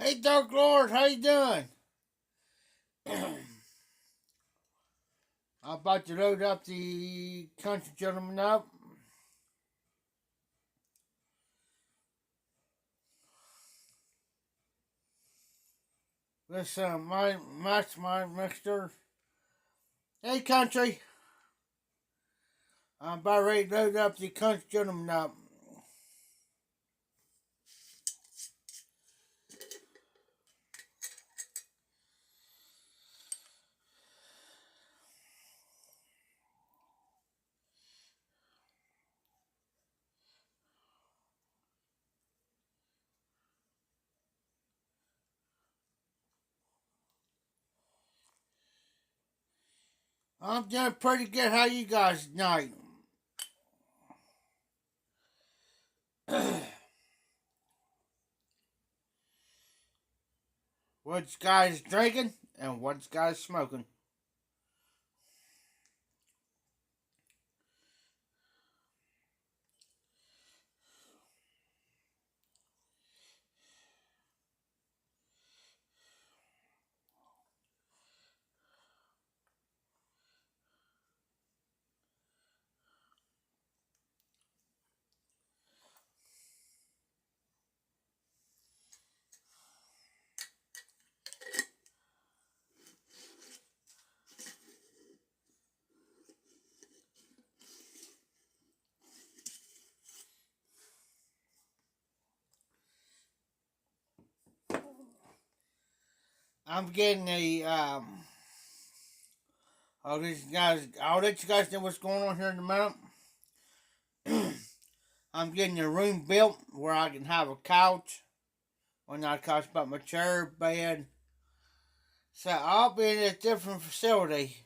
Hey, Dark Lord, how you doing? I'm about to load up the country gentleman up. This my mastermind mixer. Hey, country, I'm about ready to load up the country gentleman up. I'm doing pretty good. How you guys tonight? What's guys drinking and what's guys smoking? I'm getting a I'll let you guys know what's going on here in a minute. I'm getting a room built where I can have a couch. Well, not a couch, but my chair, bed. So I'll be in a different facility,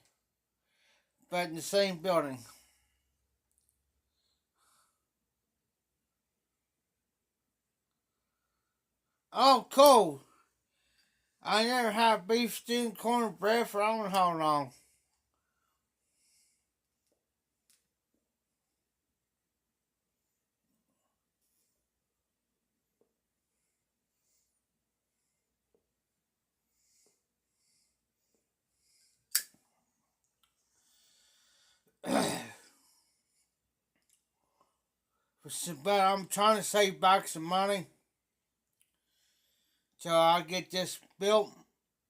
but in the same building. Oh, cool. I never had beef stew and cornbread for I don't know how long. But I'm trying to save back some money till I get this built,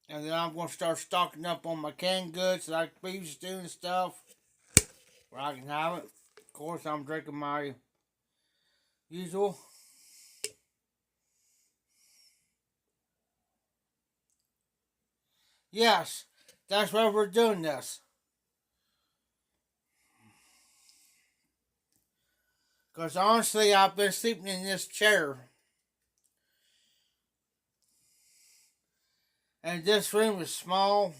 and then I'm gonna start stocking up on my canned goods like beef stew and stuff, where I can have it. Of course, I'm drinking my usual. Yes, that's why we're doing this. Because honestly, I've been sleeping in this chair, and this room is small.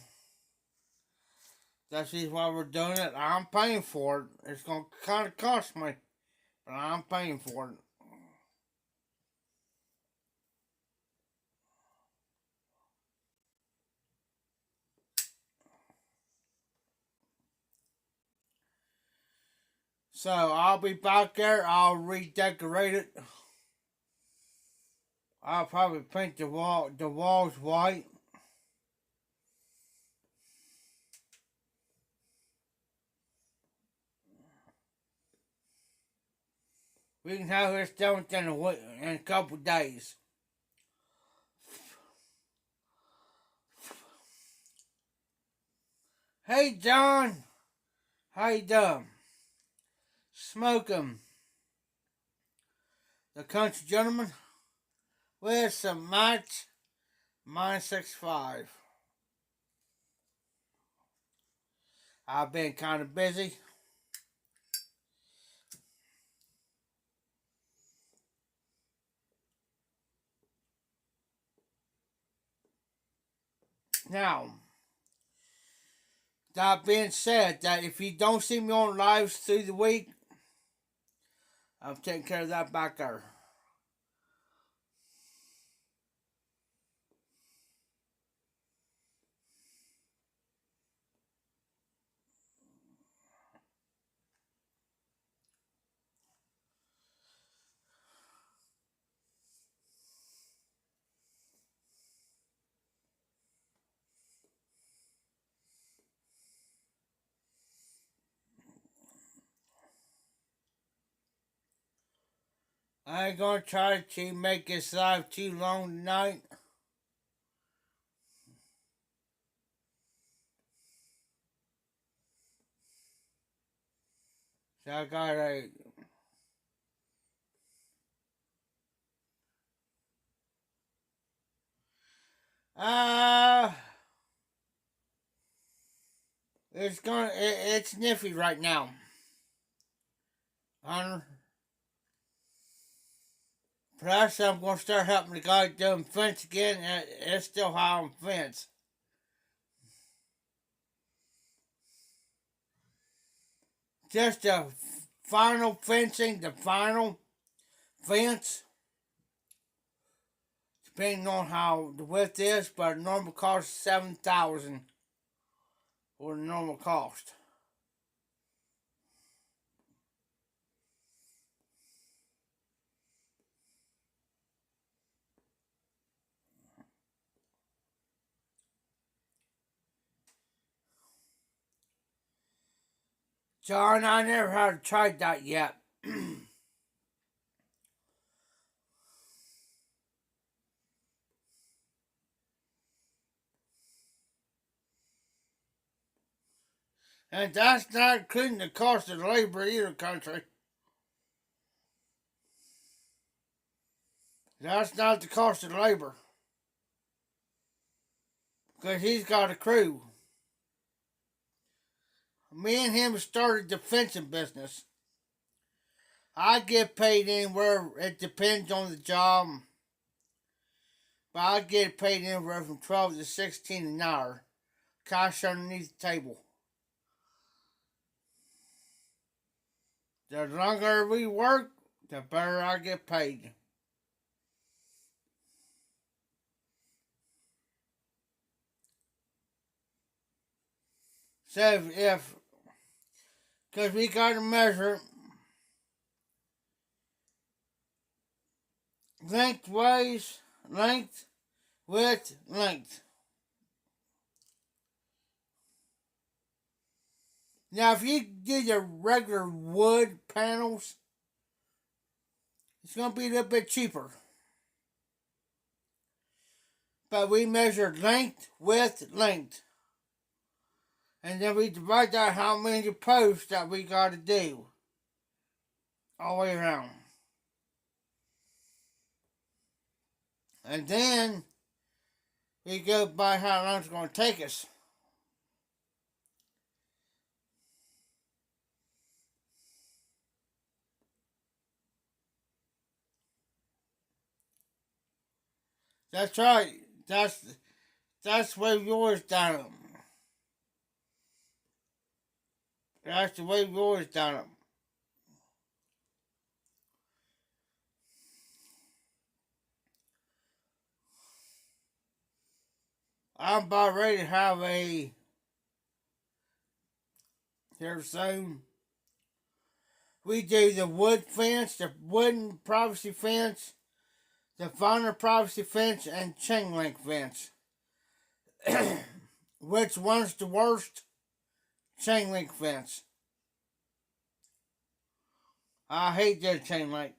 That's just why we're doing it. I'm paying for it. It's going to kind of cost me, but I'm paying for it. So I'll be back there. I'll redecorate it. I'll probably paint the walls white. We can have this done within in a couple days. Hey John, how you doing? Smoking the country gentleman with some match -65. I've been kind of busy. Now, that being said, that if you don't see me on lives through the week, I'm taking care of that back there. I ain't gonna try to make this live too long tonight. So I got a uh it's nifty right now. Hunter. Plus I'm gonna start helping the guy doing fence again and it's still high on fence. Just the final fencing, the final fence, depending on how the width is, but a normal cost is $7,000 for the normal cost. John, I never had tried that yet. And that's not including the cost of labor either, country. That's not the cost of labor. Because he's got a crew. Me and him started the fencing business. I get paid anywhere, it depends on the job, but I get paid anywhere from 12 to 16 an hour. Cash underneath the table. The longer we work, the better I get paid. So because we got to measure lengthways, length, width, length. Now, if you do the regular wood panels, it's going to be a little bit cheaper. But we measure length, width, length. And then we divide that how many posts that we got to do. All the way around. And then we go by how long it's going to take us. That's right. That's the way we always done them. That's the way we always done them. I'm about ready to have a here soon. We do the wood fence, the wooden privacy fence, the vinyl privacy fence, and chain link fence. Which one's the worst? Chain link fence. I hate that chain link.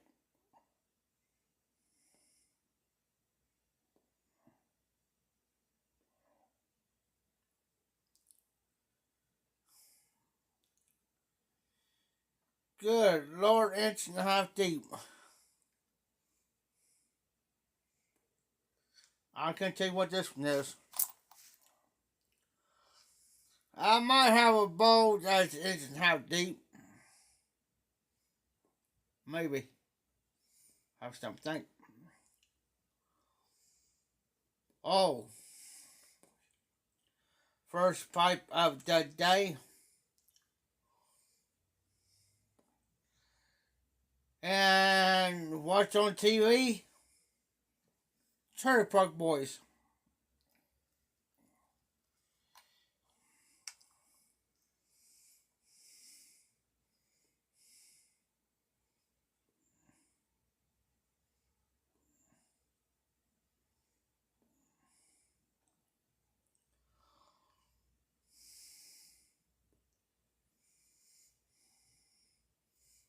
Good Lord, inch and a half deep. I can't tell you what this one is. I might have a bowl that's an inch and a half deep. Maybe. I have to think. Oh. First pipe of the day. And what's on TV? Trailer Park Boys.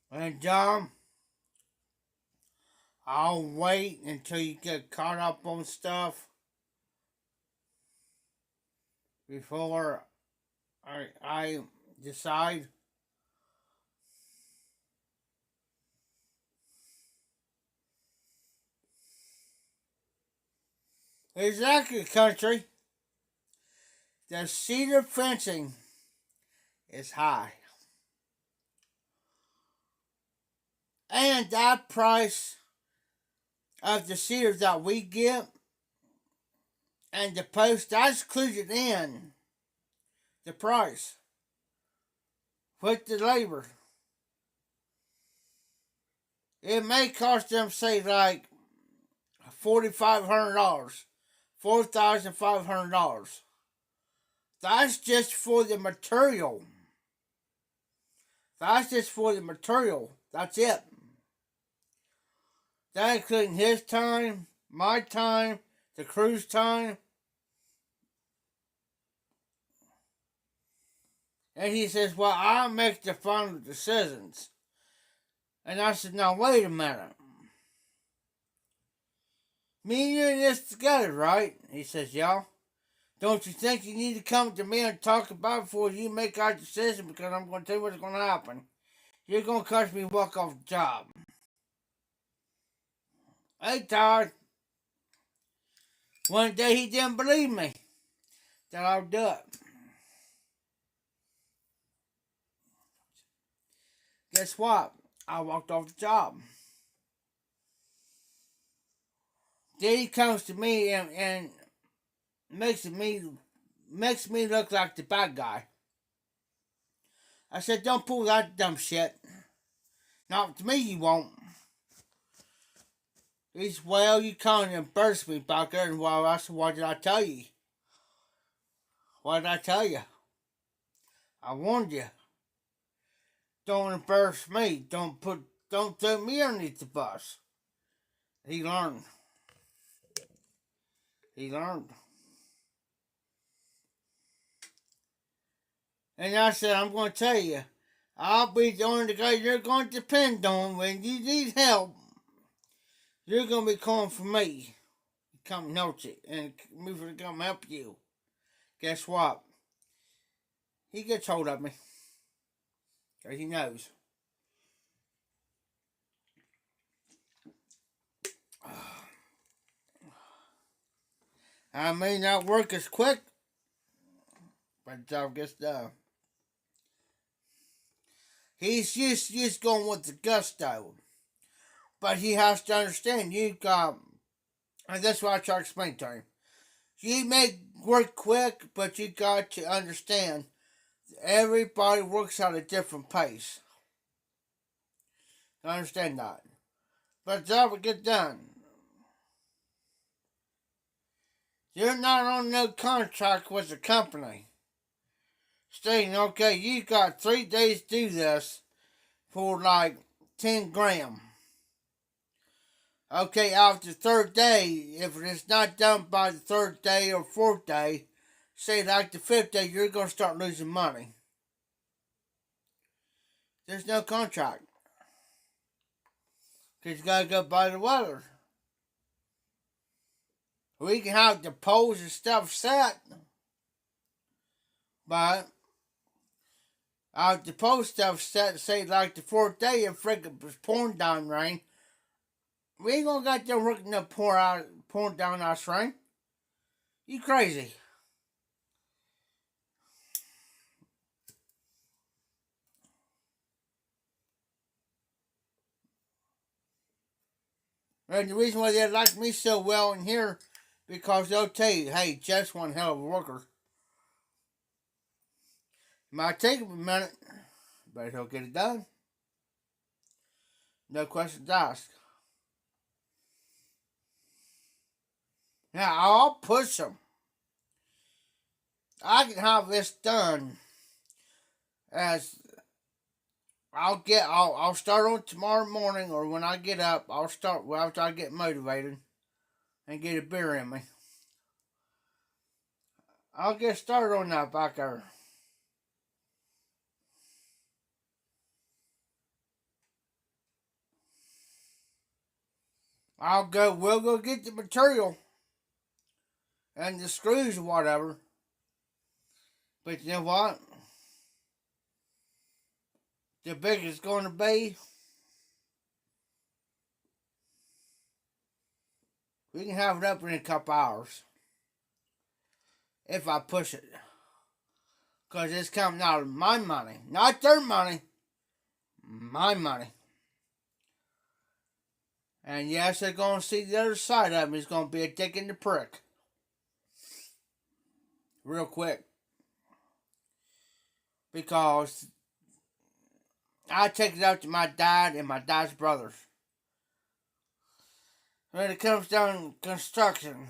And John, I'll wait until you get caught up on stuff before I decide. Exactly, country. The cedar fencing is high. And that price of the cedars that we get and the post, that's included in the price with the labor. It may cost them, say, like $4,500, $4,500. That's just for the material. That's just for the material. That's it. That including his time, my time, the crew's time. And he says, well, I make the final decisions. And I said, now wait a minute. Me and you in this together, right? He says, yeah. Don't you think you need to come to me and talk about it before you make our decision? Because I'm going to tell you what's going to happen. You're going to catch me walk off the job. Hey, Todd. One day he didn't believe me that I would do it. Guess what? I walked off the job. Then he comes to me and makes me look like the bad guy. I said, don't pull that dumb shit. Not to me, you won't. He said, well, you kind of embarrassed me back there. And well, I said, what did I tell you? What did I tell you? I warned you. Don't embarrass me. Don't throw me underneath the bus. He learned. He learned. And I said, I'm going to tell you, I'll be the only guy you're going to depend on when you need help. You're going to be calling for me to come note it and me to come help you. Guess what? He gets hold of me. Because he knows. I may not work as quick, but the job gets done. He's just going with the gusto. But he has to understand, and that's what I try to explain to him. You may work quick, but you got to understand, everybody works at a different pace. I understand that. But the job will get done. You're not on no contract with the company stating, okay, you got 3 days to do this for like 10 grams. Okay, after the third day, if it's not done by the third day or fourth day, say like the fifth day, you're going to start losing money. There's no contract. Because you got to go by the weather. We can have the poles and stuff set, but after the pole stuff set, say like the fourth day, if friggin' was pouring down rain, we ain't gonna got them working up pouring down our rain. You crazy. And the reason why they like me so well in here, because they'll tell you, hey, Jeff's one hell of a worker. It might take him a minute, but he'll get it done. No questions asked. Now, I'll push him. I can have this done as I'll start on tomorrow morning, or when I get up, I'll start after I get motivated and get a beer in me. I'll get started on that back there. we'll go get the material and the screws or whatever. But you know what? The big it's going to be, we can have it up in a couple hours. If I push it. Because it's coming out of my money. Not their money. My money. And yes, they're going to see the other side of me. It's going to be a dick in the prick. Real quick. Because I take it out to my dad and my dad's brothers. When it comes down to constructing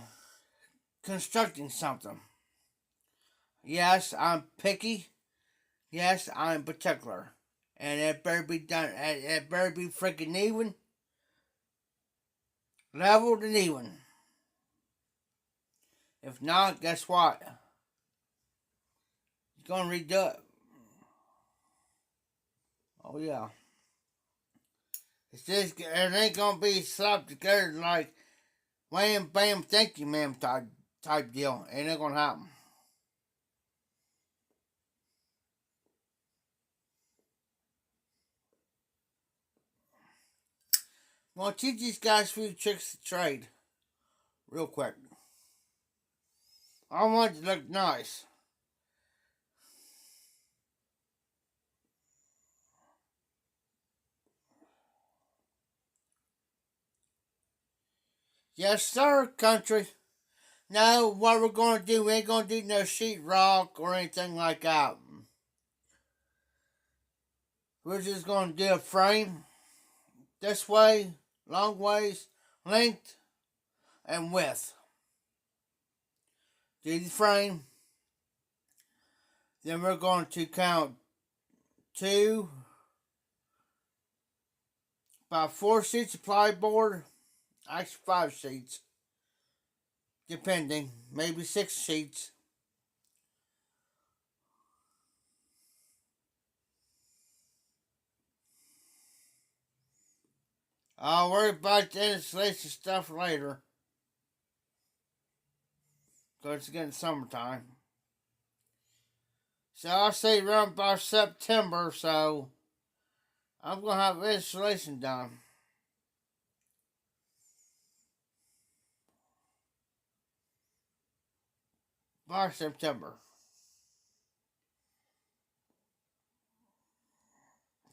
something. Yes, I'm picky. Yes, I'm particular. And it better be done. It better be freaking even. Leveled and even. If not, guess what? You're going to redo it. Oh, yeah. It's just, it ain't going to be slapped together like wham, bam, thank you, ma'am type deal. It ain't going to happen. I'm going to teach these guys a few tricks to trade. Real quick. I want it to look nice. Yes, sir, country. Now, what we're going to do, we ain't going to do no sheetrock or anything like that. We're just going to do a frame. This way, long ways, length, and width. Do the frame. Then we're going to count 2, about 4 sheets of plyboard. Actually 5 sheets. Depending. Maybe 6 sheets. I'll worry about the installation stuff later. Because it's getting summertime. So I'll say around by September, so I'm going to have installation done. By September.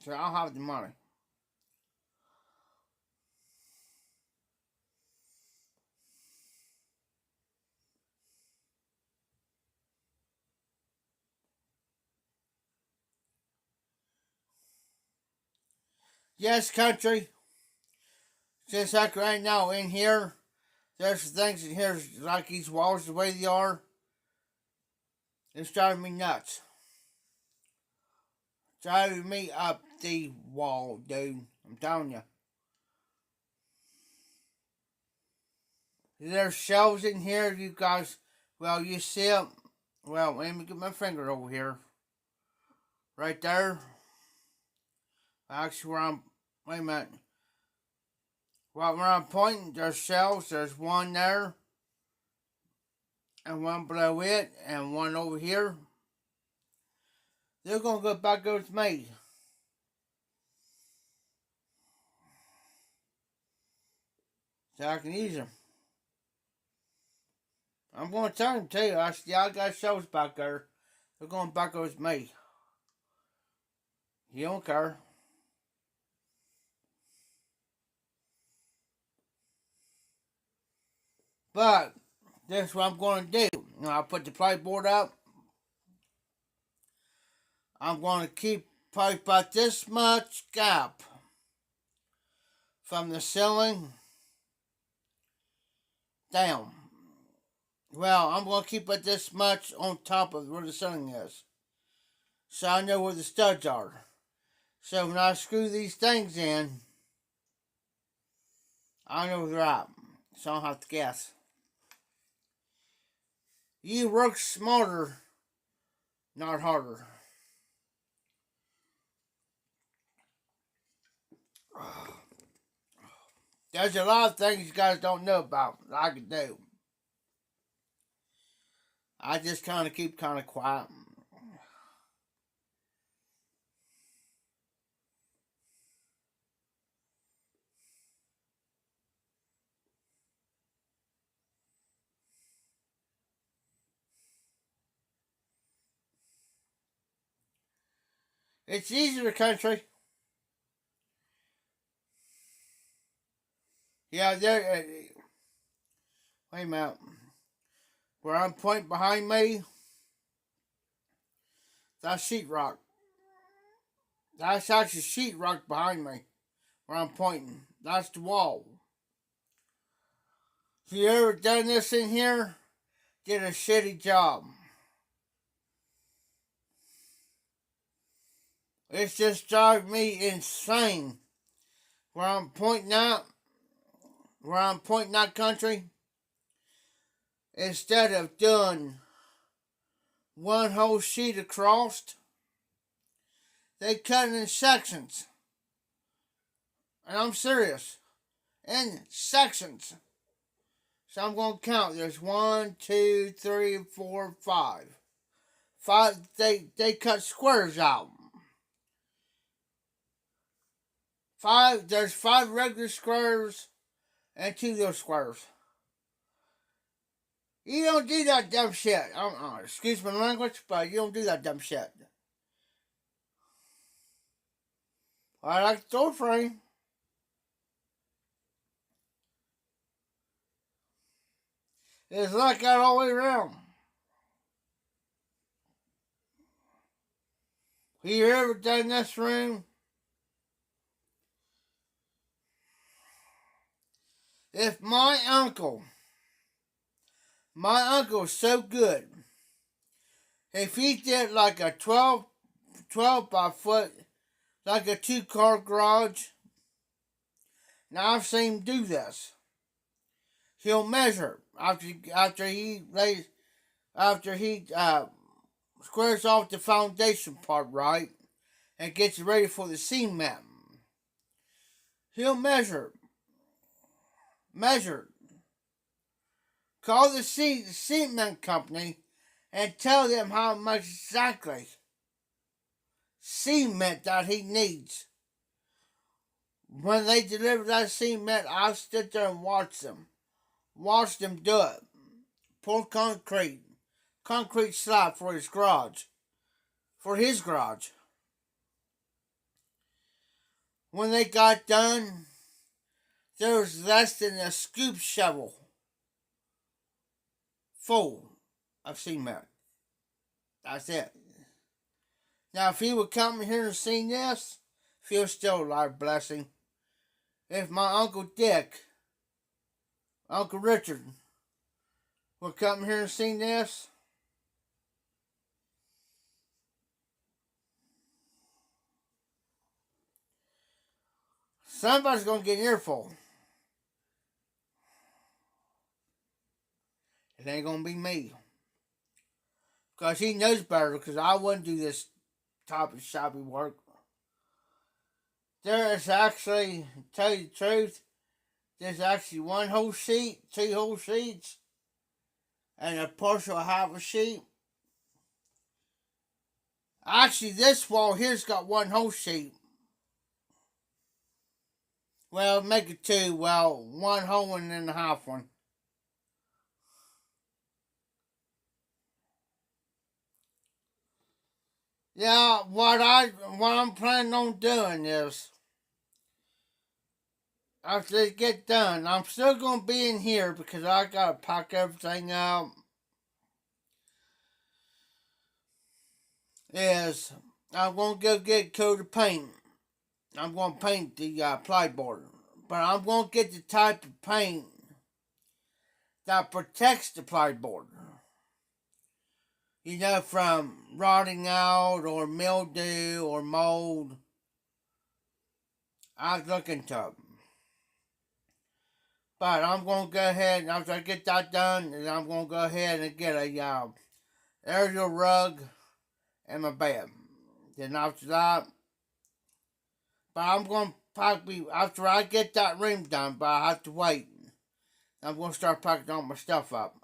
So I'll have the money. Yes, country. Just like right now in here, there's things in here like these walls the way they are. It's driving me nuts. Driving me up the wall, dude. I'm telling you. There's shelves in here, you guys. Well, you see them. Well, let me get my finger over here. Right there. Actually, wait a minute. Well, where I'm pointing, there's shelves. There's one there. And one below it. And one over here. They're going to go back over to me. So I can use them. I'm going to tell them too. I got shelves back there. They're going back over to me. You don't care. But this is what I'm going to do. I'll put the plyboard up. I'm going to keep probably about this much gap from the ceiling down. Well, I'm going to keep it this much on top of where the ceiling is. So I know where the studs are. So when I screw these things in, I know where they're at. So I don't have to guess. You work smarter, not harder. There's a lot of things you guys don't know about that I can do. I just kind of keep kind of quiet. It's easier country. Yeah, there. Wait a minute. Where I'm pointing behind me, that's sheetrock. That's actually sheetrock behind me. Where I'm pointing. That's the wall. If you ever done this in here, did a shitty job. It's just driving me insane. Where I'm pointing out, country, instead of doing one whole sheet across, they cut it in sections. And I'm serious. In sections. So I'm going to count. There's 1, 2, 3, 4, 5. They cut squares out. There's 5 regular squares and 2 little squares. You don't do that dumb shit. Excuse my language, but you don't do that dumb shit. I like the door frame. It's like that all the way around. You ever done this room? If my uncle's so good, if he did like a 12 by foot, like a 2-car garage, now I've seen him do this. He'll measure after he squares off the foundation part, right, and gets it ready for the cement. He'll measure. Call the cement company and tell them how much exactly cement that he needs. When they deliver that cement, I'll sit there and watch them do it. Pour concrete slab for his garage. When they got done, there was less than a scoop shovel full of cement. That's it. Now, if he would come here and see this, feel still a life blessing. If my Uncle Dick, Uncle Richard, would come here and see this, somebody's going to get an earful. It ain't going to be me. Because he knows better, because I wouldn't do this type of shoppy work. There is actually, to tell you the truth, there's actually 1 whole sheet, 2 whole sheets, and a partial half a sheet. Actually, this wall here's got 1 whole sheet. Well, make it 2. Well, 1 whole one and a half one. Yeah, what I'm planning on doing is, after they get done, I'm still gonna be in here because I gotta pack everything up. Is I'm gonna go get a coat of paint. I'm gonna paint the plyboard, but I'm gonna get the type of paint that protects the plyboard. You know, from rotting out or mildew or mold. I was looking to it. But I'm going to go ahead, and after I get that done, I'm going to go ahead and get a aerial rug and my bed. Then after that, but I'm going to probably after I get that room done, but I have to wait. I'm gonna start packing all my stuff up.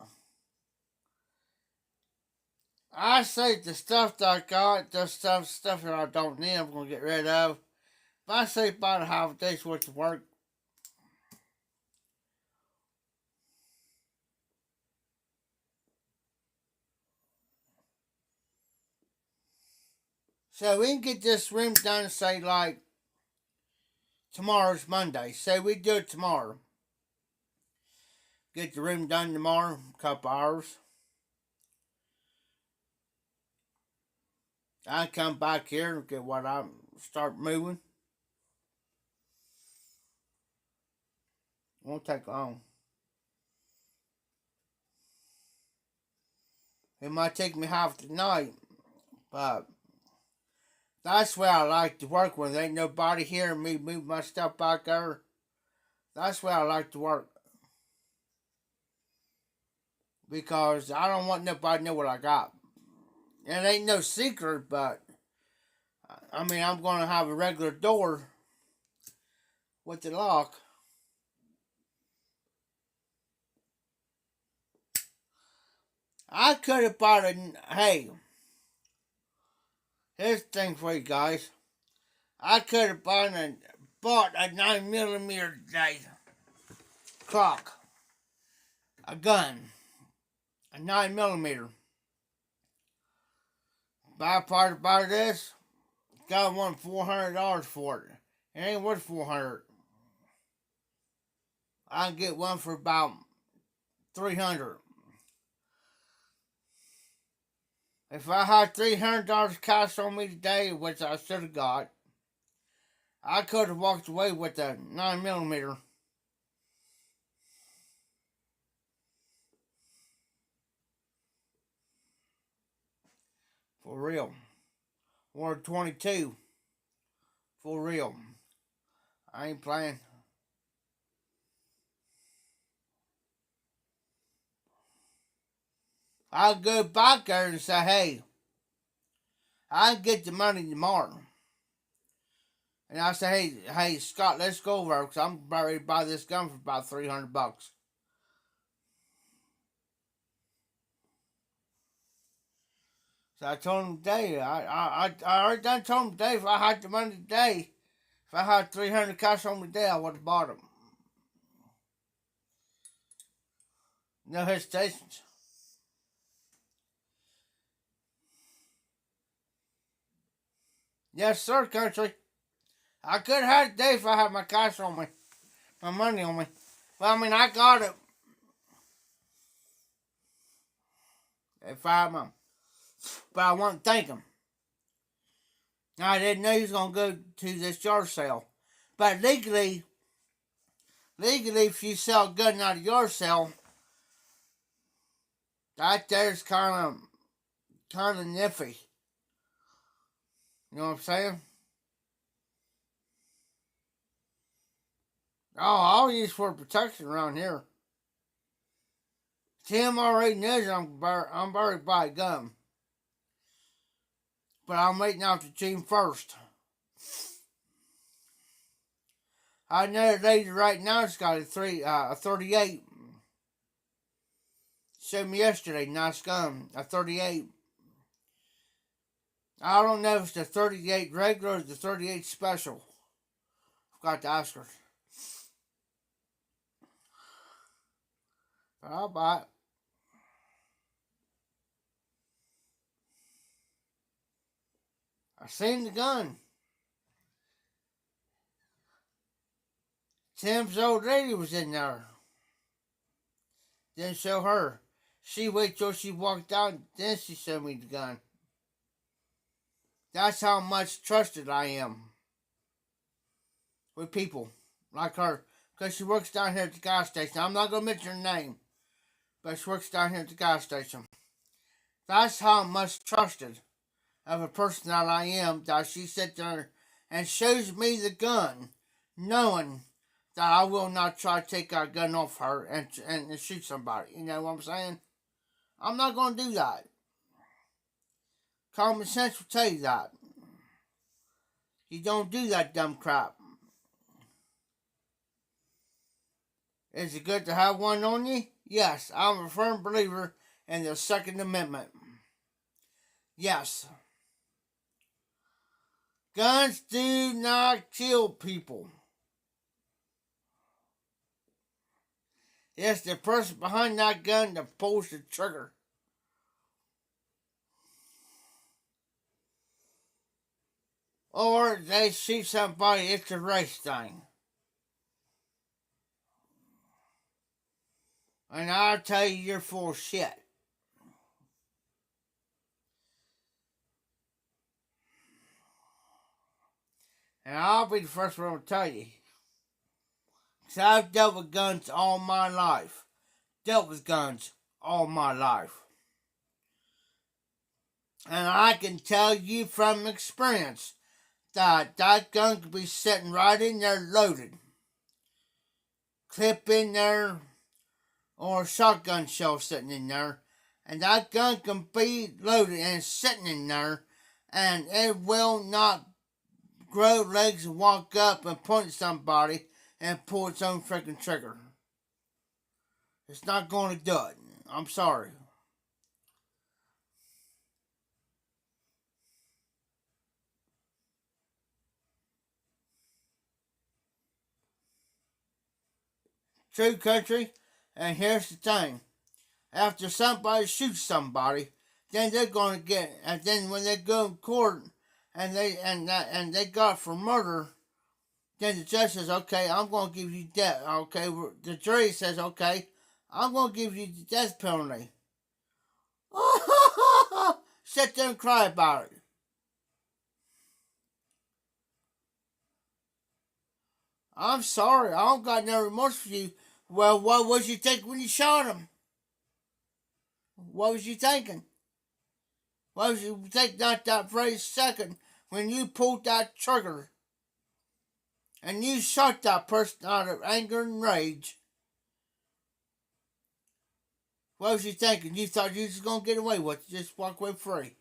I say the stuff that I got, the stuff that I don't need, I'm gonna get rid of. But I say about a half a day's worth of work. So we can get this room done, say like tomorrow's Monday. Say we do it tomorrow. Get the room done tomorrow, a couple hours. I come back here and get what I start moving. Won't take long. It might take me half the night, but that's where I like to work when there ain't nobody here and me move my stuff back there. That's where I like to work. Because I don't want nobody to know what I got. It ain't no secret, but I mean, I'm going to have a regular door with the lock. I could have bought a. Hey, here's the thing for you guys. I could have bought a 9mm today. Clock. A gun. A 9mm. Bad part about this, got one $400 for it. It ain't worth $400. I can get one for about $300. If I had $300 cash on me today, which I should have got, I could have walked away with a 9mm. For real. Or 22. For real. I ain't playing. I'll go back there and say, hey, I'll get the money tomorrow. And I say, hey, Scott, let's go over because I'm about ready to buy this gun for about $300. So I told him today, I already done told him today, if I had the money today, if I had 300 cash on me today, I would have bought them. No hesitations. Yes, sir, country. I could have had it today if I had my cash on me, my money on me. Well, I mean, I got it. If I had my, but I wasn't thinking. I didn't know he was going to go to this yard sale. But legally, if you sell a gun out of yard sale, that there's kind of niffy. You know what I'm saying? Oh, I'll use for protection around here. Tim already knows I'm buried by a gun. But I'm waiting out the June 1st. I know the lady right now has got a 38. Showed me yesterday, nice gun, a 38. I don't know if it's the 38 regular or the 38 special. Forgot to ask her. But I'll buy it. I seen the gun. Tim's old lady was in there. Didn't show her. She waited till she walked out, then she showed me the gun. That's how much trusted I am with people like her. Because she works down here at the gas station. I'm not going to mention her name. But she works down here at the gas station. That's how much trusted of a person that I am, that she sits there and shows me the gun, knowing that I will not try to take that gun off her and shoot somebody. You know what I'm saying? I'm not going to do that. Common sense will tell you that. You don't do that dumb crap. Is it good to have one on you? Yes, I'm a firm believer in the Second Amendment. Yes. Guns do not kill people. It's the person behind that gun that pulls the trigger. Or they shoot somebody, it's a race thing. And I'll tell you, you're full of shit. And I'll be the first one to tell you. Because I've dealt with guns all my life. Dealt with guns all my life. And I can tell you from experience that that gun could be sitting right in there loaded. Clip in there, or a shotgun shell sitting in there. And that gun can be loaded and sitting in there, and it will not grow legs and walk up and point at somebody and pull its own freaking trigger. It's not going to do it. I'm sorry. True country, and here's the thing. After somebody shoots somebody, then they're going to get, and then when they go in court and they got for murder, then the judge says, okay, I'm going to give you death. Okay, the jury says, okay, I'm going to give you the death penalty. Sit there and cry about it. I'm sorry, I don't got no remorse for you. Well, what was you think when you shot him? What was you thinking? What was you thinking that very second when you pulled that trigger and you shot that person out of anger and rage? What was you thinking? You thought you was going to get away with it, just walk away free.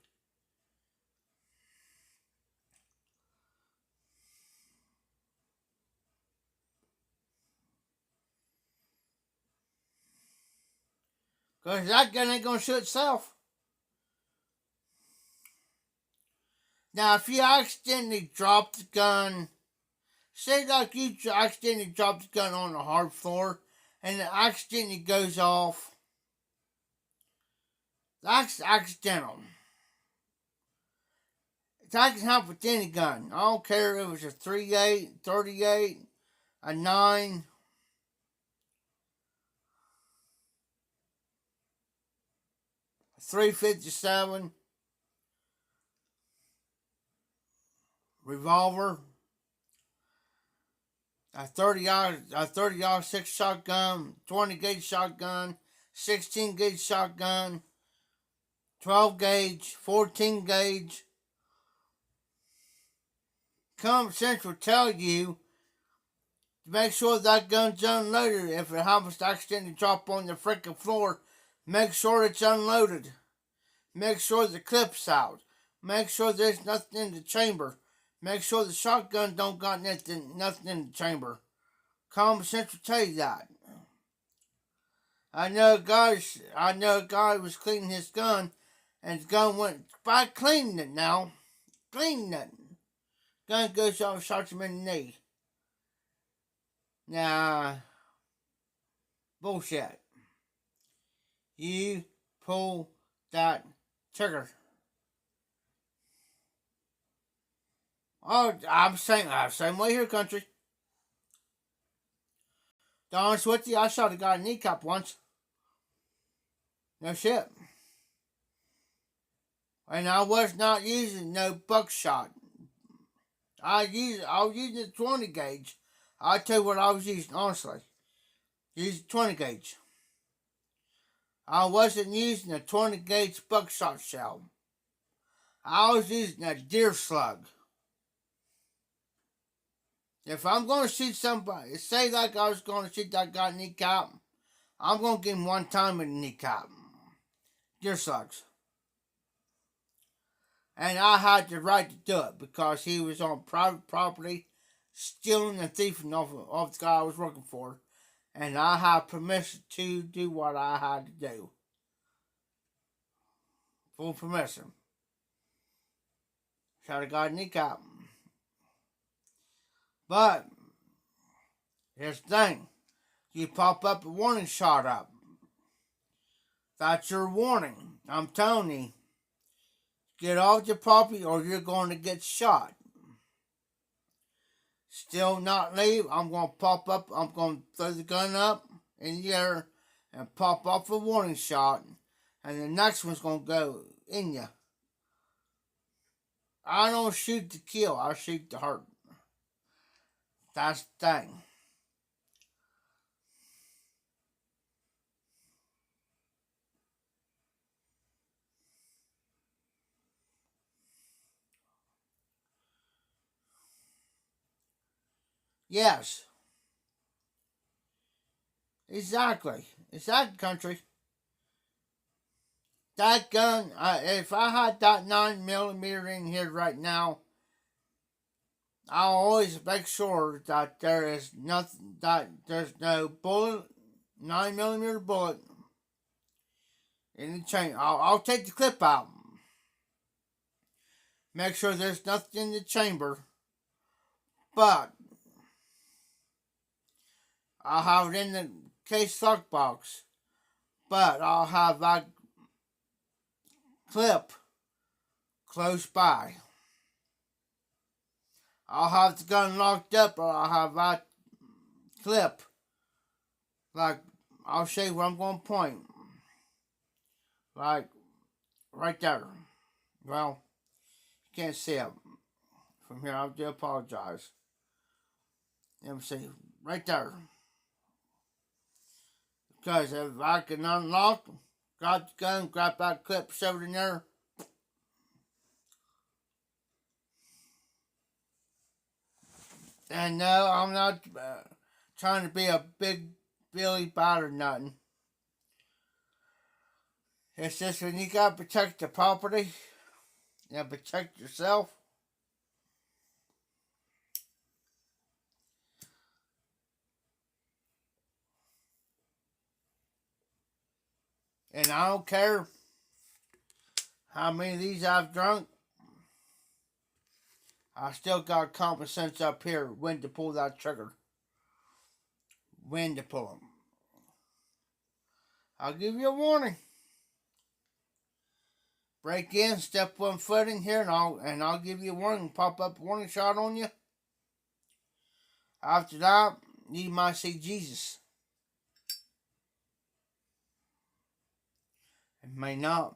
Because that gun ain't going to shoot itself. Now, if you accidentally drop the gun, say like you accidentally drop the gun on the hard floor and it accidentally goes off, that's accidental. That can happen with any gun. I don't care if it was a 38, 38, a 9. A 357, revolver, a 30 6 shotgun, 20 gauge shotgun, 16 gauge shotgun, 12 gauge, 14 gauge. Common sense will tell you to make sure that gun's unloaded. If it happens to accidentally drop on the freaking floor, make sure it's unloaded. Make sure the clip's out. Make sure there's nothing in the chamber. Make sure the shotgun don't got nothing in the chamber. Common sense will tell you that. I know a guy was cleaning his gun, and his gun went by cleaning it now. Cleaning it. Gun goes off, shot him in the knee. Nah, bullshit. You pull that trigger. Oh, I'm same way here, country. To be honest with you, I shot a guy in the kneecap once. No shit. And I was not using no buckshot. I was using a 20 gauge. I'll tell you what I was using, honestly. Using 20 gauge. I wasn't using a 20 gauge buckshot shell. I was using a deer slug. If I'm going to shoot somebody, say like I was going to shoot that guy in the kneecap, I'm going to give him one time in the kneecap. Deer slugs. And I had the right to do it because he was on private property, stealing and thieving off the guy I was working for. and I have permission to do what I had to do. Full permission. Shot a guy kneecap. But here's the thing. You pop up a warning shot up. That's your warning. I'm telling you. Get off your property or you're going to get shot. Still not leave. I'm going to pop up. I'm going to throw the gun up in the air and pop off a warning shot. And the next one's going to go in you. I don't shoot to kill. I shoot to hurt. That's the thing. Yes. Exactly. Exactly, country. That gun, if I had that 9mm in here right now, I'll always make sure that there is nothing, that there's no bullet, 9mm bullet in the chain. I'll take the clip out. Make sure there's nothing in the chamber. But I'll have it in the case lock box. But I'll have that clip close by. I'll have the gun locked up, or I'll have that clip. Like, I'll show you where I'm going to point. Like, right there. Well, you can't see it from here. I do apologize. Let me see. Right there. Because if I can unlock, grab the gun, grab that clip, shove it in there. And no, I'm not trying to be a big Billy Bat or nothing. It's just when you gotta protect the property, you gotta protect yourself. And I don't care how many of these I've drunk. I still got common sense up here when to pull that trigger. When to pull them. I'll give you a warning. Break in, step 1 foot in here, and I'll give you a warning. Pop up a warning shot on you. After that, you might see Jesus. It may not.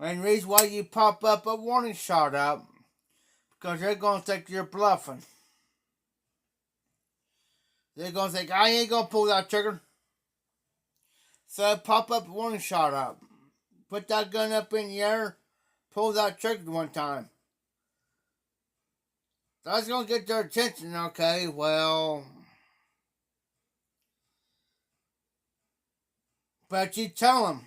And the reason why you pop up a warning shot up, because they're going to think you're bluffing. They're going to think, I ain't going to pull that trigger. So pop up a warning shot up. Put that gun up in the air. Pull that trigger one time. That's going to get their attention, okay? Well, but you tell them.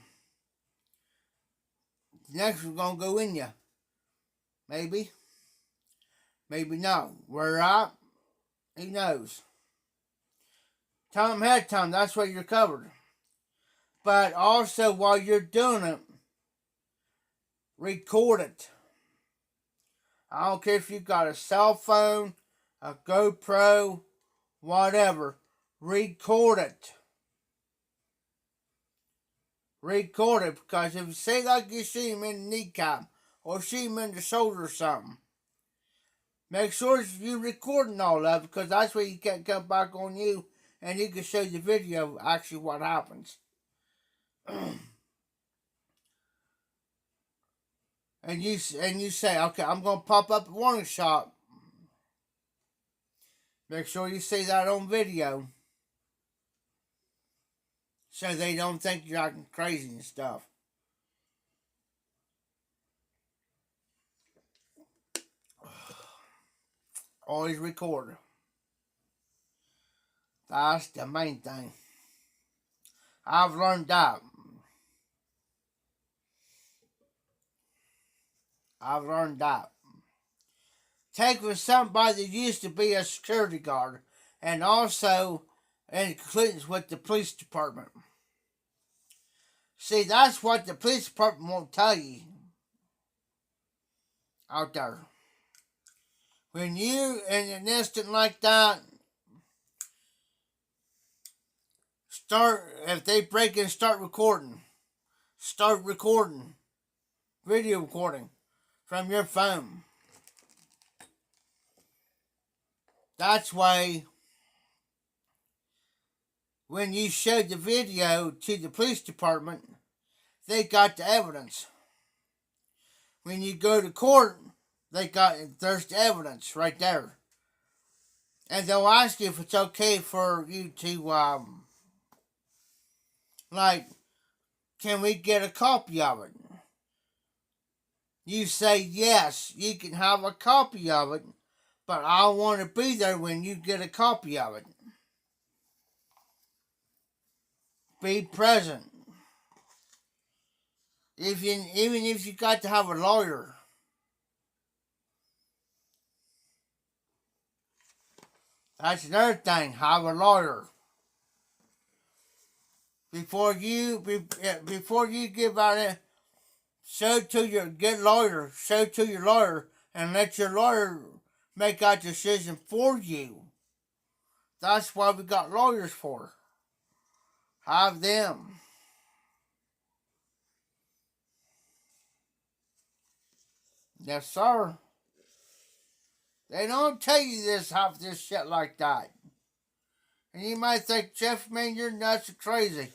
The next one's going to go in you. Maybe. Maybe not. Where at? Who knows? Tell them ahead of time. That's where you're covered. But also, while you're doing it, record it. I don't care if you've got a cell phone, a GoPro, whatever. Record it. Record it, because if you say like you see him in the kneecap or see him in the shoulder or something, make sure you're recording all that, because that's where you can't come back on you and you can show the video of actually what happens. And you say, okay, I'm going to pop up a warning shot. Make sure you see that on video, so they don't think you're acting crazy and stuff. Always record. That's the main thing. I've learned that. taken with somebody that used to be a security guard, and also in cahoots with the police department. See, that's what the police department won't tell you out there. When you, in an instant like that, if they break in, start recording, video recording from your phone. That's why when you showed the video to the police department, they got the evidence. When you go to court, there's the evidence right there. And they'll ask you if it's okay for you to, can we get a copy of it? You say, yes, you can have a copy of it, but I want to be there when you get a copy of it. Be present. Even if you got to have a lawyer. That's another thing, have a lawyer. Before you give out it, show to your lawyer and let your lawyer make that decision for you. That's what we got lawyers for. Have them. Yes, sir. They don't tell you half this shit like that. And you might think, Jeff, man, you're nuts and crazy.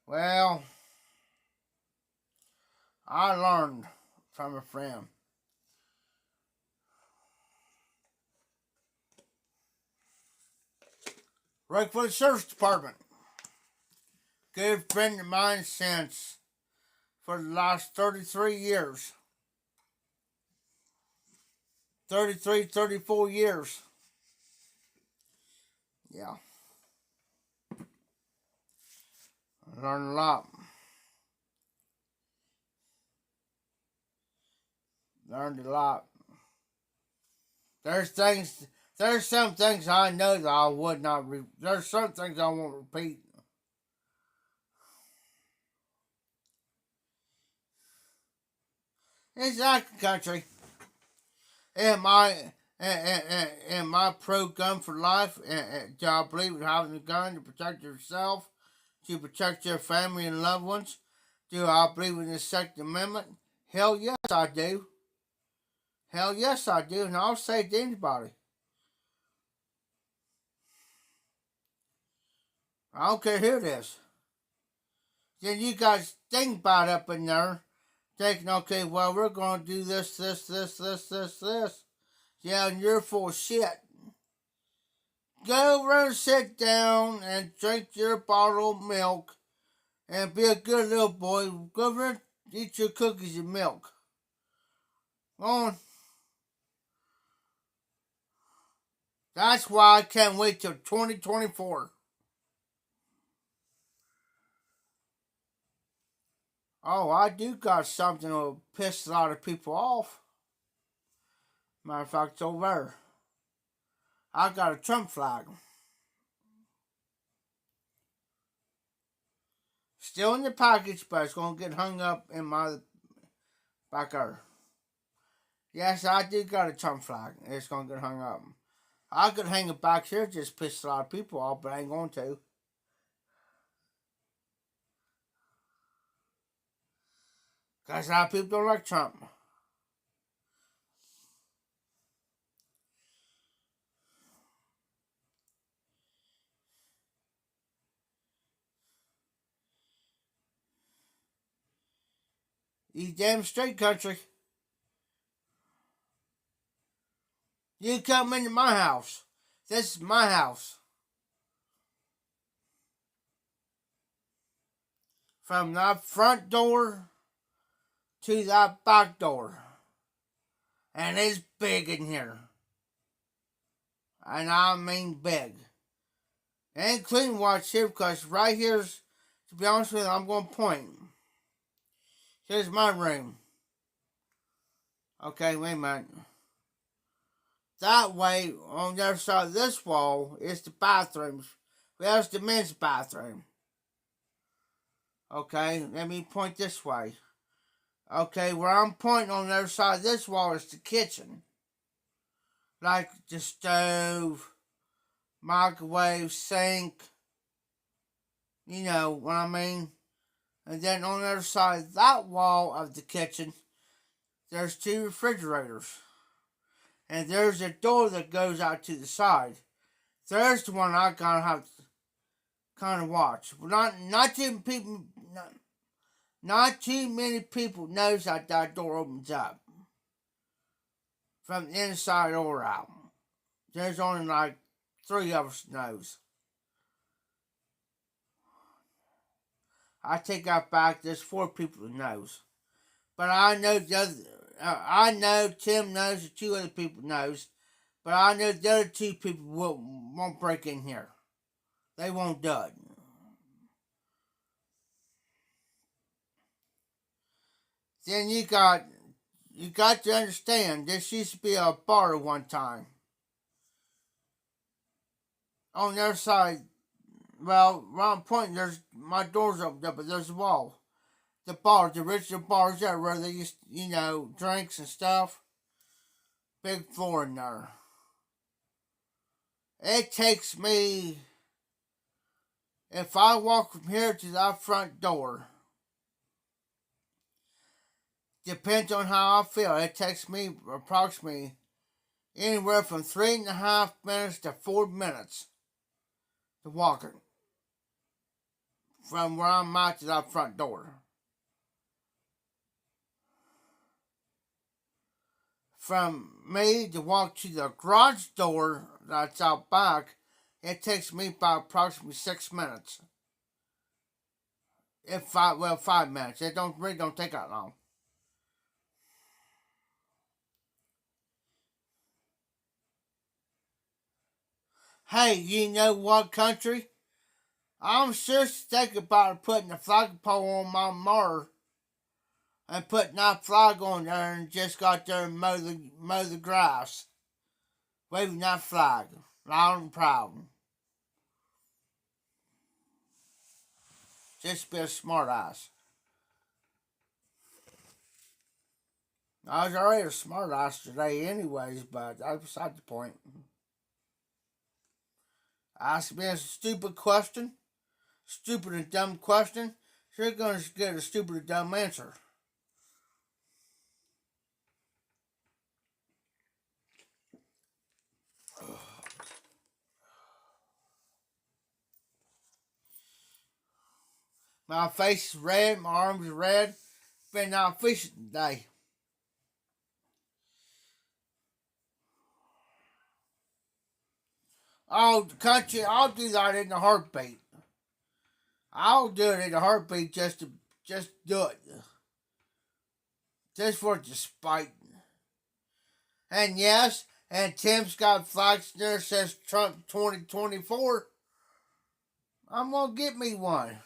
Well, I learned from a friend. Work for the Sheriff's Department. Good friend of mine since for the last 33 years. 34 years. Yeah. I learned a lot. Learned a lot. There's some things I know that I would not there's some things I won't repeat. Exactly, country. In my pro-gun for life, do I believe in having a gun to protect yourself, to protect your family and loved ones? Do I believe in the Second Amendment? Hell yes, I do. Hell yes, I do, and I'll say it to anybody. I don't care who it is. Then you guys think about up in there, thinking, okay, well, we're going to do this. Yeah, and you're full of shit. Go over and sit down and drink your bottle of milk and be a good little boy. Go over and eat your cookies and milk. Go on. That's why I can't wait till 2024. Oh, I do got something that will piss a lot of people off. Matter of fact, it's over there. I got a Trump flag. Still in the package, but it's going to get hung up in my back there. Yes, I do got a Trump flag. It's going to get hung up. I could hang it back here, just piss a lot of people off, but I ain't going to. Because a lot of people don't like Trump. You damn straight, country. You come into my house. This is my house. From that front door to that back door. And it's big in here. And I mean big. And clean watch here, because right here's, to be honest with you, I'm going to point. Here's my room. Okay, wait a minute. That way, on the other side of this wall is the bathrooms. There's the men's bathroom. Okay, let me point this way. Okay, where I'm pointing on the other side of this wall is the kitchen. Like the stove, microwave, sink. You know what I mean? And then on the other side of that wall of the kitchen, there's two refrigerators. And there's a door that goes out to the side. There's the one I gotta have to kind of watch. Not too people, not too many people knows that that door opens up from the inside or out. There's only like 3 of us knows. I take that back. There's 4 people that knows, but I know the other. I know Tim knows, the 2 other people knows, but I know the other 2 people won't break in here. They won't do it. Then you got to understand this used to be a bar at one time. On the other side, well, around point there's my door's opened up, but there's a wall. The bar, the original bars there where they used, drinks and stuff. Big floor in there. It takes me, if I walk from here to that front door, depends on how I feel. It takes me approximately anywhere from 3.5 minutes to 4 minutes to walk it from where I'm at to that front door. From me to walk to the garage door that's out back, it takes me about approximately 6 minutes. 5 minutes. It really don't take that long. Hey, you know what, country? I'm serious thinking about putting a flagpole on my mower and putting that flag on there and just got there and mow the grass. Waving that flag. Loud and proud. Just be a smart ass. I was already a smart ass today anyways, but that's beside the point. Ask me a stupid question, stupid and dumb question, so you're going to get a stupid and dumb answer. My face is red, my arms are red. Been out fishing today. Oh, the country, I'll do that in a heartbeat. I'll do it in a heartbeat just do it. Just for the spite. And yes, and Tim's got flags there that says Trump 2024. I'm gonna get me one.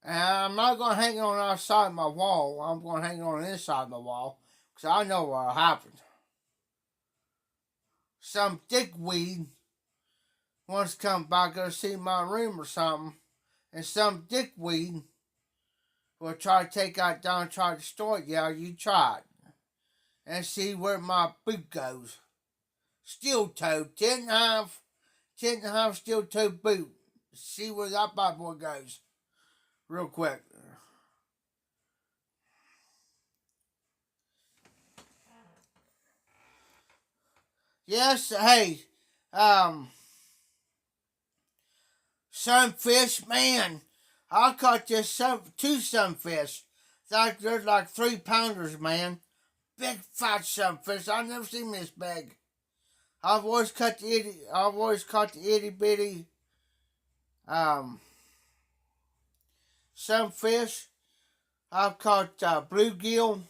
And I'm not going to hang it on the outside of my wall. I'm going to hang it on the inside of my wall. Because I know what'll happen. Some dickweed wants to come back and see my room or something. And some dickweed will try to take that down and try to destroy it. Yeah, you try it. And see where my boot goes. Steel toe. 10.5 steel toe boot. See where that bad boy goes. Real quick. Yes, hey, sunfish, man. I caught two sunfish. They're like 3 pounders, man. Big fat sunfish. I've never seen this big. I've always caught the itty bitty sunfish. I've caught bluegill,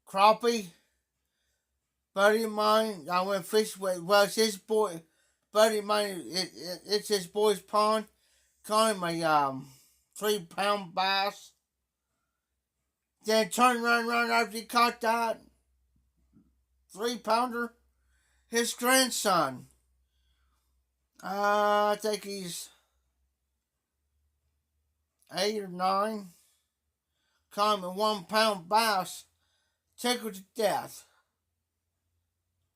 crappie. Buddy of mine, I went fishing with. Well, it's his boy. Buddy of mine, it's his boy's pond. caught him a 3 pound bass. Then turned around after he caught that 3 pounder. His grandson, I think he's 8 or 9, caught him a 1 pound bass, tickled to death.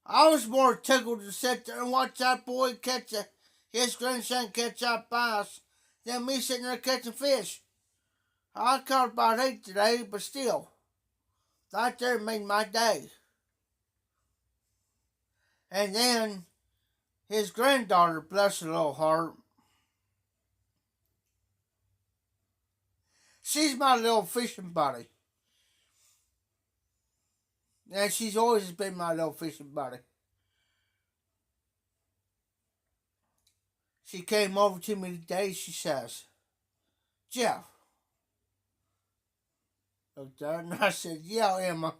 I was more tickled to sit there and watch that boy his grandson catch that bass than me sitting there catching fish. I caught about 8 today, but still, that there made my day. And then his granddaughter, bless her little heart, she's my little fishing buddy. And she's always been my little fishing buddy. She came over to me today, she says, Jeff. Looked at her and I said, yeah, Emma.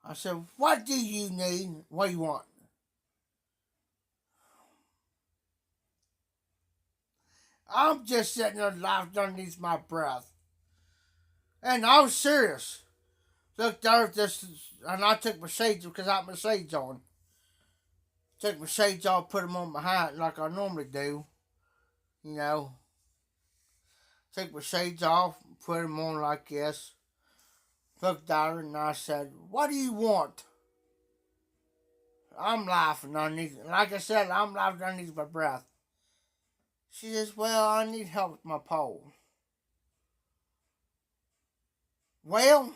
I said, what do you need? What do you want? I'm just sitting there laughing underneath my breath. And I was serious. Looked there at this, and I took my shades because I had my shades on. Took my shades off, put them on my hat like I normally do. You know. Took my shades off, put them on like this. Looked at her and I said, what do you want? I'm laughing underneath, like I said, I'm laughing underneath my breath. She says, well, I need help with my pole. Well,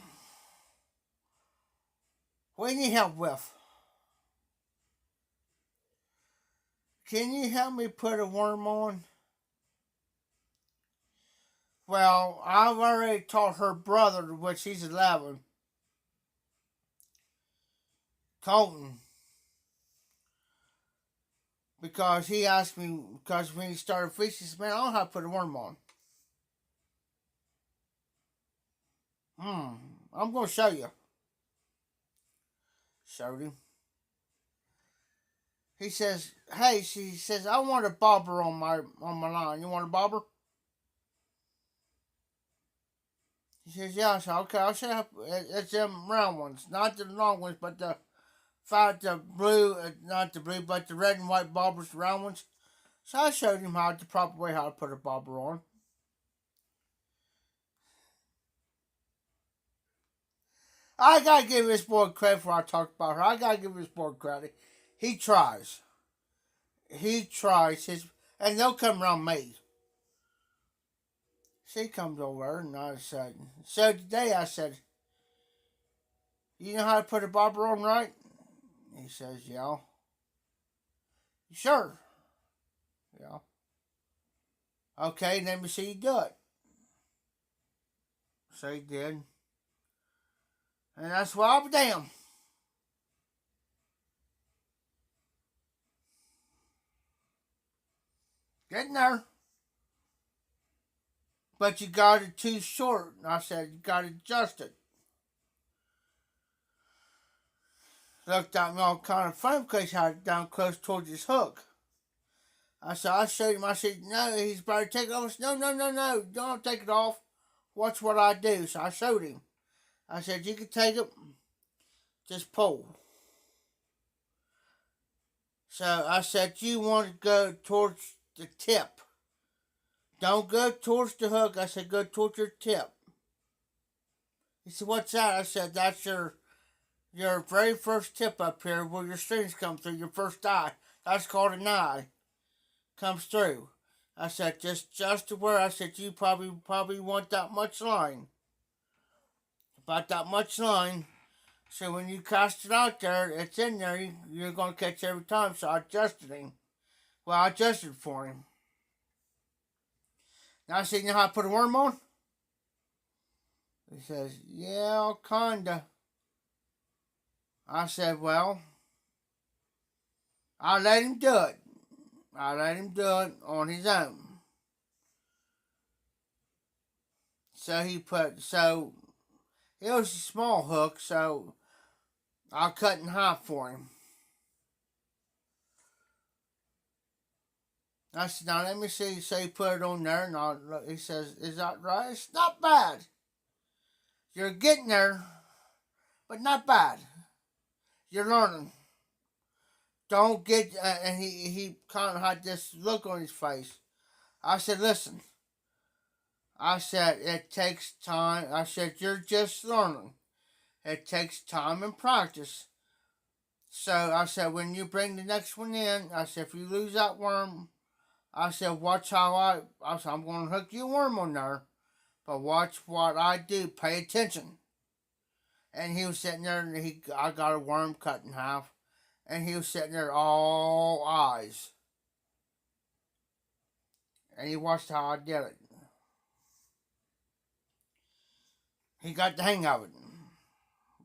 what do you need help with? Can you help me put a worm on? Well, I've already taught her brother, which he's 11, Colton, because he asked me, because when he started fishing, he said, man, I don't know how to put a worm on. I'm going to show you. Showed him. He says, hey, she says, I want a bobber on my line. You want a bobber? He says, yeah. I said, okay, I'll show you. It's them round ones, not the long ones, but the blue, not the blue, but the red and white bobbers, the round ones. So I showed him the proper way how to put a bobber on. I gotta give this boy credit before I talk about her. I gotta give this boy credit. He tries. He tries and they'll come around me. She comes over and I said, so today I said, you know how to put a bobber on right? He says, yeah. Sure. Yeah. Okay, let me see you do it. So he did. And that's why I'm damn. Getting there. But you got it too short. And I said, you got to adjust it. Looked at me all kind of funny because he had it down close towards his hook. I showed him, I said, no, he's better take it off. Said, no, don't take it off. Watch what I do. So I showed him. I said, you can take it, just pull. So I said, you want to go towards the tip. Don't go towards the hook. I said, go towards your tip. He said, what's that? I said, that's your very first tip up here where your strings come through, your first eye. That's called an eye. Comes through. I said, just to where I said, you probably want that much line. About that much line. So when you cast it out there, it's in there, you're going to catch every time. So I adjusted him. Well, I adjusted for him. Now I said, you know how to put a worm on? He says, yeah, kinda. I said, well, I let him do it. I let him do it on his own. So it was a small hook, so I cut in half for him. I said, now let me see. So he put it on there, and he says, is that right? It's not bad. You're getting there, but not bad. You're learning. Don't get, and he kind of had this look on his face. I said, listen. I said, it takes time. I said, you're just learning. It takes time and practice. So I said, when you bring the next one in, I said, if you lose that worm, I said, watch how I said, I'm going to hook you a worm on there, but watch what I do. Pay attention. And he was sitting there, and I got a worm cut in half, and he was sitting there all eyes. And he watched how I did it. He got the hang of it.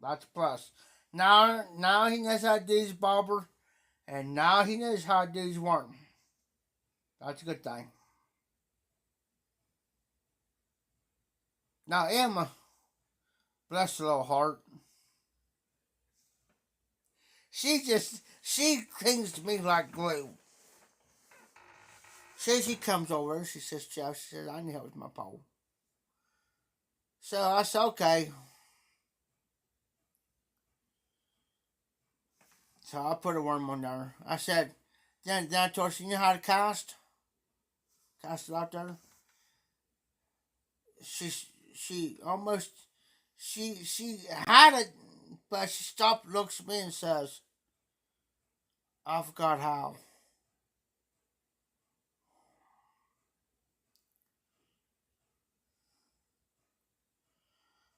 That's a plus. Now he knows how to do his bobber, and now he knows how to do his worm. That's a good thing. Now Emma, bless her little heart, she clings to me like glue. She comes over, she says, Jeff, she says, I need help with my pole. So I said, okay. So I put a worm on there. I said, then I told her, you know how to cast? Cast it out there. She almost, she had it, but she stopped, looks at me and says, I forgot how.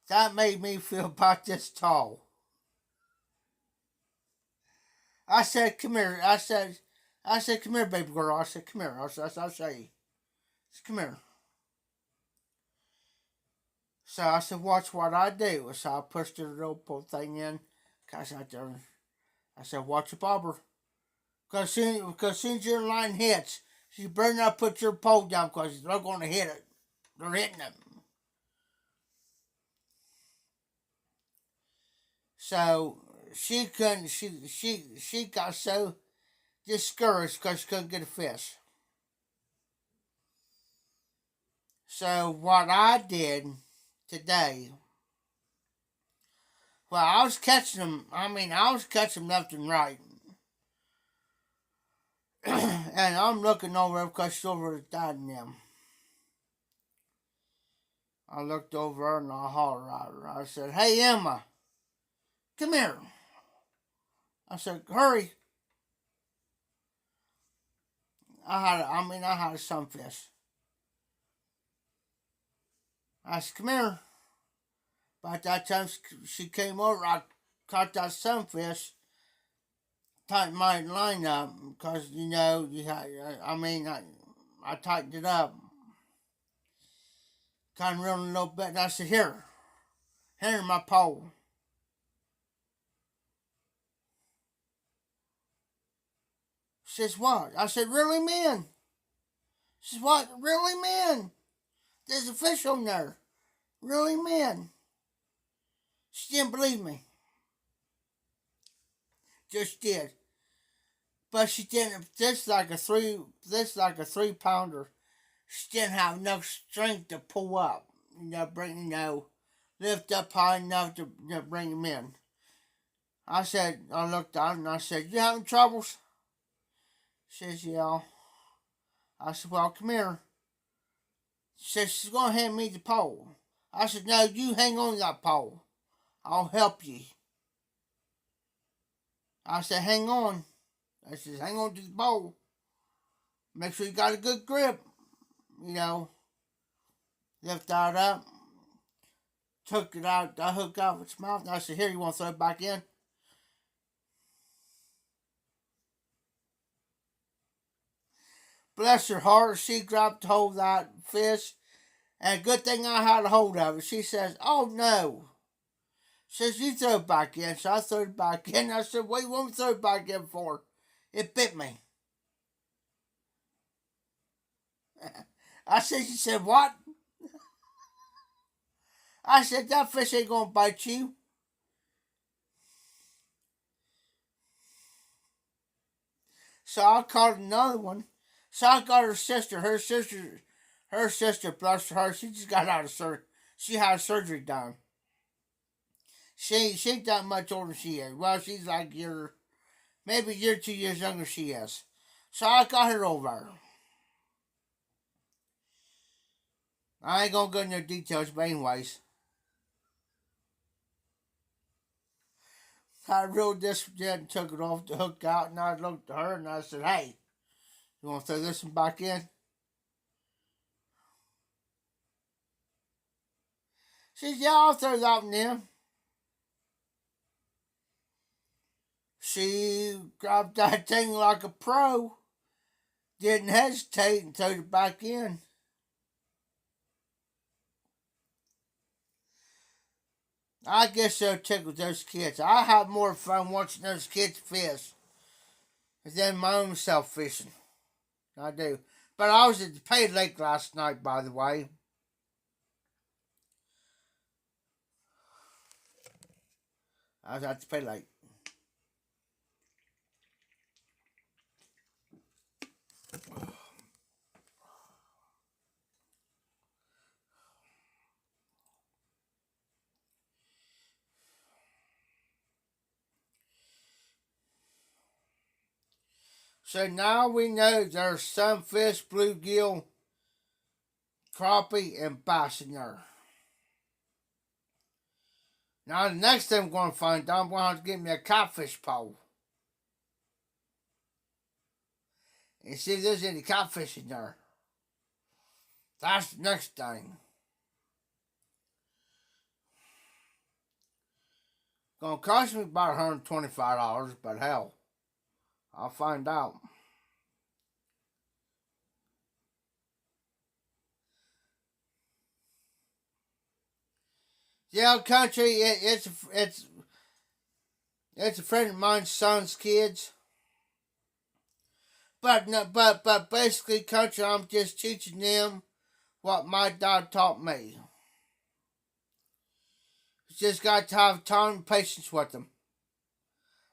That made me feel about this tall. I said, come here. I said, come here, baby girl. I said, come here. I'll show you. Come here. So I said, watch what I do. So I pushed the little thing in. Cause out there. I said, watch your bobber. Because soon as your line hits, you better not put your pole down because they're going to hit it. They're hitting it. So she couldn't. She got so discouraged because she couldn't get a fish. So what I did today, well, I was catching them. I was catching them left and right. And I'm looking over because Silver is dying them. I looked over and I hollered at her. I said, hey, Emma, come here. I said, hurry. I had a sunfish. I said, come here. By that time she came over, I caught that sunfish, tightened my line up because, I tightened it up. Kind of reeled a little bit. And I said, here's my pole. She says, what? I said, really, man? She says, what? Really, man? There's a fish on there. Really, man? She didn't believe me. Just did. But she didn't. This like a 3 pounder. She didn't have enough strength to pull up. Lift up high enough to bring him in. I looked at her and I said, you having troubles? She says, yeah. I said, well, come here. She says, she's going to hand me the pole. I said, no, you hang on to that pole. I'll help you. I said, hang on. I said, hang on to the pole. Make sure you got a good grip. Lift that up. Took it out, the hook out of its mouth. And I said, here, you want to throw it back in? Bless her heart, she grabbed hold of that fish. And good thing I had a hold of it. She says, oh no. She says, you throw it back in. So I threw it back in. I said, what do you want me to throw it back in for? It bit me. She said, what? I said, that fish ain't going to bite you. So I caught another one. So I got her sister. Her sister, bless her, she just got out of surgery. She had surgery done. She ain't that much older than she is. Well, she's like maybe a year, 2 years younger than she is. So I got her over. I ain't gonna go into details, but anyways. I reeled this and took it off the hook out, and I looked at her and I said, "Hey, you want to throw this one back in?" She said, "Yeah, I'll throw that one in." She grabbed that thing like a pro, didn't hesitate, and threw it back in. I guess they'll tickle those kids. I have more fun watching those kids fish than my own self fishing. I do. But I was at the Pay Lake last night, by the way. I was at the Pay Lake. So now we know there's sunfish, bluegill, crappie, and bass in there. Now the next thing I'm going to find out, I'm going to have to get me a catfish pole. And see if there's any catfish in there. That's the next thing. Gonna cost me about $125, but hell, I'll find out. Yeah, country. It's a friend of mine's son's kids. But no, but basically, country. I'm just teaching them what my dad taught me. Just got to have time and patience with them.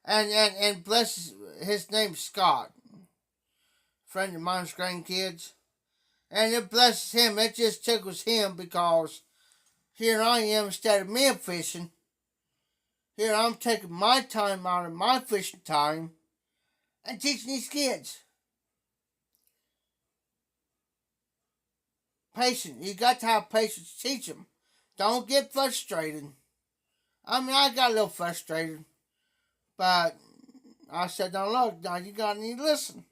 And bless his name's Scott, friend of mine's grandkids, and it blesses him. It just tickles him because here I am, instead of me fishing. Here I'm taking my time out of my fishing time and teaching these kids. Patience. You got to have patience to teach them. Don't get frustrated. I mean, I got a little frustrated, but I said, "Now look, now you got to need to listen.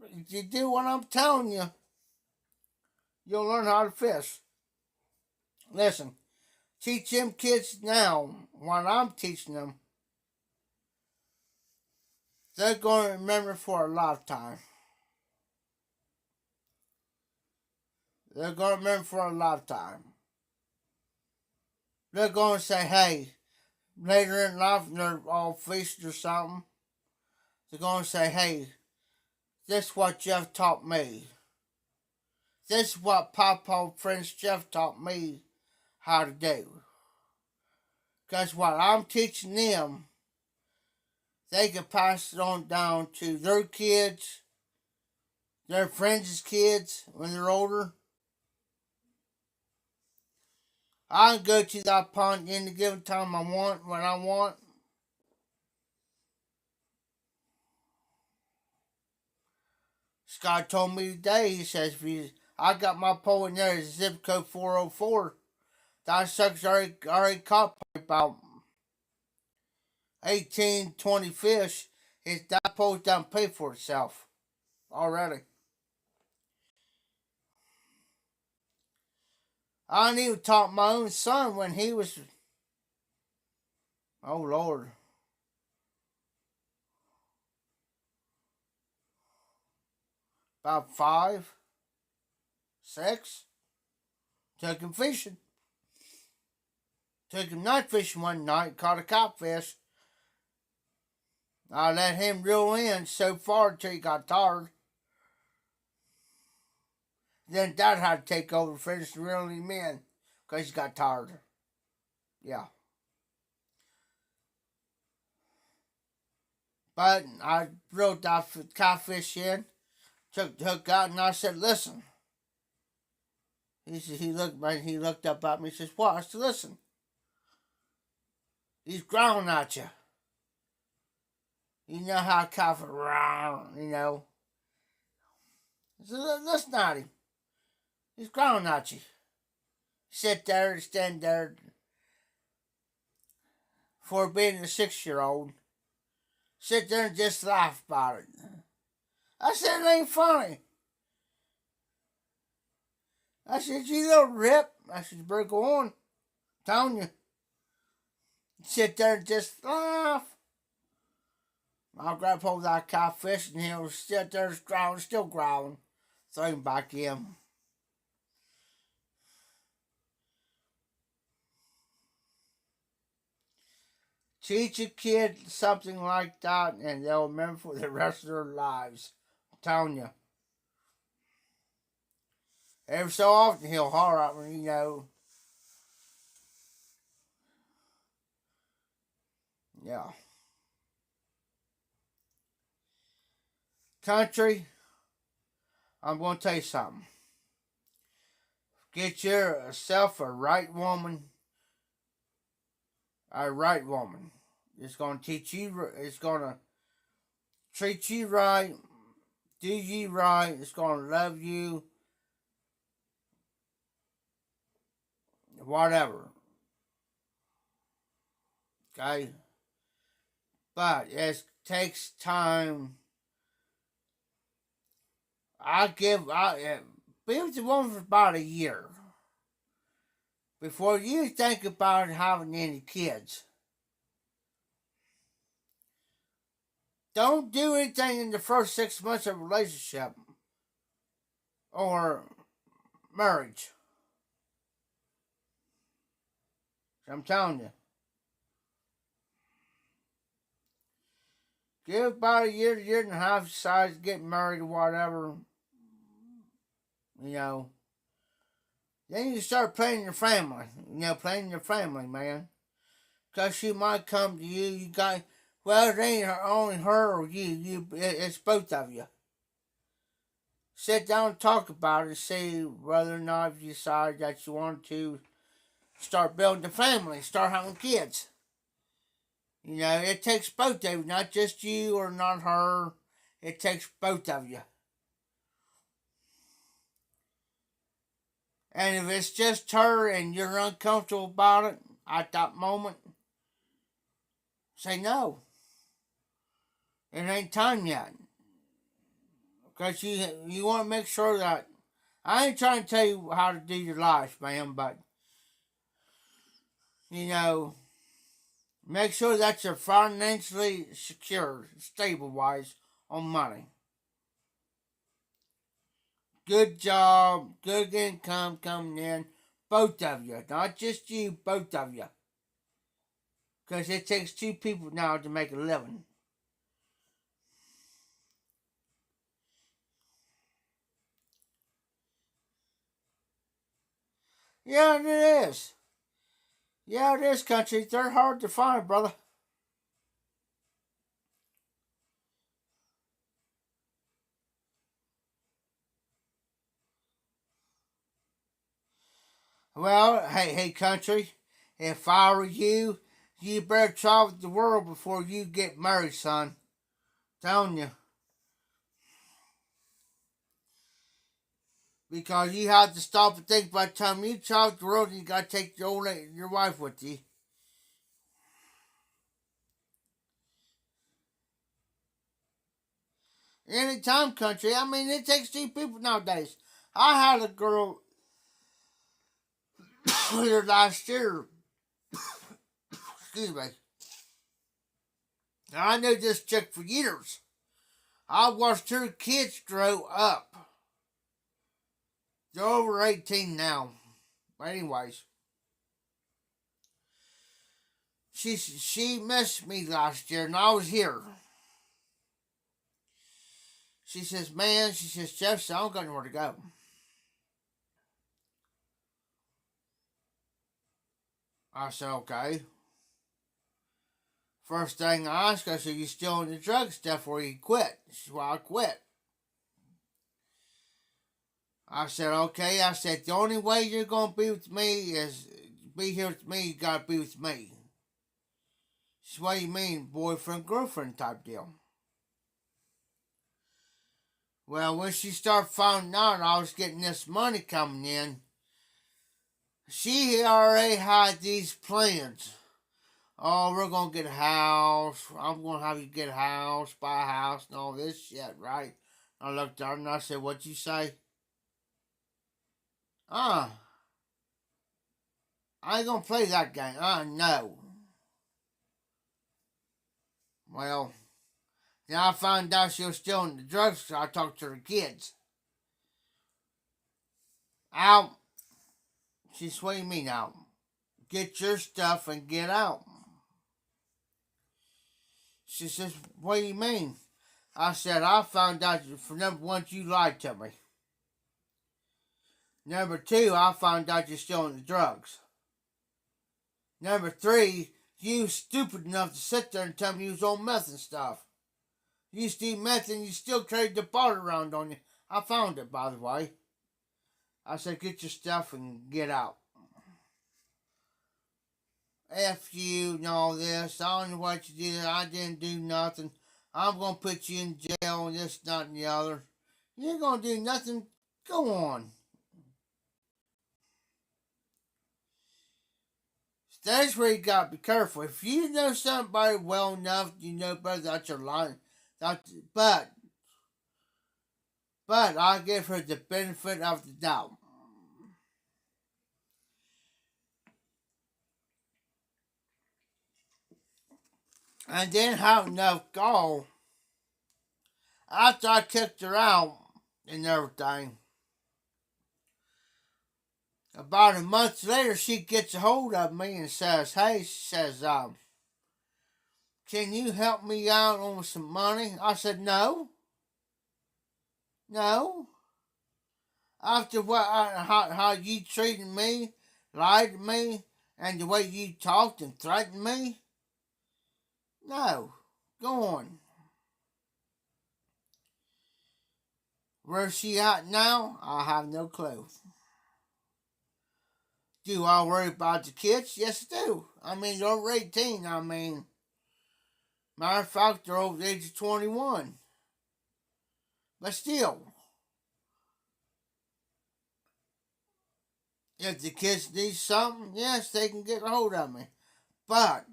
If you do what I'm telling you, you'll learn how to fish." Listen, teach them kids now what I'm teaching them. They're going to remember for a lifetime. They're going to remember for a lifetime. They're going to say, "Hey," later in life, when they're all feasted or something, they're going to say, "Hey, this is what Jeff taught me. This is what Papa Prince Jeff taught me how to do." Because what I'm teaching them, they can pass it on down to their kids, their friends' kids when they're older. I can go to that pond any given time I want, when I want. Scott told me today, he says, I got my pole in there, zip code 404. That sucker's already caught about 18, 20 fish. That pole's done pay for itself already. I didn't even taught my own son when he was, oh Lord, about 5, 6. Took him fishing. Took him night fishing one night, caught a catfish. I let him reel in so far until he got tired. Then Dad had to take over, finish reeling him in because he got tired. Yeah. But I reeled that catfish in. took the hook out, and I said, "Listen." He looked up at me. He says, "What?" I said, "Listen. He's growling at you. You know how I cough around, you know." I said, "Listen at him. He's growling at you. Sit there, stand there. For being a 6-year-old, sit there and just laugh about it." I said, "It ain't funny." I said, "You little rip." I said, "Better go on. I'm telling you." Sit there and just laugh. I'll grab hold of that catfish and he'll sit there growling, still growling. Throw him back in. Teach a kid something like that and they'll remember for the rest of their lives. I'm telling you. Every so often he'll holler at me, you know. Yeah. Country, I'm going to tell you something. Get yourself a right woman. A right woman. It's going to teach you, it's going to treat you right, do you right, it's going to love you, whatever. Okay? But it takes time. I be with the woman for about a year before you think about having any kids. Don't do anything in the first 6 months of a relationship or marriage. I'm telling you. Give about a year and a half, decide to get married or whatever. You know. Then you start planning your family. You know, planning your family, man. Because she might come to you. You got, well, it ain't only her or you. It's both of you. Sit down and talk about it. See whether or not you decide that you want to start building a family, start having kids. You know, it takes both of you, not just you or not her. It takes both of you. And if it's just her and you're uncomfortable about it at that moment, say no. It ain't time yet. Because you want to make sure that, I ain't trying to tell you how to do your life, man, but, you know, make sure that you're financially secure, stable-wise, on money. Good job, good income coming in, both of you. Not just you, both of you. Because it takes 2 people now to make a living. Yeah, it is. Yeah, it is, country. They're hard to find, brother. Well, hey, country. If I were you, you better travel the world before you get married, son. Telling you. Because you have to stop and think by the time you travel the world, you got to take your wife with you. Anytime, country. I mean, it takes 2 people nowadays. I had a girl here last year. Excuse me. I knew this chick for years. I watched her kids grow up. They're over 18 now. But anyways, she missed me last year, and I was here. She says, "Man," she says, "Jeff, I don't got nowhere to go." I said, "Okay." First thing I asked, I said, "You still in the drug stuff or you quit?" She said, "Well, I quit." I said, okay. I said, the only way you're going to be with me is be here with me. You got to be with me. She said, what do you mean, boyfriend, girlfriend type deal? Well, when she started finding out I was getting this money coming in, she already had these plans. Oh, we're going to get a house. I'm going to have you get a house, buy a house, and all this shit, right? I looked at her and I said, what'd you say? I ain't going to play that game. No. Well, then I found out she was still in the drugs, so I talked to her kids. Out. She said, what do you mean out? Get your stuff and get out. She says, what do you mean? I said, I found out for number one, you lied to me. Number two, I found out you're still in the drugs. Number three, you was stupid enough to sit there and tell me you was on meth and stuff. You used to eat meth and you still carried the bottle around on you. I found it, by the way. I said, get your stuff and get out. F you and all this. I don't know what you did. I didn't do nothing. I'm going to put you in jail and this, that, and the other. You ain't going to do nothing. Go on. That's where you got to be careful. If you know somebody well enough, you know better that you're lying. But I give her the benefit of the doubt. And then have enough gall. After I kicked her out and everything, about a month later, she gets a hold of me and says, hey, she says, can you help me out on some money? I said, no. No. After how you treated me, lied to me, and the way you talked and threatened me? No. Go on. Where's she at now? I have no clue. Do I worry about the kids? Yes, I do. I mean, they're over 18. I mean, matter of fact, they're over the age of 21. But still, if the kids need something, yes, they can get a hold of me. But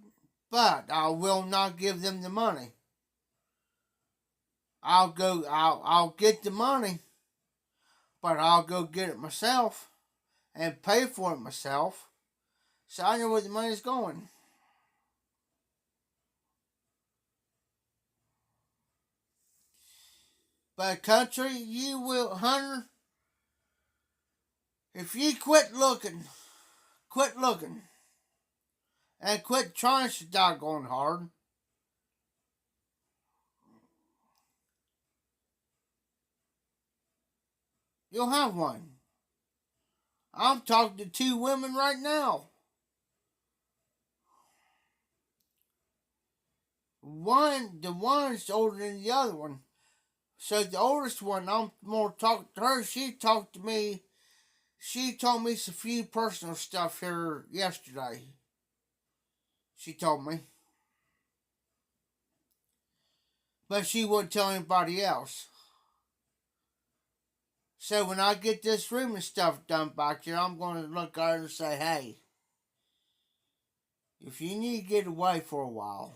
I will not give them the money. I'll get the money, but I'll go get it myself and pay for it myself, so I know where the money's going. But country, you will, Hunter, if you quit looking, and quit trying so doggone hard, you'll have one. I'm talking to two women right now. The one's older than the other one. So the oldest one, I'm more talking to her. She talked to me. She told me some few personal stuff here yesterday. She told me. But she wouldn't tell anybody else. So when I get this room and stuff done back here, I'm going to look at her and say, hey, if you need to get away for a while,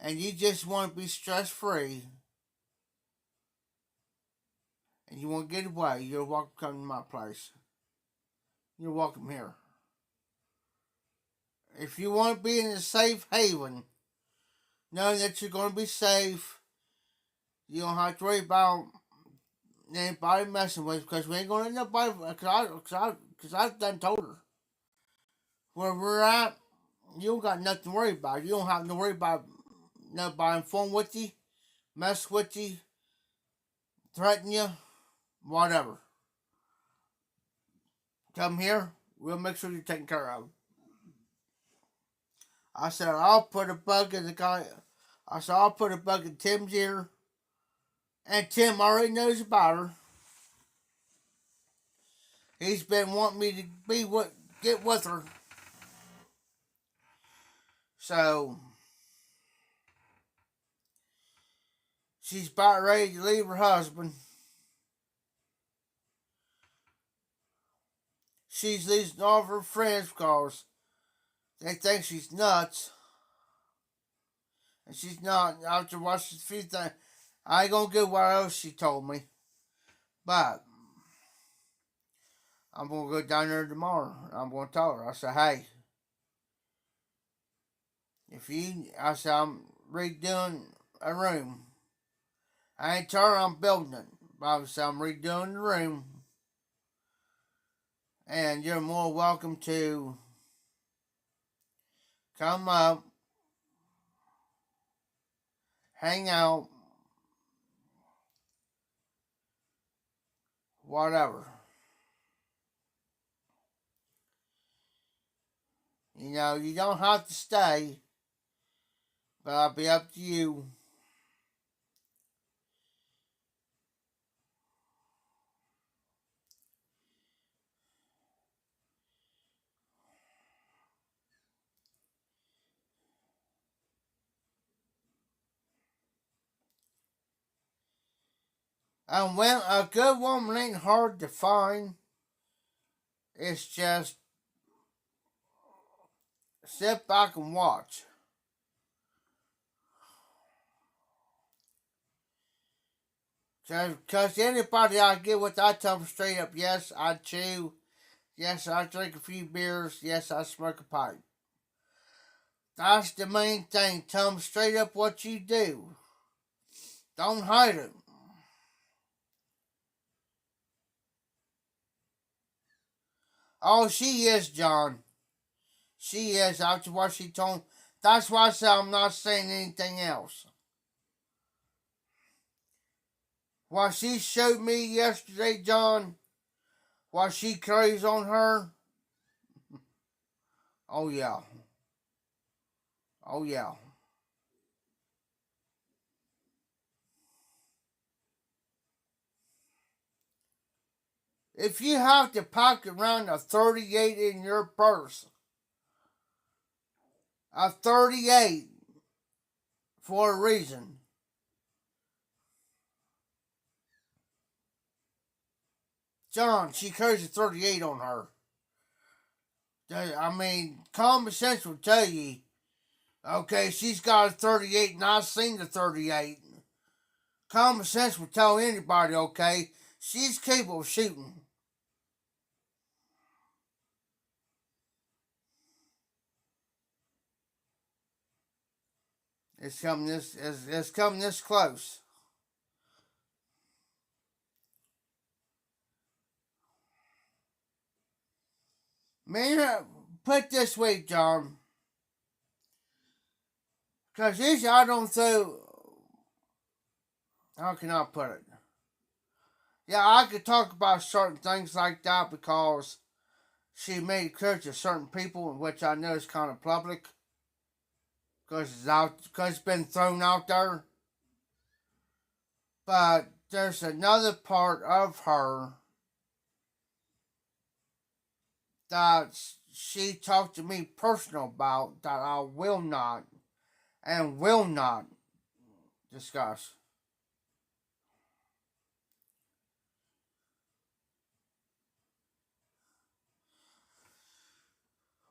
and you just want to be stress-free, and you want to get away, you're welcome to come to my place. You're welcome here. If you want to be in a safe haven, knowing that you're going to be safe, you don't have to worry about anybody messing with, because we ain't going to end up by, because I've done told her. Where we're at, you don't got nothing to worry about. You don't have to worry about nobody phone with you, mess with you, threaten you, whatever. Come here, we'll make sure you're taken care of. I said, I'll put a bug in the guy. I said, I'll put a bug in Tim's ear. And Tim already knows about her. He's been wanting me to get with her. So she's about ready to leave her husband. She's losing all of her friends because they think she's nuts. And she's not. After watching a few things, I ain't gonna go what else she told me. But I'm gonna go down there tomorrow. I'm gonna tell her. I said, hey, I said, I'm redoing a room. I ain't telling her I'm building it. But I said, I'm redoing the room. And you're more welcome to come up, hang out, whatever. You know, you don't have to stay, but I'll be up to you. And when a good woman ain't hard to find, it's just sit back and watch. Because anybody I get with, I tell them straight up, yes, I chew. Yes, I drink a few beers. Yes, I smoke a pipe. That's the main thing. Tell them straight up what you do. Don't hide it. Oh, she is, John. She is, after what she told me. That's why I said I'm not saying anything else. What she showed me yesterday, John, what she carries on her, oh yeah. Oh yeah. If you have to pack around a 38 in your purse, a 38 for a reason. John, she carries a 38 on her. I mean, common sense will tell you, okay, she's got a 38 and I've seen the 38. Common sense will tell anybody, okay, she's capable of shooting. It's coming this close. Man, put it this way, John. Because usually I don't throw. How can I put it? Yeah, I could talk about certain things like that because she made it clear to certain people, which I know is kind of public. Because it's been thrown out there. But there's another part of her that she talked to me personal about that I will not and will not discuss.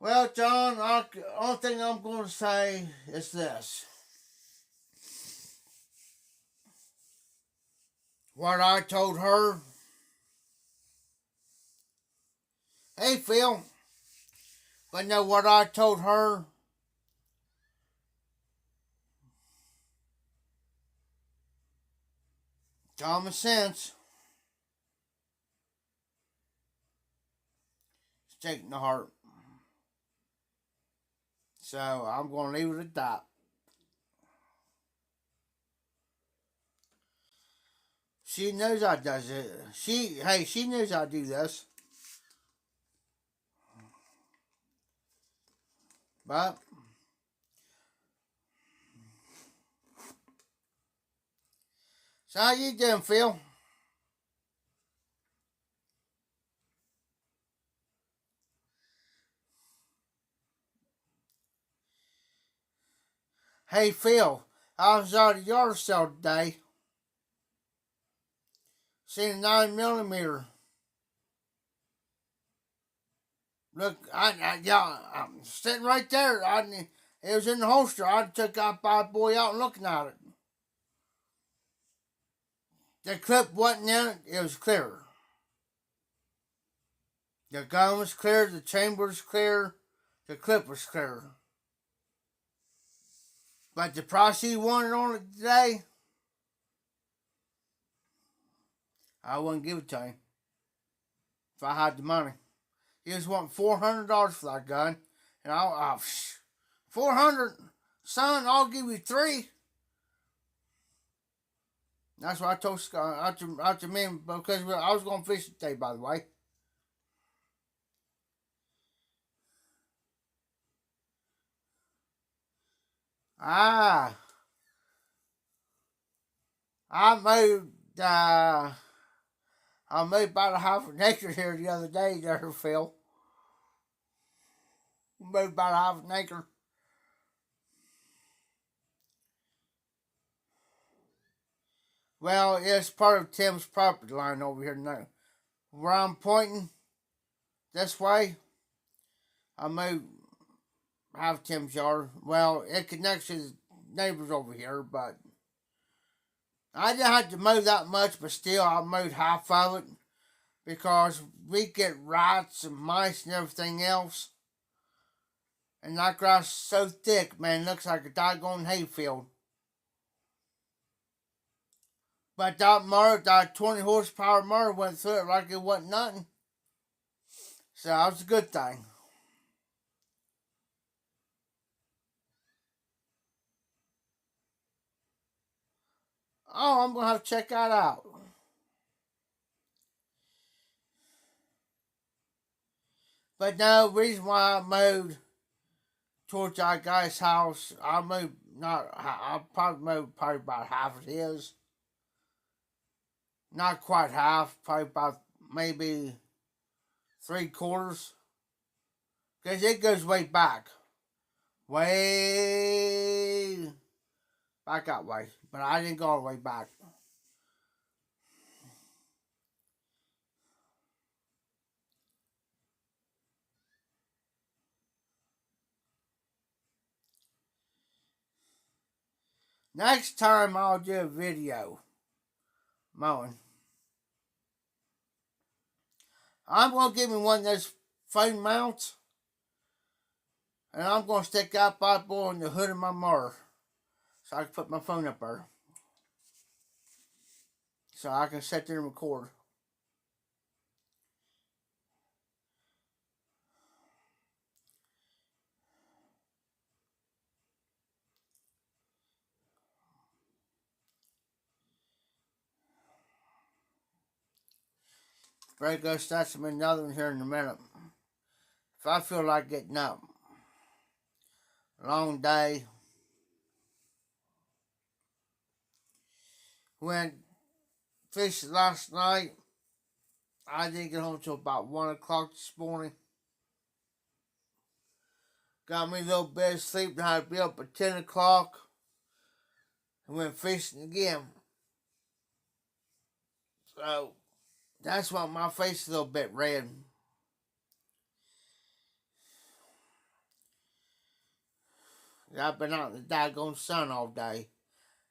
Well, John, the only thing I'm going to say is this. What I told her, hey, Phil, but know what I told her? Common sense. It's taking the heart. So I'm going to leave it at that. She knows I does it. She knows I do this. But so how you doing, Phil? Hey Phil, I was out at the yard sale today. Seen a 9mm. Look, I'm sitting right there. It was in the holster. I took that bad boy out and looking at it. The clip wasn't in it. It was clear. The gun was clear. The chamber was clear. The clip was clear. But the price he wanted on it today, I wouldn't give it to him if I had the money. He was wanting $400 for that gun, and $400, son, I'll give you $3. That's what I told Scott out to me because I was going fishing today, by the way. Ah, I moved. I moved about a half an acre here the other day, there, Phil. Moved about a half an acre. Well, it's part of Tim's property line over here now. Where I'm pointing this way, I moved half Tim's yard. Well, it connects to his neighbors over here, but I didn't have to mow that much, but still, I mowed half of it because we get rats and mice and everything else. And that grass is so thick, man, it looks like a doggone hayfield. But that 20 horsepower mower went through it like it wasn't nothing. So that was a good thing. Oh, I'm going to have to check that out. But no, the reason why I moved towards that guy's house, I probably moved about half of his. Not quite half, probably about maybe 3/4. Because it goes way back. Way back that way. But I didn't go all the way back. Next time I'll do a video mowing. I'm going to give me one of those phone mounts. And I'm going to stick that bad boy in the hood of my mower. So I can put my phone up there. So I can sit there and record. Ready to go start some another one here in a minute. If I feel like getting up. Long day. Went fishing last night. I didn't get home until about 1 o'clock this morning. Got me a little bit of sleep and had to be up at 10 o'clock. And went fishing again. So, that's why my face is a little bit red. I've been out in the daggone sun all day.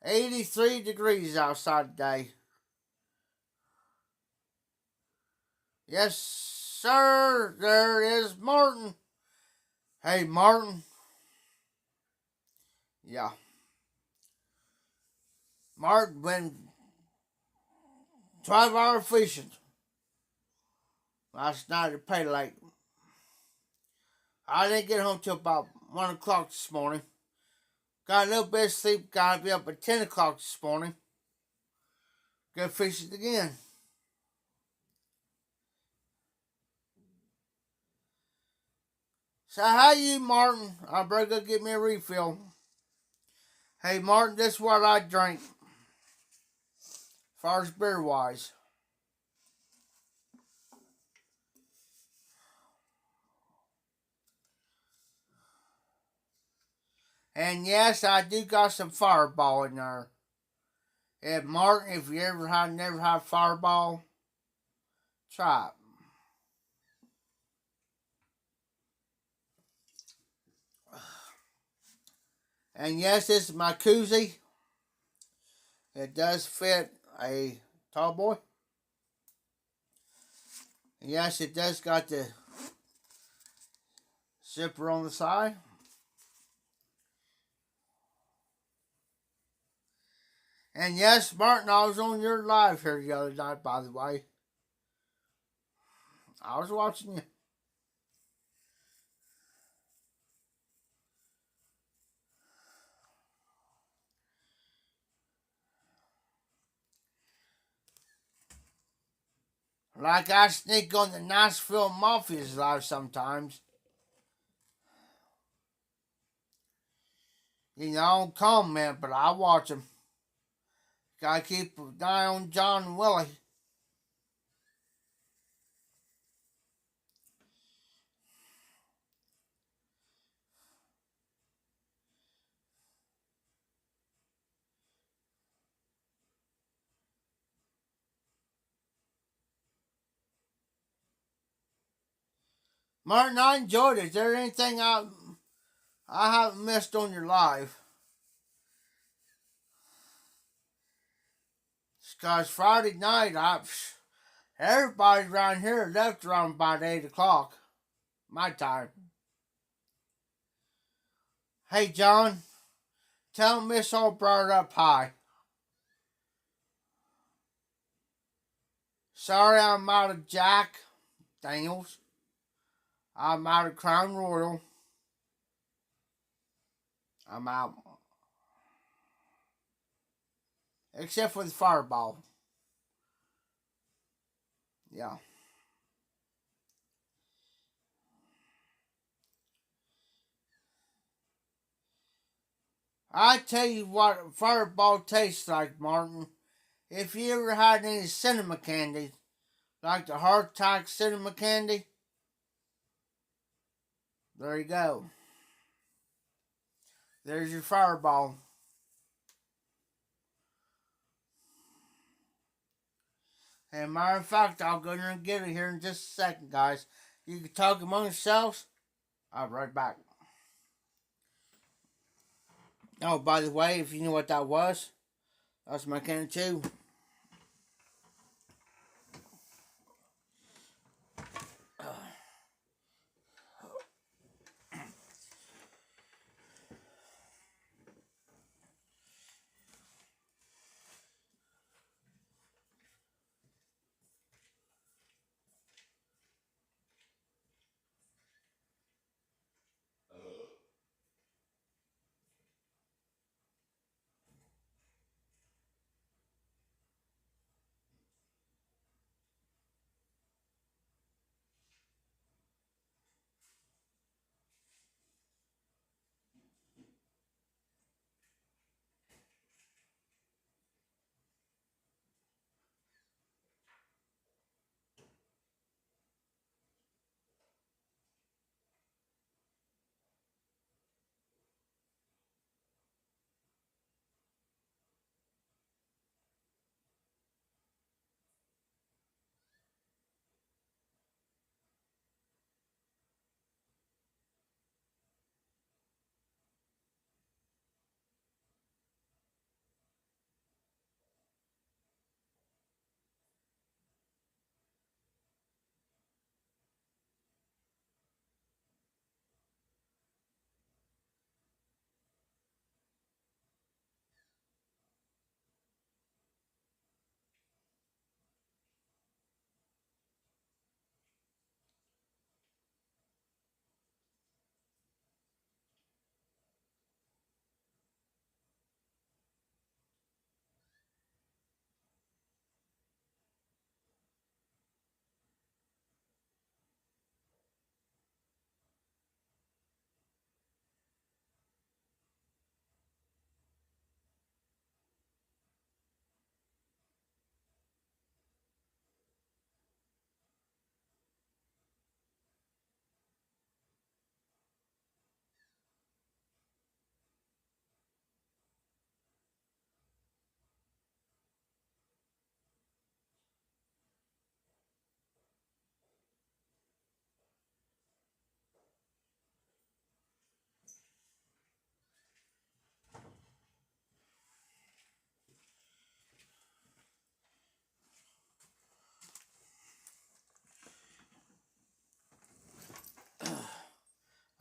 83 degrees outside today. Yes, sir. There is Martin. Hey, Martin. Yeah. Martin went 12-hour fishing last night at Pay Lake. I didn't get home till about 1 o'clock this morning. Got a little bit of sleep. Got to be up at 10 o'clock this morning. Go fishing again. So how you, Martin? I better go get me a refill. Hey, Martin, this is what I drink. As far as beer wise. And yes, I do got some Fireball in there. And Martin, if you never had Fireball, try it. And yes, this is my koozie. It does fit a tall boy. And yes, it does got the zipper on the side. And yes, Martin, I was on your live here the other night, by the way. I was watching you. Like I sneak on the Nashville Mafia's live sometimes. You know, I don't comment, but I watch them. Gotta keep an eye on John and Willie. Martin, I enjoyed it. Is there anything I haven't missed on your live? Because Friday night, everybody around here left around about 8 o'clock. My time. Hey, John, tell Miss All brought up hi. Sorry I'm out of Jack Daniels. I'm out of Crown Royal. I'm out. Except for the Fireball. Yeah. I tell you what Fireball tastes like, Martin. If you ever had any cinema candy, like the hardtack cinema candy, there you go. There's your Fireball. And matter of fact, I'll go there and get it here in just a second, guys. You can talk among yourselves. I'll be right back. Oh, by the way, if you knew what that was my can of chew.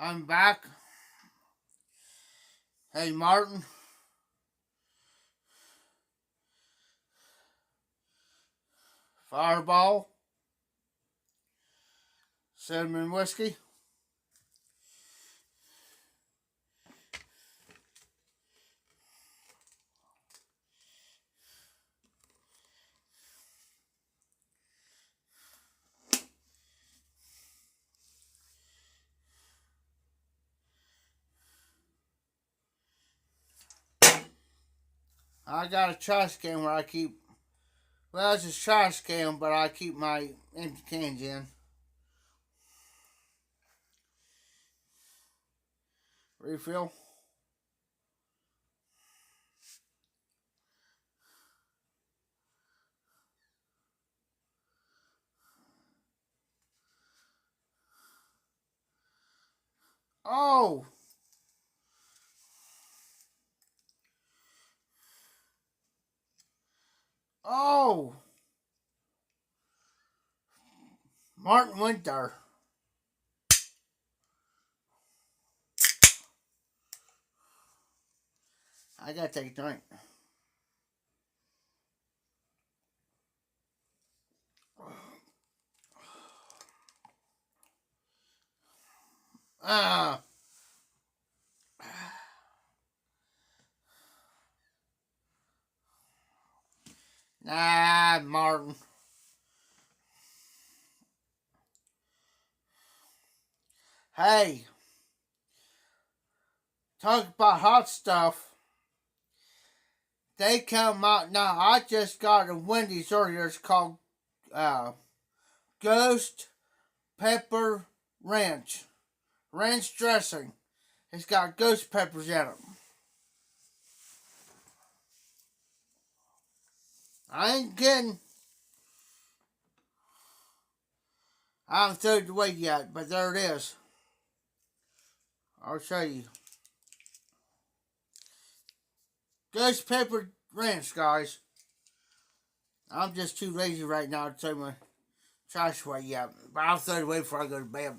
I'm back. Hey, Martin. Fireball. Cinnamon whiskey. I got a trash can where I keep, well, it's a trash can, but I keep my empty cans in. Refill. Oh! Oh! Martin went there. I gotta take a drink. Ah! Nah, Martin. Hey, talk about hot stuff. They come out now. I just got a Wendy's earlier. It's called Ghost Pepper Ranch. Ranch dressing. It's got ghost peppers in it. I ain't kidding. I haven't thrown it away yet, but there it is. I'll show you. Ghost Pepper Ranch, guys. I'm just too lazy right now to throw my trash away yet, but I'll throw it away before I go to bed.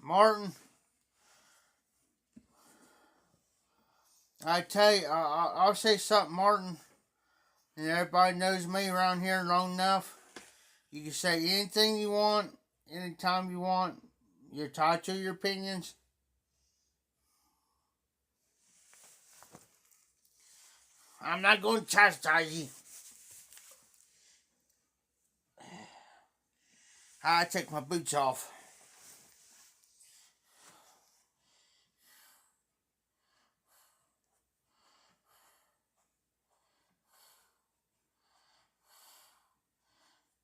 Martin, I tell you, I'll say something, Martin, and everybody knows me around here long enough. You can say anything you want, anytime you want. You're tied to your opinions. I'm not going to chastise you. I take my boots off.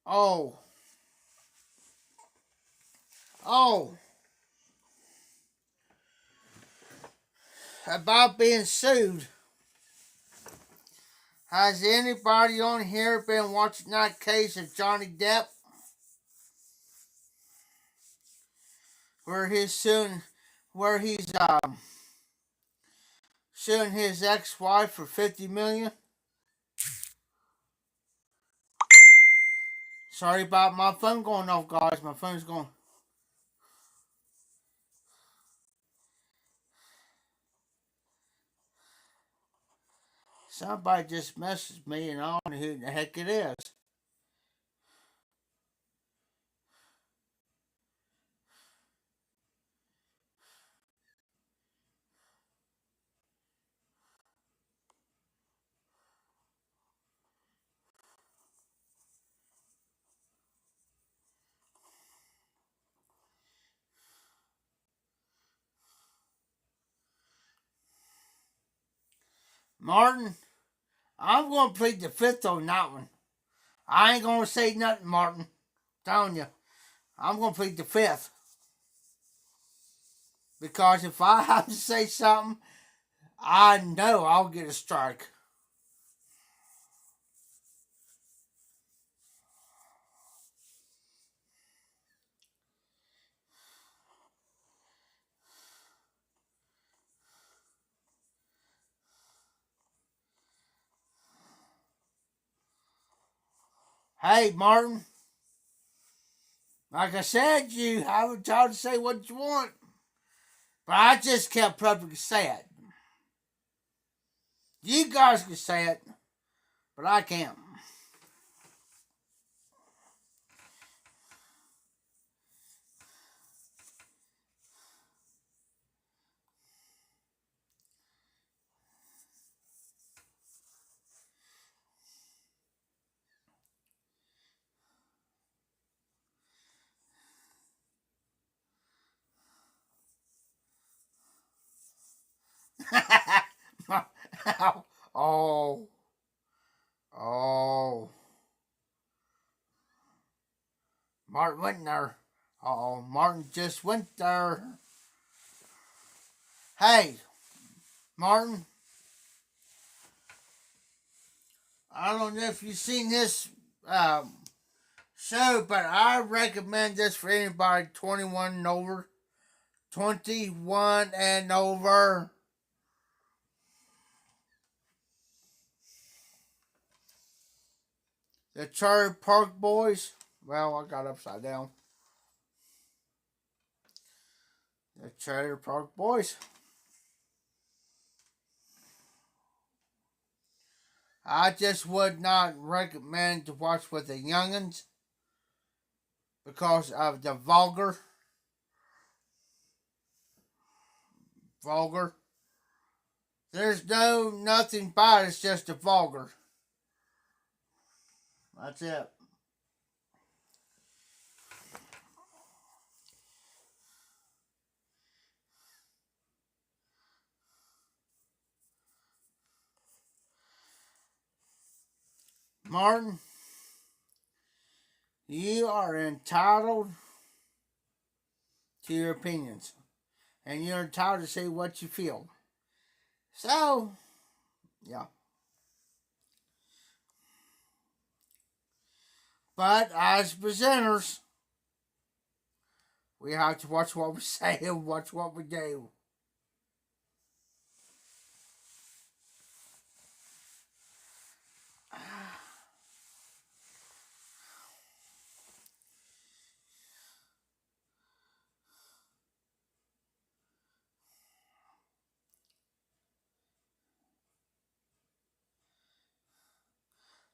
Oh. Oh. About being sued. Has anybody on here been watching that case of Johnny Depp? Where he's suing his ex-wife for $50 million? Sorry about my phone going off, guys. My phone's going. Somebody just messaged me and I don't know who the heck it is. Martin, I'm going to plead the fifth on that one. I ain't going to say nothing, Martin. I'm telling you. I'm going to plead the fifth. Because if I have to say something, I know I'll get a strike. Hey, Martin, like I said, you have a time to say what you want. But I just kept publicly say it. You guys can say it, but I can't. oh, oh, Martin went there. Oh, Martin just went there. Hey, Martin, I don't know if you've seen this show, but I recommend this for anybody 21 and over. 21 and over. The Trailer Park Boys. Well, I got upside down. The Trailer Park Boys. I just would not recommend to watch with the youngins because of the vulgar. Vulgar. There's nothing bad, it's just the vulgar. That's it. Martin, you are entitled to your opinions. And you're entitled to say what you feel. So, yeah. But as presenters, we have to watch what we say and watch what we do.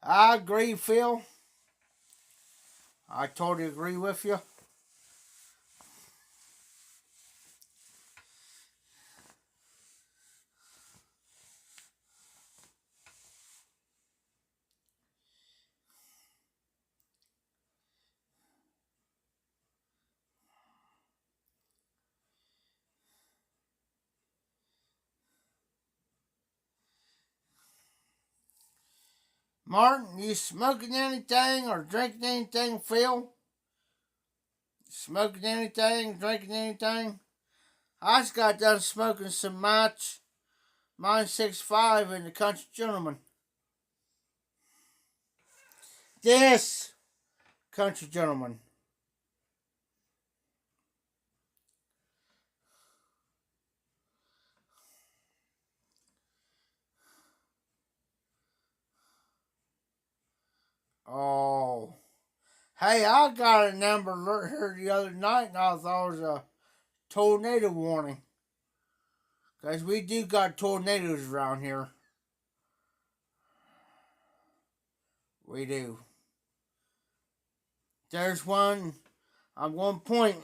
I agree, Phil. I totally agree with you. Martin, you smoking anything or drinking anything, Phil? Smoking anything, drinking anything? I just got done smoking some Match Mine 6.5 in the Country Gentleman. This Country Gentleman. Oh. Hey, I got an Amber Alert here the other night and I thought it was a tornado warning. Because we do got tornadoes around here. We do. There's one, I'm going to point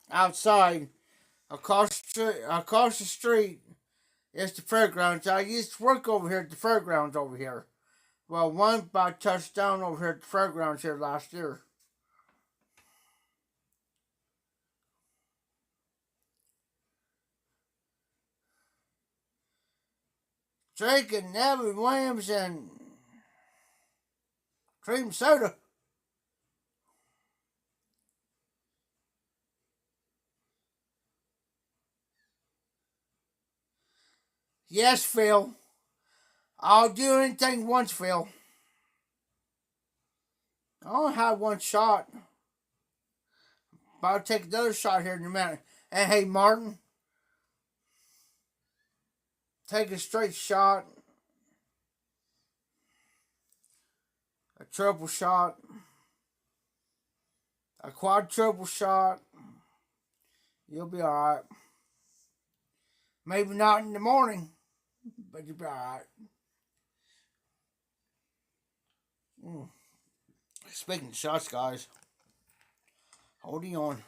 outside across the street is the fairgrounds. I used to work over here at the fairgrounds over here. Well, one about touched down over here at the fairgrounds here last year. Drake and Evan Williams and cream soda. Yes, Phil. I'll do anything once, Phil. I only had one shot. But I'll take another shot here in a minute. And hey, Martin, take a straight shot. triple shot, a quadruple shot, you'll be alright. Maybe not in the morning, but you'll be alright. Speaking of shots, guys, hold on.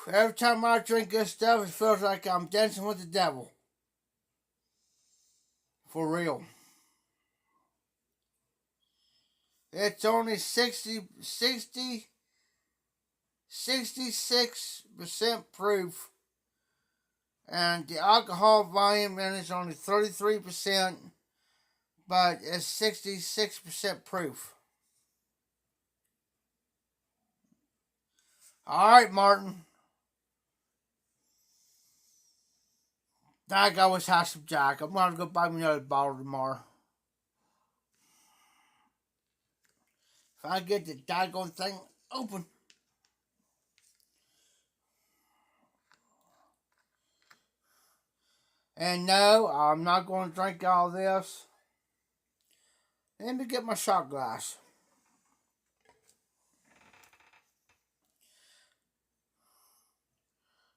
Every time I drink this stuff, it feels like I'm dancing with the devil. For real. It's only 66% proof. And the alcohol volume in it is only 33%, but it's 66% proof. Alright, Martin. I always have some Jack. I'm going to go buy me another bottle tomorrow. If I get the daggone thing open. And no, I'm not going to drink all this. Let me get my shot glass.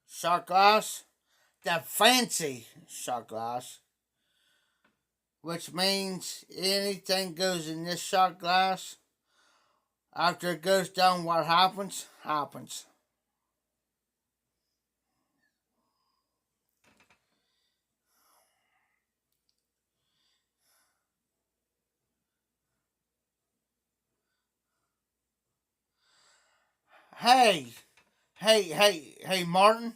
Shot glass. The fancy shot glass. Which means anything goes in this shot glass. After it goes down, what happens, happens. Hey, Martin.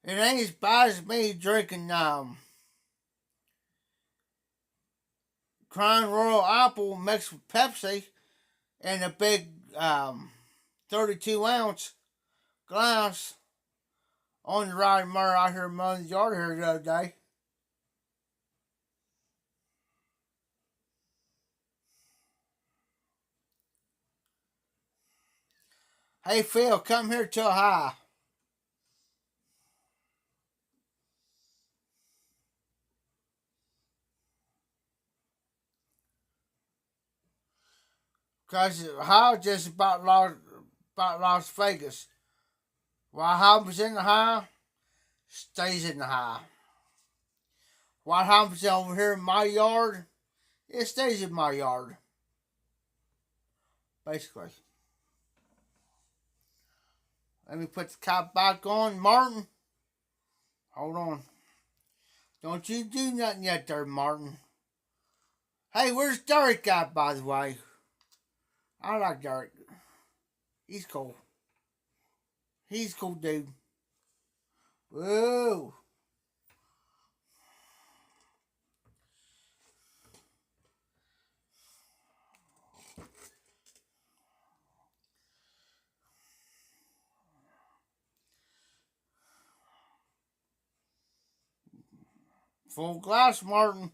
It ain't as bad as me drinking Crown Royal Apple mixed with Pepsi in a big 32-ounce glass on the ride murder out here in Mother's Yard here the other day. Hey Phil, come here to a high. Because how just about Las Vegas. What happens in the high, stays in the high. What happens over here in my yard, it stays in my yard. Basically. Let me put the cap back on. Martin, hold on. Don't you do nothing yet there, Martin. Hey, where's Derek at, by the way? I like Derek. He's cool. He's cool, dude. Whoa. Full glass, Martin.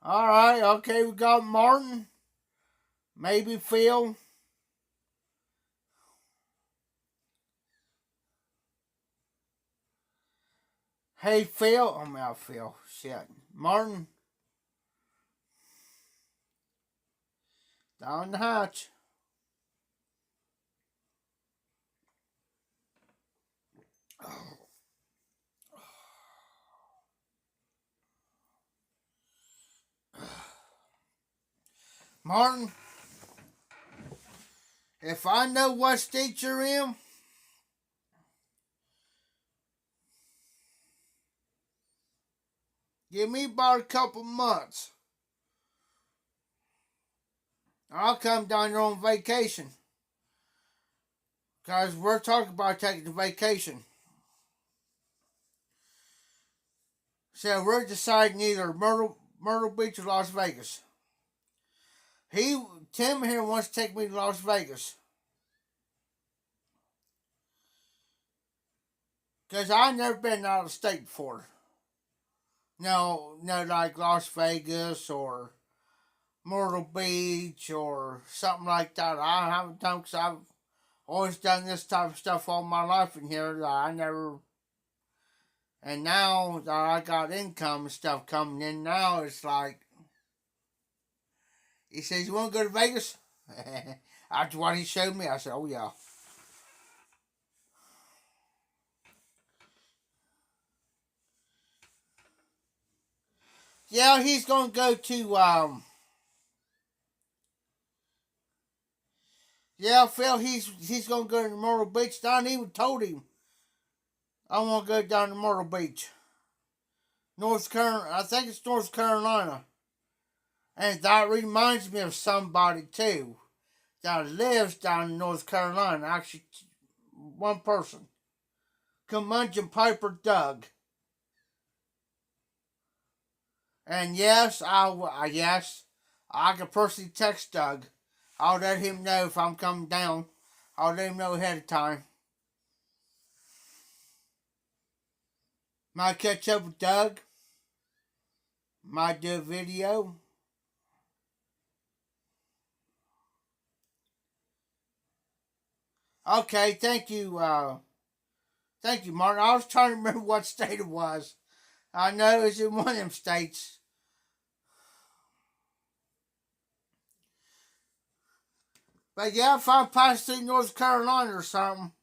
Alright, okay, we got Martin. Maybe Phil. Hey, Phil. I'm out, Phil. Shit. Martin. Down the hatch. Martin, if I know what state you're in, give me about a couple months. I'll come down there on vacation. Because we're talking about taking a vacation. So we're deciding either Myrtle Beach or Las Vegas. Tim here wants to take me to Las Vegas. Because I've never been out of state before. No, like Las Vegas or Myrtle Beach or something like that. I haven't done because always done this type of stuff all my life in here that I never. And now that I got income and stuff coming in, now it's like he says, "You want to go to Vegas?" After what he showed me, I said, "Oh yeah." Yeah, he's gonna go to. Yeah, Phil, he's gonna go to Myrtle Beach. Don even told him I want to go down to Myrtle Beach, North Carolina. I think it's North Carolina, and that reminds me of somebody too that lives down in North Carolina. Actually, one person, Curmudgeon Piper Doug. And I can personally text Doug. I'll let him know if I'm coming down. I'll let him know ahead of time. Might catch up with Doug. Might do a video. Okay, thank you, Martin. I was trying to remember what state it was. I know it's in one of them states. But yeah, if I pass through North Carolina or something,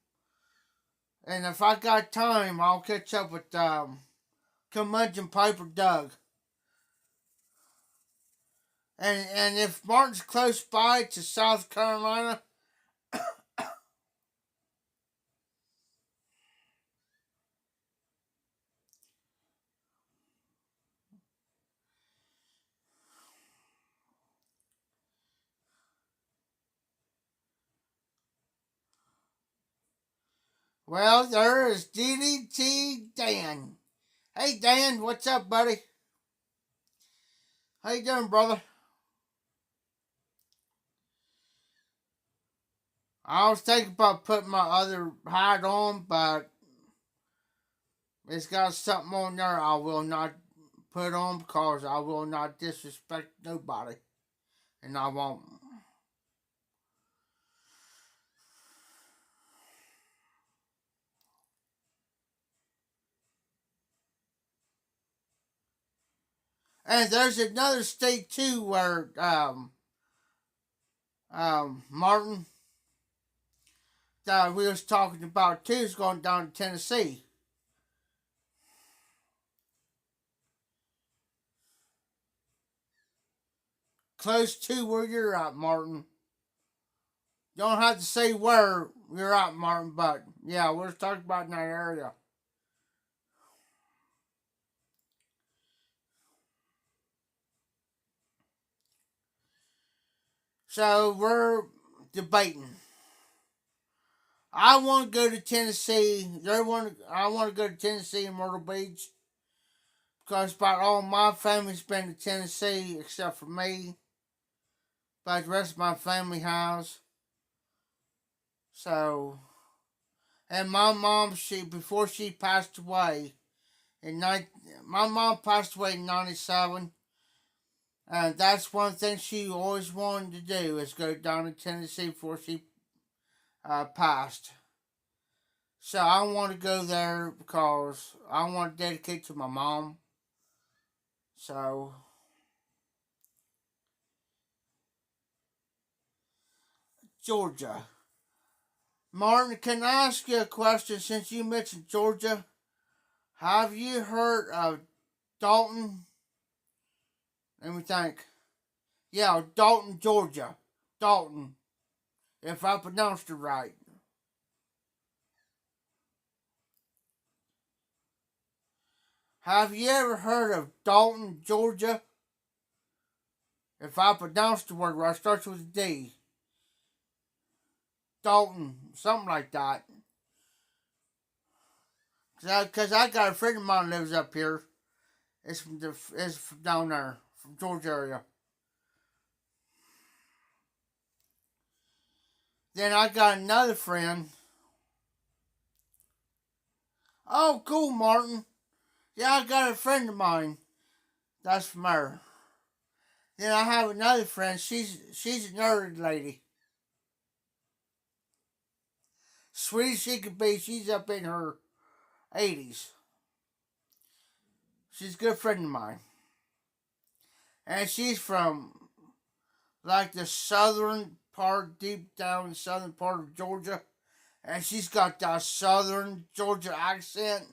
and if I got time, I'll catch up with Curmudgeon Piper Doug. And if Martin's close by to South Carolina, well, there is DDT Dan. Hey Dan, what's up, buddy? How you doing, brother? I was thinking about putting my other hat on, but it's got something on there I will not put on because I will not disrespect nobody, and I won't. And there's another state too where Martin that we was talking about too is going down to Tennessee. Close to where you're at, Martin. You don't have to say where you're at, Martin, but yeah, we're talking about in that area. So we're debating. I want to go to Tennessee. I want to go to Tennessee and Myrtle Beach because about all my family's been to Tennessee except for me. But the rest of my family has. So, and my mom, she before she passed away in my mom passed away in '97, and that's one thing she always wanted to do is go down to Tennessee before she passed. So I want to go there because I want to dedicate to my mom. So Georgia, Martin, can I ask you a question? Since you mentioned Georgia, have you heard of Dalton? Let me think. Yeah, Dalton, Georgia. Dalton, if I pronounced it right. Have you ever heard of Dalton, Georgia? If I pronounced the word right, it starts with a D. Dalton, something like that. Cause I got a friend of mine lives up here. It's from down there, from Georgia area. Then I got another friend. Oh, cool, Martin. Yeah, I got a friend of mine that's from there. Then I have another friend. She's a nerd lady. sweet as she could be. She's up in her 80s. She's a good friend of mine. And she's from like the southern part, deep down in the southern part of Georgia. And she's got that southern Georgia accent.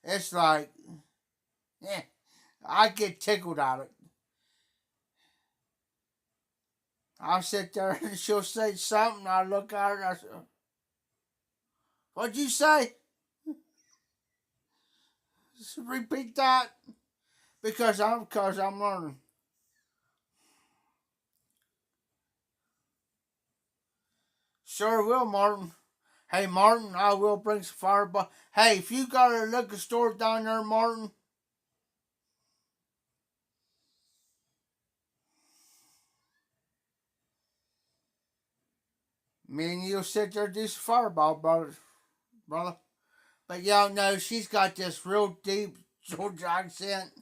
It's like, yeah, I get tickled at it. I'll sit there and she'll say something. I look at her and I say, "What'd you say?" Just repeat that because I'm learning. Sure will, Martin. Hey, Martin, I will bring some fireball. Hey, if you got a liquor store down there, Martin, me and you'll sit there and do some fireball, brother. But y'all know she's got this real deep Georgia accent.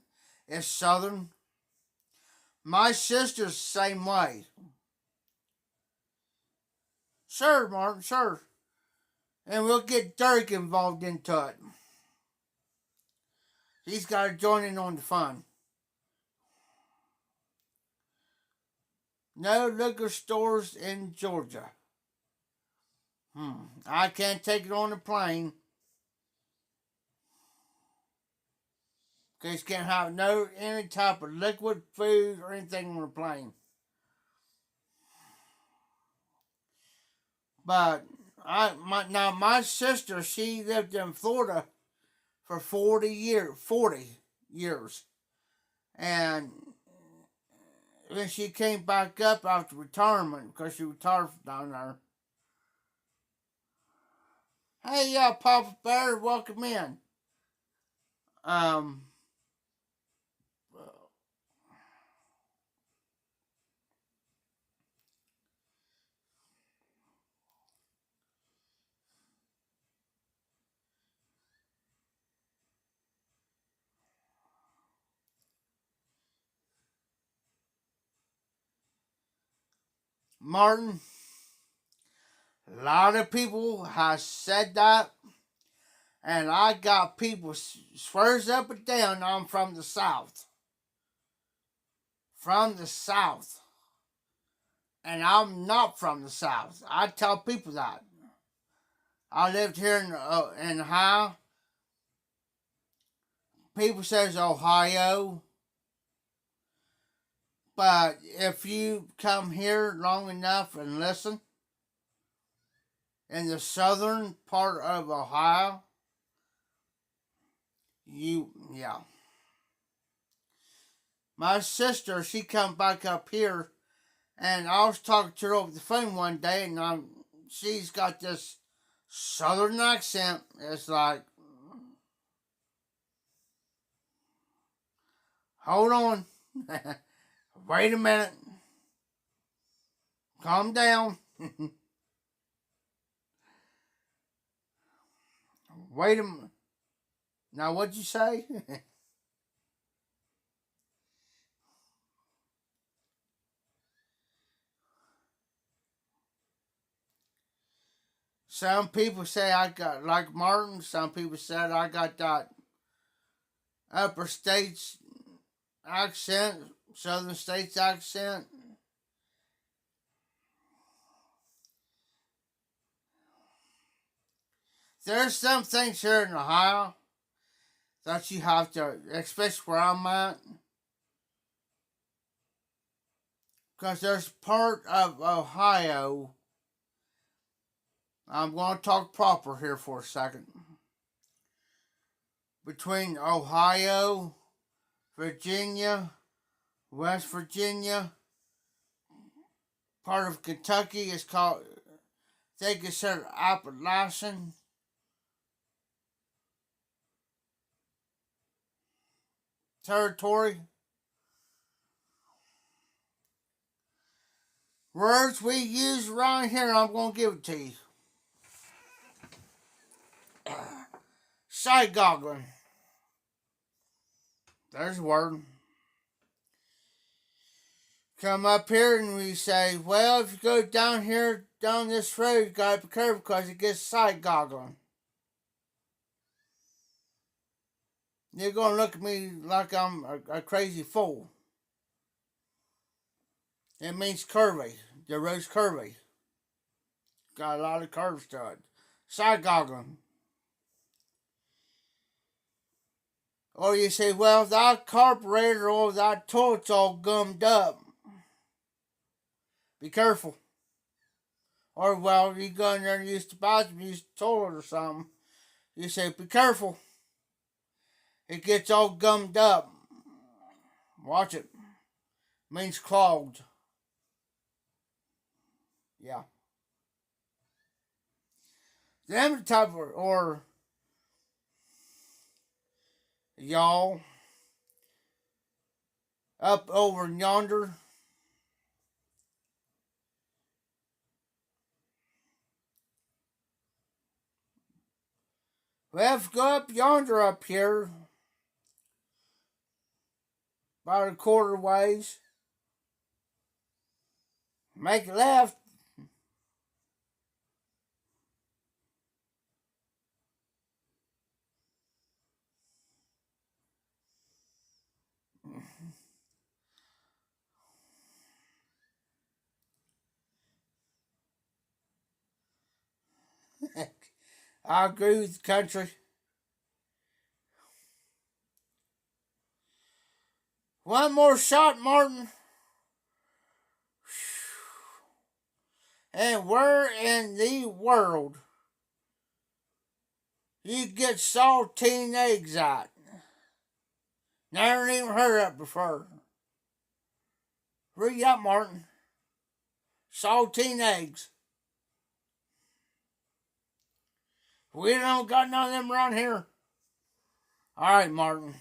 It's southern. My sister's the same way. Sure, Martin, sure. And we'll get Dirk involved into it. He's got to join in on the fun. No liquor stores in Georgia. I can't take it on the plane. Because you can't have no any type of liquid food or anything on the plane. But my sister, she lived in Florida for 40 years. And when she came back up after retirement, because she retired from down there. Hey, Papa Bear, welcome in. Um, Martin, a lot of people have said that, and I got people swears up and down I'm from the South. From the South. And I'm not from the South. I tell people that. I lived here in Ohio. People says Ohio. But if you come here long enough and listen, in the southern part of Ohio, yeah. My sister, she come back up here, and I was talking to her over the phone one day, and she's got this southern accent. It's like, hold on, wait a minute, calm down. Wait a minute. Now, what'd you say? Some people say I got, like Martin, some people said I got that upper states accent, southern states accent. There's some things here in Ohio that you have to, especially where I'm at, because there's part of Ohio. I'm going to talk proper here for a second. Between Ohio, Virginia, West Virginia, part of Kentucky is called, they consider Appalachian. Territory. Words we use around here, I'm going to give it to you. Side goggling. There's a word. come up here and we say, well, if you go down here, down this road, you gotta be careful because it gets sight goggling. You're gonna look at me like I'm a crazy fool. It means curvy. The road's curvy. Got a lot of curves to it. Sight goggling. Or you say, well, that carburetor or that toilet's all gummed up. Be careful. Or, well, you go in there and use the bathroom, use the toilet or something. You say, be careful. It gets all gummed up. Watch it. Means clogged. Yeah. Them type of, or y'all up over yonder. Well, if you go up yonder up here, about a quarter ways, make a left. I agree with the country. One more shot, Martin. And where in the world you get saltine eggs at? Never even heard of it before. Read up, Martin. Saltine eggs. We don't got none of them around here. All right, Martin.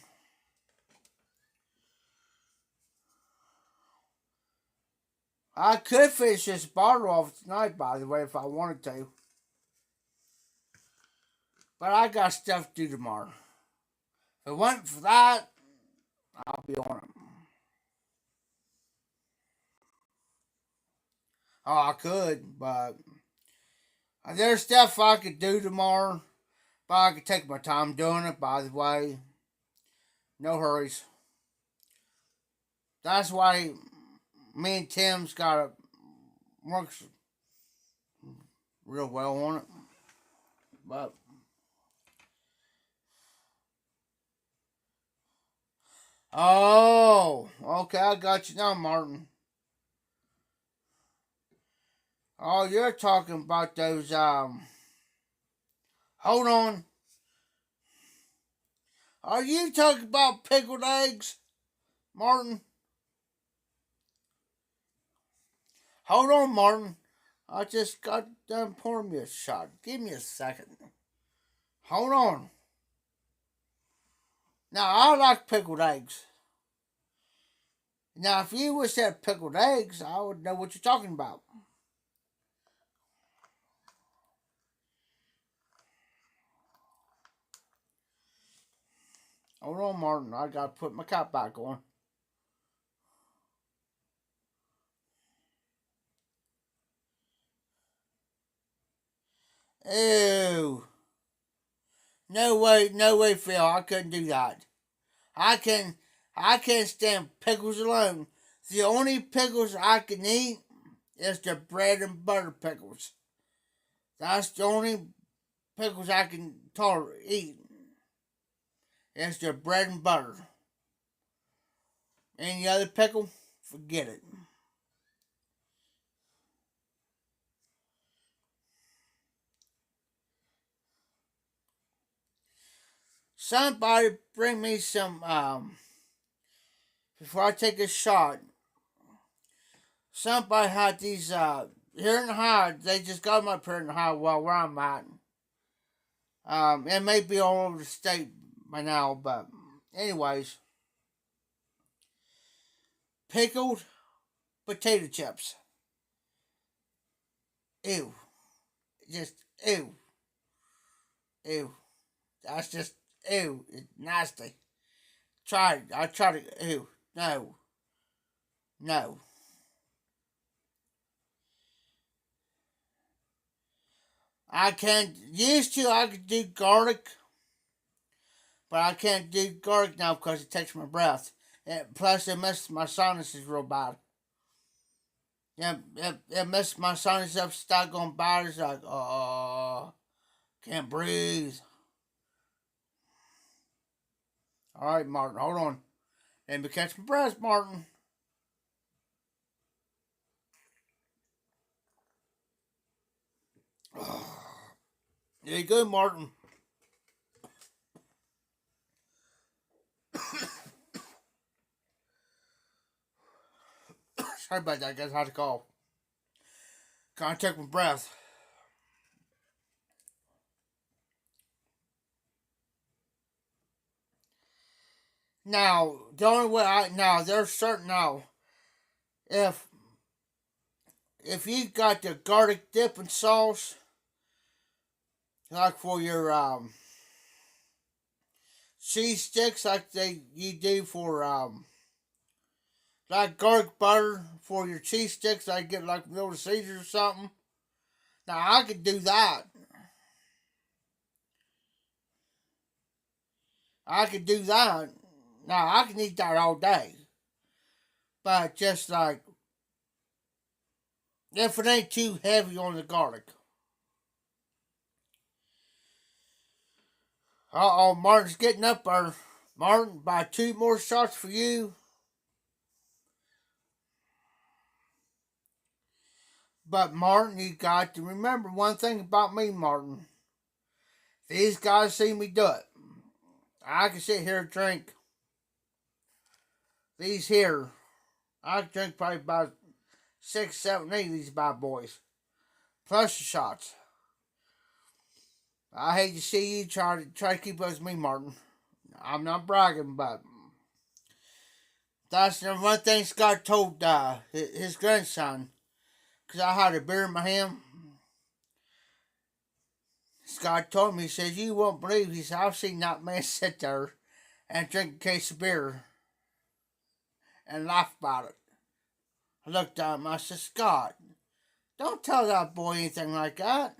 I could finish this bottle off tonight, by the way, if I wanted to. But I got stuff to do tomorrow. If it wasn't for that, I'll be on it. Oh, I could, but there's stuff I could do tomorrow. But I could take my time doing it, by the way. No hurries. That's why me and Tim's got to work real well on it. But oh, okay, I got you now, Martin. Oh, you're talking about those hold on. Are you talking about pickled eggs, Martin? Hold on, Martin. I just got done pouring me a shot. Give me a second. Hold on. Now, I like pickled eggs. Now, if you would said pickled eggs, I would know what you're talking about. Hold on, Martin. I gotta put my cap back on. Ew. No way, Phil. I couldn't do that. I can, I can't stand pickles alone. The only pickles I can eat is the bread and butter pickles. That's the only pickles I can tolerate eat. It's the bread and butter. Any other pickle, forget it. Somebody bring me some before I take a shot. Somebody had these here in the high. They just got them up here in the high. Well, where I'm at. It may be all over the state by now, but anyways, pickled potato chips. Ew, just ew, ew. That's just ew. It's nasty. Try it. I tried it. Ew. No. No. I can't, used to, I could do garlic, but I can't do garlic now because it takes my breath. And plus, it messes my sinuses real bad. Yeah, it messes my sinuses up, start going bad. It's like, oh, can't breathe. All right, Martin, hold on. Let me catch my breath, Martin. There you go, Martin. Sorry about that, guys. I had to call. Can't take my breath. Now, the only way there's certain now, if you got the garlic dipping sauce, like for your cheese sticks, like you do for like garlic butter for your cheese sticks, I get like Little Caesars or something. Now I could do that. I could do that. Now I can eat that all day. But just like if it ain't too heavy on the garlic. Uh oh, Martin's getting up there. Martin, buy 2 more shots for you. But Martin, you got to remember one thing about me, Martin. These guys see me do it. I can sit here and drink these here. I can drink probably about 6, 7, 8 of these bad boys. Plus the shots. I hate to see you try to keep up with me, Martin. I'm not bragging, but that's the one thing Scott told his grandson. Because I had a beer in my hand. Scott told me, he says, you won't believe, he said, I've seen that man sit there and drink a case of beer and laugh about it. I looked at him, I said, Scott, don't tell that boy anything like that.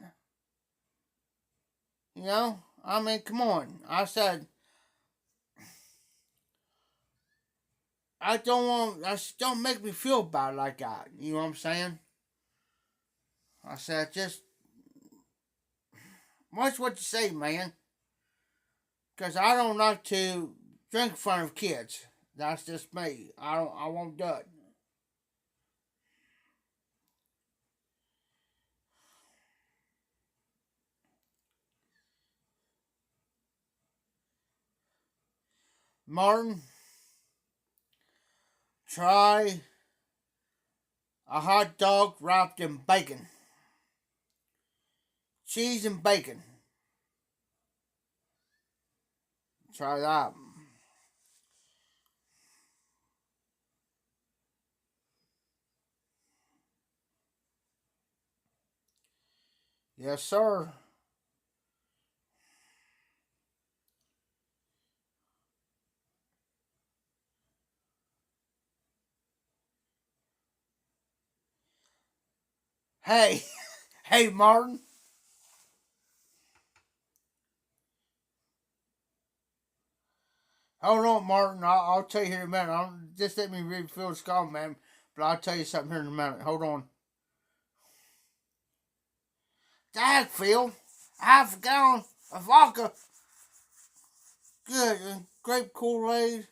You know, I mean, come on. I said, don't make me feel bad like that. You know what I'm saying? I said, just, watch what you say, man. Because I don't like to drink in front of kids. That's just me. I won't do it. Martin, try a hot dog wrapped in bacon. Cheese and bacon. Try that. Yes, sir. Hey, hey, Martin. Hold on, Martin. I'll tell you here in a minute. Just let me refill the skull, man. But I'll tell you something here in a minute. Hold on. Dag, Phil. Half a gallon of vodka. Good. And grape Kool-Aid.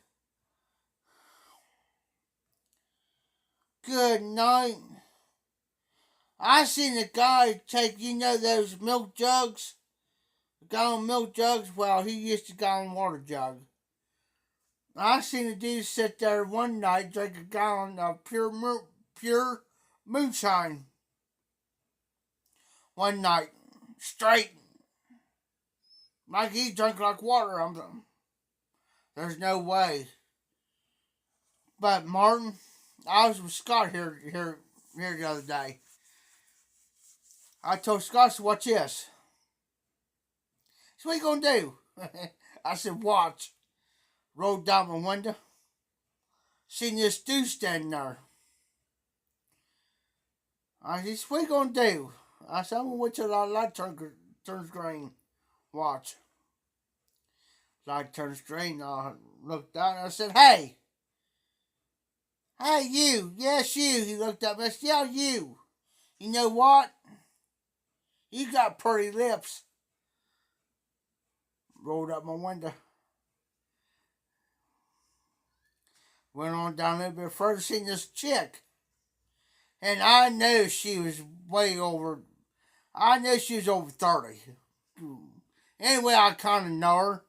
Good night. I seen a guy take, those milk jugs? Gallon milk jugs? Well, he used a gallon water jug. I seen a dude sit there one night, drink a gallon of pure moonshine. One night. Straight. Like he drank like water. There's no way. But Martin, I was with Scott here the other day. I told Scott, watch this. So what you gonna do? I said, watch. Rolled down my window. Seen this dude standing there. I said, what you gonna do? I said, I'm going to wait till the light turns green. Watch. Light turns green. I looked out and I said, hey. Hey, you. Yes, you. He looked up and I said, yeah, you. You know what? You got pretty lips. Rolled up my window. Went on down a little bit further, seen this chick. And I knew she was way over. I knew she was over 30. Anyway, I kind of know her.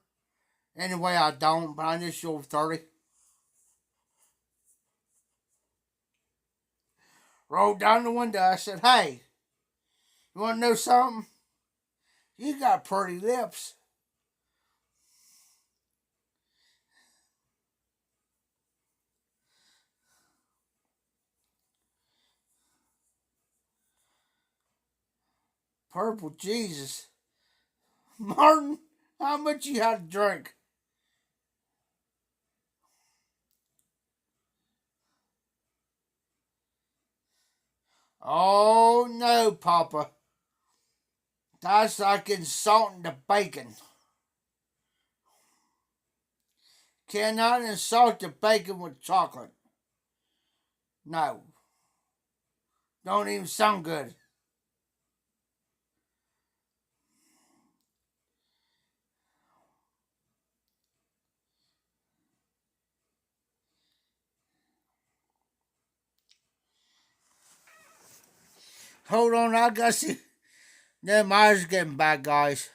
Anyway, I don't, but I knew she was over 30. Rolled down the window. I said, hey, you want to know something? You got pretty lips. Purple Jesus. Martin, how much you had to drink? Oh, no, Papa. That's like insulting the bacon. Cannot insult the bacon with chocolate. No. Don't even sound good. Hold on, I got you. No, my eyes getting bad, guys.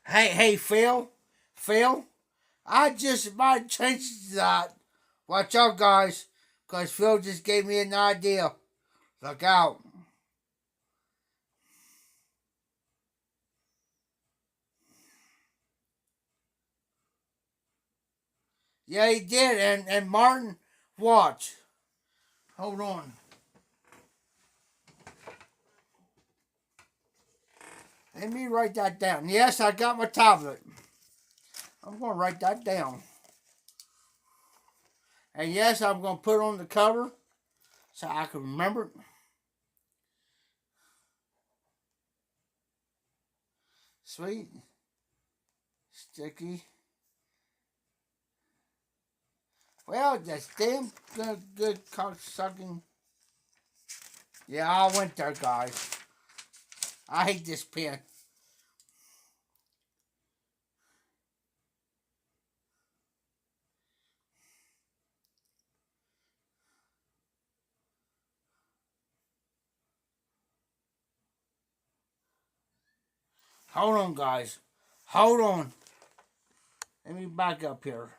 Hey, Phil. Phil, I just might change that. Watch out, guys, because Phil just gave me an idea. Look out. Yeah, he did. And Martin, watch. Hold on. Let me write that down. Yes, I got my tablet. I'm going to write that down. And yes, I'm going to put it on the cover so I can remember it. Sweet. Sticky. Well, that's damn good cock sucking. Yeah, I went there, guys. I hate this pen. Hold on, guys. Hold on. Let me back up here.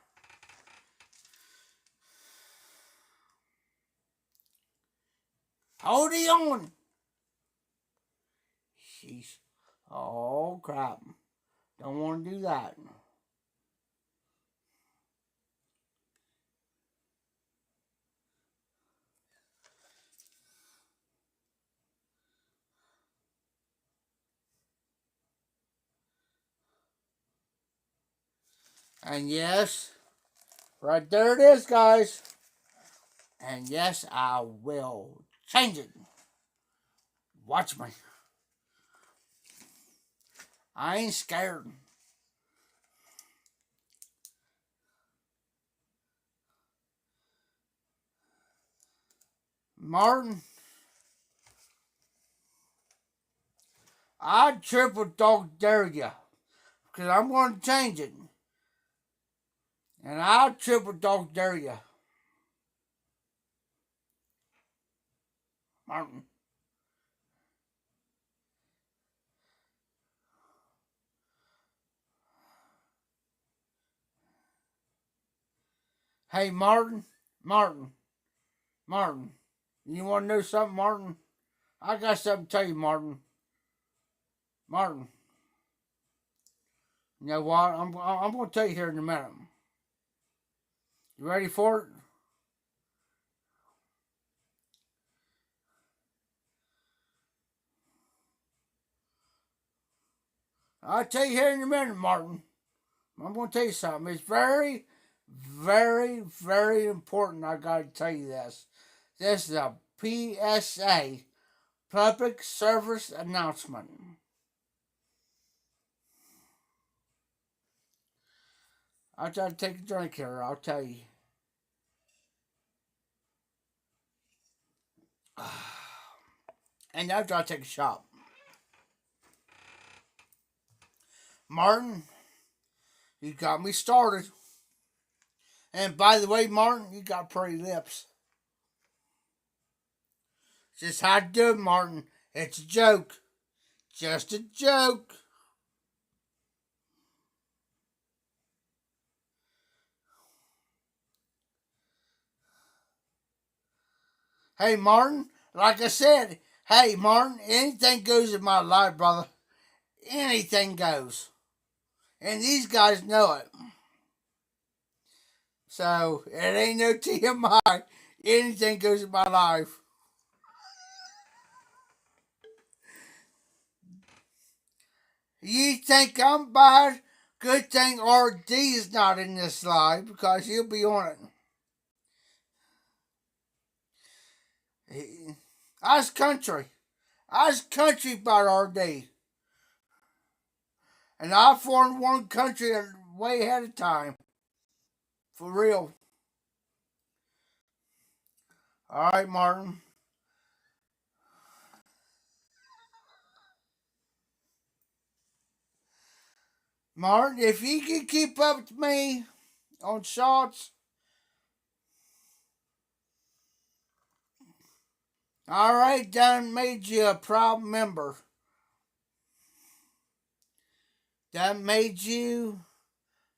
Hold it on. Sheesh. Oh, crap. Don't want to do that. And yes, right there it is, guys. And yes, I will change it. Watch me. I ain't scared. Martin, I triple dog dare you. Because I'm going to change it. And I'll triple dog dare you. Martin. Hey, Martin. Martin. Martin. You want to know something, Martin? I got something to tell you, Martin. Martin. You know what? I'm going to tell you here in a minute. You ready for it? I'll tell you here in a minute, Martin. I'm going to tell you something. It's very, Very, very important. I gotta tell you this. This is a PSA, public service announcement. I'll try to take a drink here, I'll tell you. And after I take a shot. Martin, you got me started. And by the way, Martin, you got pretty lips. Just how to do it, Martin. It's a joke. Just a joke. Hey, Martin, like I said, hey, Martin, anything goes in my life, brother. Anything goes. And these guys know it. So, it ain't no TMI. Anything goes in my life. You think I'm bad? Good thing RD is not in this live because he'll be on it. I's country. I's country about RD. And I formed one country way ahead of time. For real. Alright, Martin. Martin, if you can keep up with me on shots, alright, done made you a proud member. That made you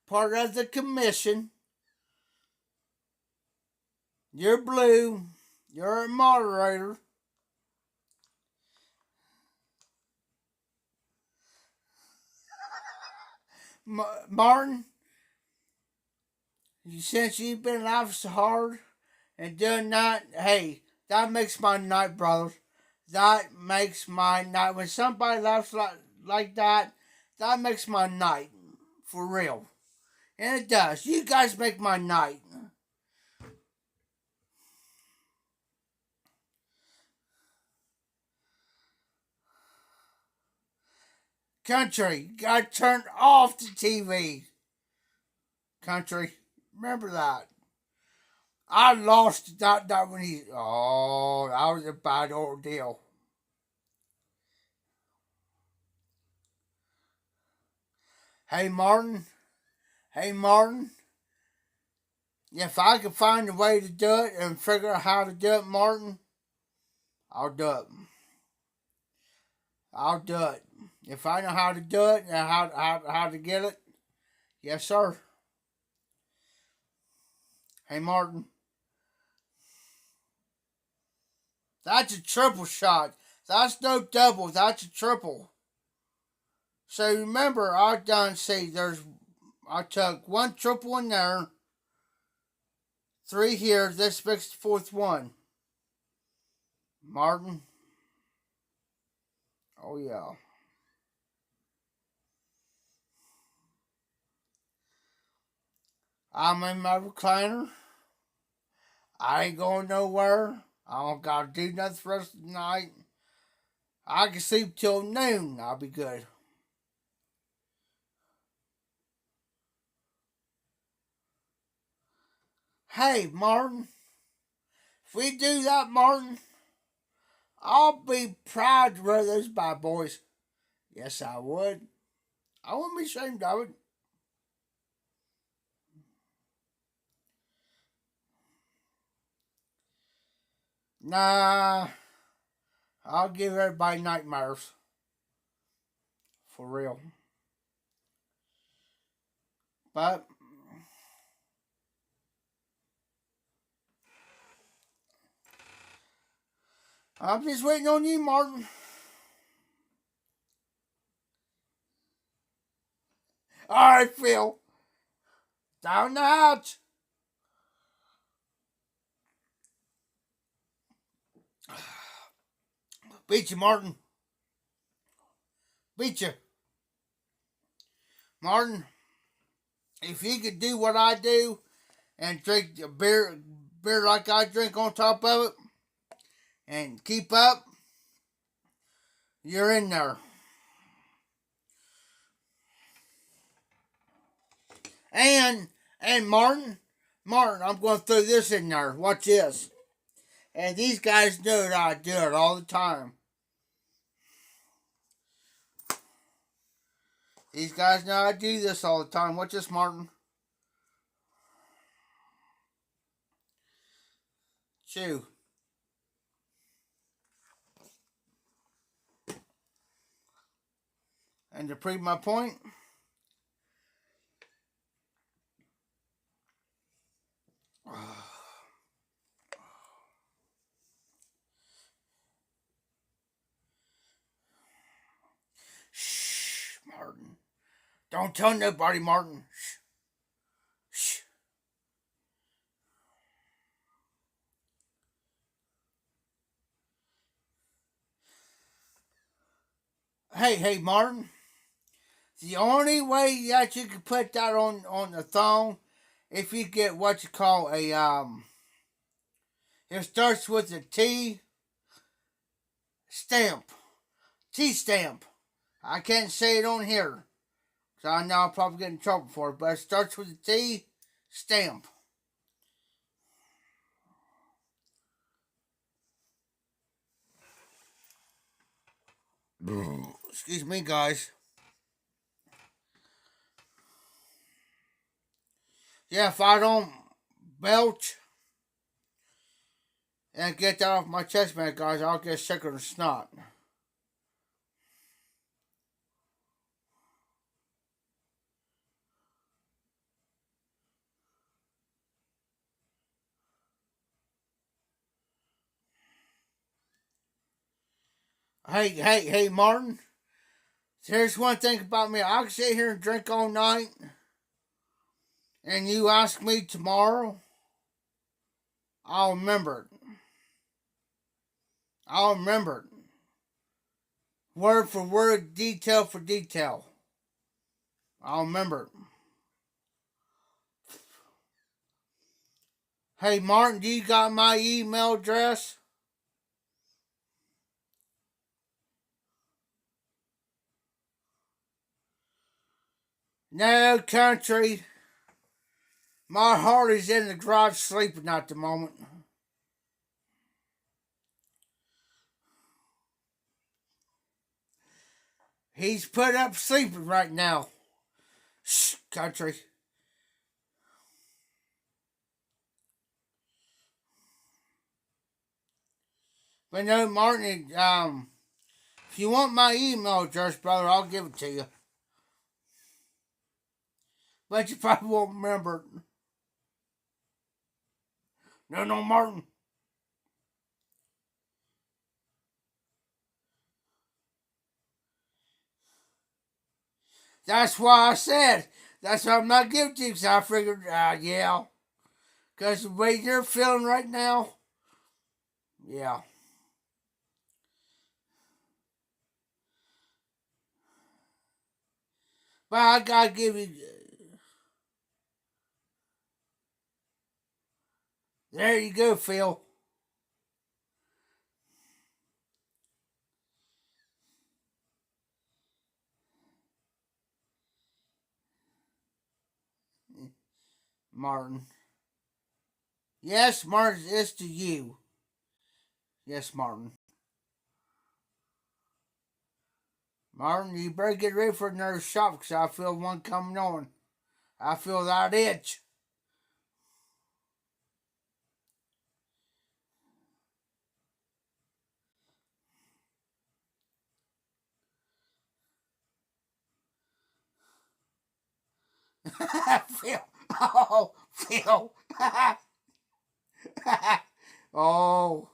part of the commission. You're blue. You're a moderator. Martin, since you've been life so hard and doing that, hey, that makes my night, brother. That makes my night. When somebody laughs like that, that makes my night. For real. And it does. You guys make my night. Country, gotta turn off the TV. Country, remember that. I lost that when he. Oh, that was a bad ordeal. Hey, Martin. Hey, Martin. If I can find a way to do it and figure out how to do it, Martin, I'll do it. I'll do it. If I know how to do it and how to get it, yes, sir. Hey, Martin. That's a triple shot. That's no double. That's a triple. So remember, I done see I took one triple in there, three here. This makes the fourth one. Martin. Oh yeah. I'm in my recliner. I ain't going nowhere. I don't gotta do nothing for the rest of the night. I can sleep till noon. I'll be good. Hey, Martin. If we do that, Martin, I'll be proud to wear those bad boys. Yes, I would. I wouldn't be ashamed of it. Nah, I'll give everybody nightmares. For real. But I'm just waiting on you, Martin. All right, Phil. Down the hatch. Beat you, Martin. Beat you. Martin, if you could do what I do and drink a beer like I drink on top of it, and keep up, you're in there. And Martin, I'm going to throw this in there. Watch this. And these guys know that I do it all the time. These guys know I do this all the time. Watch this, Martin. Chew. And to prove my point, shh, Martin. Don't tell nobody, Martin. Shh. Shh. Hey, Martin. The only way that you can put that on the thong, if you get what you call it starts with a T stamp. T stamp. I can't say it on here, so I know I'll probably get in trouble for it, but it starts with a T stamp. Excuse me, guys. Yeah, if I don't belch and get that off my chest, man, guys, I'll get sicker than snot. Hey, Martin. Here's one thing about me. I can sit here and drink all night, and you ask me tomorrow, I'll remember it. I'll remember it. Word for word, detail for detail. I'll remember it. Hey, Martin, do you got my email address? No, country. My heart is in the garage sleeping at the moment. He's put up sleeping right now. Shh, country. But no, Martin, if you want my email address, brother, I'll give it to you. But you probably won't remember it. No, Martin. That's why I said. That's why I'm not giving it to you, because I figured, yeah. Because the way you're feeling right now, yeah. But I gotta give you. There you go, Phil. Martin. Yes, Martin, it's to you. Yes, Martin. Martin, you better get ready for another shot because I feel one coming on. I feel that itch. Phil. Oh, Phil. Oh,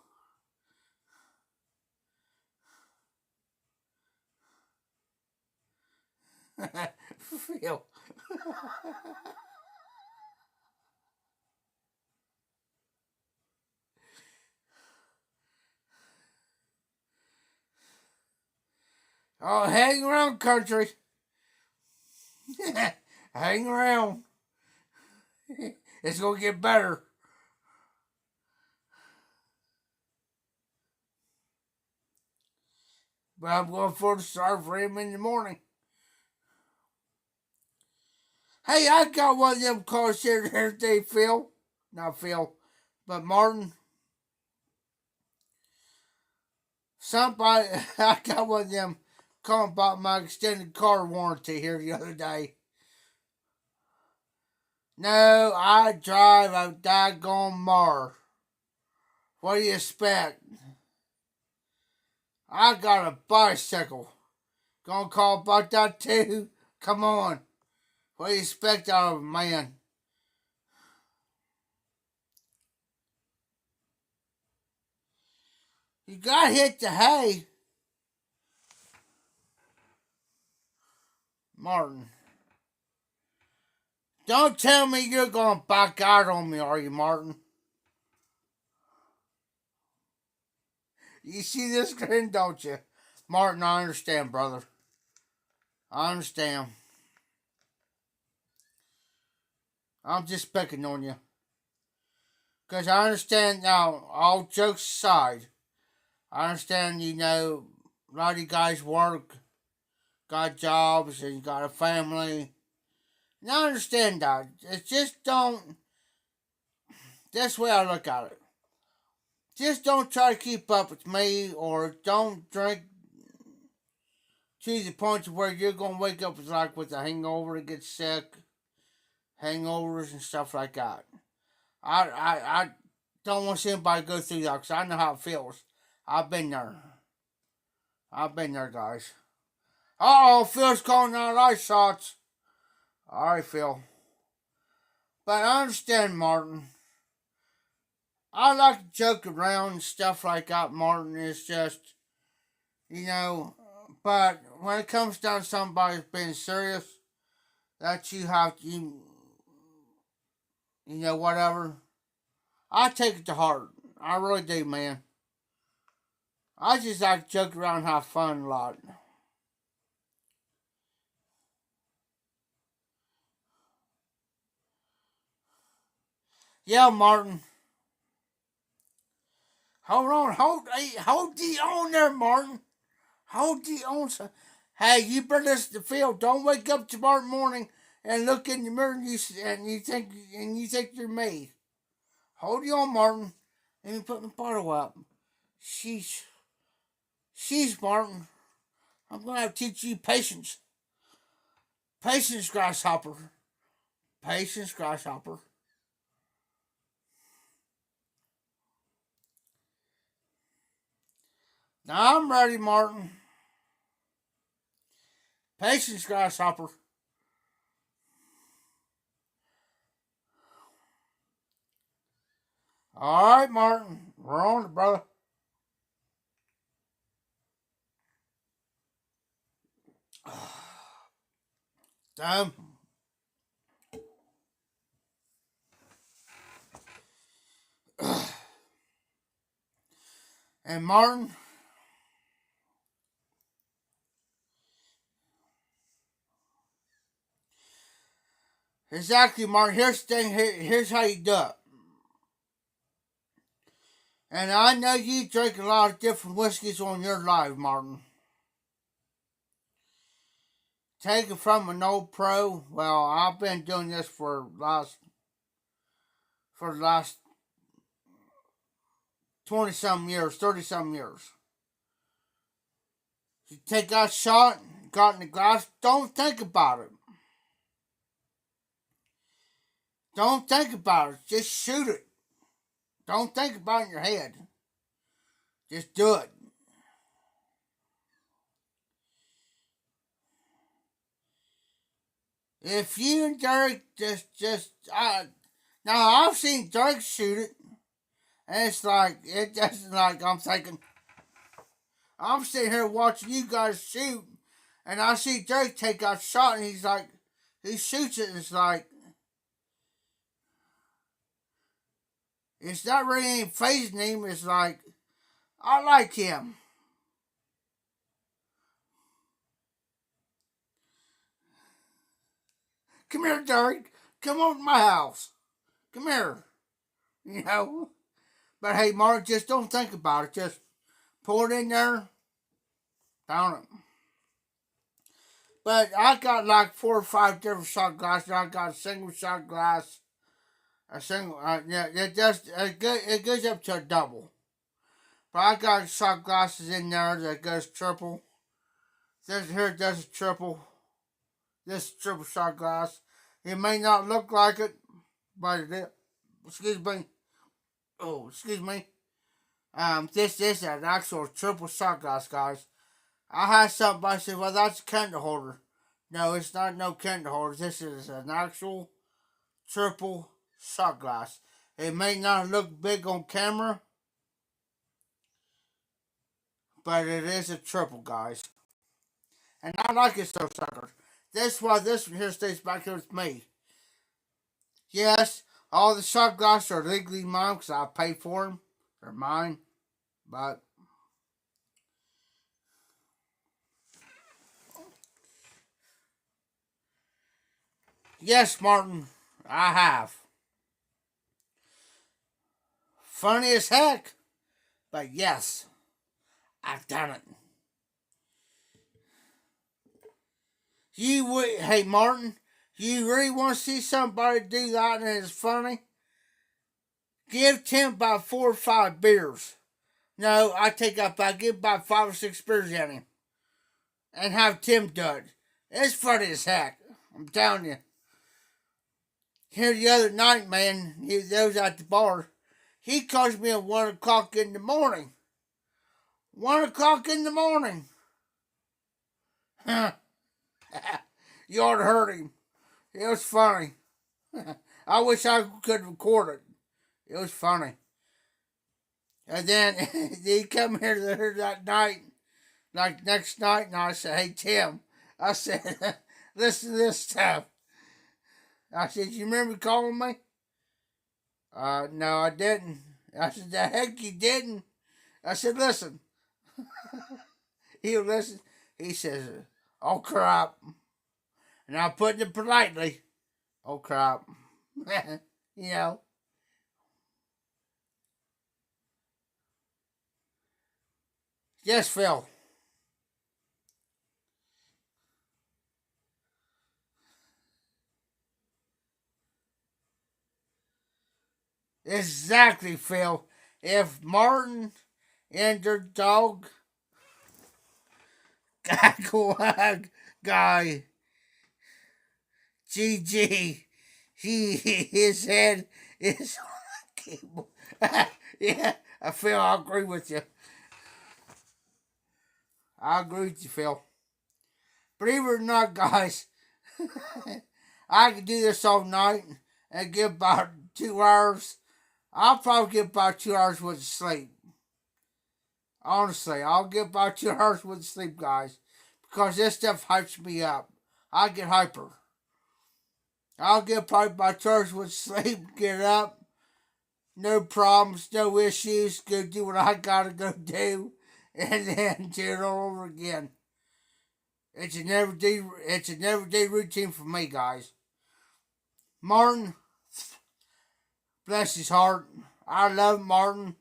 Phil. Oh, hang around, country. Hang around. It's going to get better. But I'm going for the start for him in the morning. Hey, I got one of them calls here today, Phil. Not Phil, but Martin. Somebody, I got one of them calling about my extended car warranty here the other day. No, I drive a daggone Mar. What do you expect? I got a bicycle. Gonna call about that too? Come on. What do you expect out of a man? You gotta hit the hay. Martin. Don't tell me you're gonna back out on me, are you, Martin? You see this grin, don't you? Martin, I understand, brother. I understand. I'm just picking on you. Because I understand now, all jokes aside, I understand, a lot of you guys work, got jobs, and you got a family. And I understand that. It's just don't, that's the way I look at it. Just don't try to keep up with me, or don't drink to the point where you're going to wake up with a hangover and get sick, hangovers and stuff like that. I don't want to see anybody go through that because I know how it feels. I've been there. I've been there, guys. Phil's calling out ice shots. Alright, Phil. But I understand, Martin. I like to joke around and stuff like that, Martin. It's just, but when it comes down to somebody being serious, that you have to, whatever, I take it to heart. I really do, man. I just like to joke around and have fun a lot. Yeah, Martin. Hold the on there, Martin. Hold the on. Hey, you better listen to Phil. Don't wake up tomorrow morning and look in the mirror and you think you're me. Hold you on, Martin. Let me put my bottle up. Sheesh. Sheesh, Martin. I'm gonna have to teach you patience. Patience, grasshopper. Patience, grasshopper. Now I'm ready, Martin. Patience, grasshopper. All right, Martin. We're on it, brother. Damn. And Martin, exactly, Martin. Here's the thing. Here's how you do it. And I know you drink a lot of different whiskeys on your life, Martin. Take it from an old pro. Well, I've been doing this for the last 20 some years, 30 some years. You take that shot, got in the glass, don't think about it. Don't think about it. Just shoot it. Don't think about it in your head. Just do it. If you and Derek now I've seen Derek shoot it, and it just like I'm thinking, I'm sitting here watching you guys shoot, and I see Derek take a shot, and he shoots it, and it's not really ain't phasing him. It's like, I like him. Come here, Derek. Come over to my house. Come here. You know? But hey, Mark, just don't think about it. Just pour it in there, down it. But I got like 4 or 5 different shot glasses. I got a single shot glass, a single, yeah, it goes up to a double. But I got shot glasses in there that goes triple. This here does a triple. This triple shot glass. It may not look like it, but it is. Excuse me. Oh, excuse me. This is an actual triple shot glass, guys. I had somebody say, well, that's a candle holder. No, it's not no candle holder. This is an actual triple shot glass. It may not look big on camera, but it is a triple, guys. And I like it so, suckers. That's why this one here stays back here with me. Yes, all the shot glasses are legally mine because I pay for them. They're mine. But yes, Martin, I have. Funny as heck, but yes, I've done it. Hey Martin, you really want to see somebody do that and it's funny? Give Tim about 4 or 5 beers. No, I take up. I give about 5 or 6 beers at him, and have Tim do it. It's funny as heck. I'm telling you. Here the other night, man, he was at the bar. He calls me at 1 o'clock in the morning. 1 o'clock in the morning. You ought to heard him. It was funny. I wish I could record it. It was funny. And then he come here that night, like next night, and I said, hey, Tim, I said, listen to this stuff. I said, you remember calling me? No, I didn't. I said, the heck you didn't. I said, listen. He'll listen. He says, oh, crap. And I'm putting it politely. Oh, crap. You know. Yes, Phil. Exactly, Phil. If Martin and their dog guy GG, his head is on a cable. Yeah, Phil, I agree with you. I agree with you, Phil. Believe it or not, guys, I could do this all night and get about 2 hours. I'll probably get about 2 hours worth of sleep. Honestly, I'll get about 2 hours worth of sleep, guys, because this stuff hypes me up. I get hyper. I'll get probably about 2 hours worth of sleep, get up, no problems, no issues, go do what I gotta go do, and then do it all over again. It's an everyday routine for me, guys. Martin, bless his heart. I love Martin.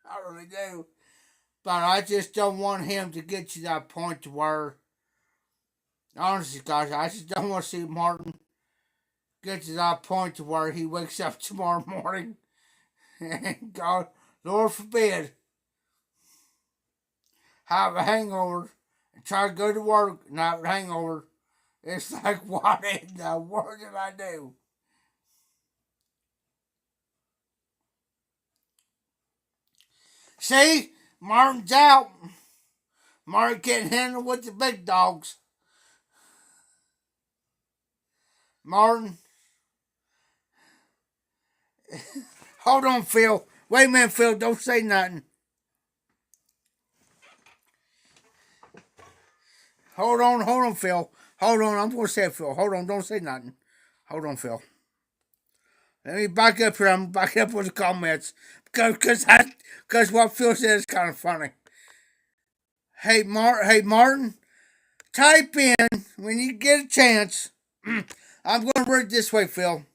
I really do. But I just don't want him to get to that point to where, honestly, guys, I just don't want to see Martin get to that point to where he wakes up tomorrow morning and God, Lord forbid, have a hangover and try to go to work and have a hangover. It's like, what in the world did I do? See, Martin's out. Martin can't handle with the big dogs. Martin, hold on, Phil. Wait a minute, Phil. Don't say nothing. Hold on, Phil. Hold on. I'm going to say it, Phil. Hold on. Don't say nothing. Hold on, Phil. Let me back up here. I'm back up with the comments because what Phil said is kind of funny. Hey Martin, type in when you get a chance. I'm going to word it this way, Phil.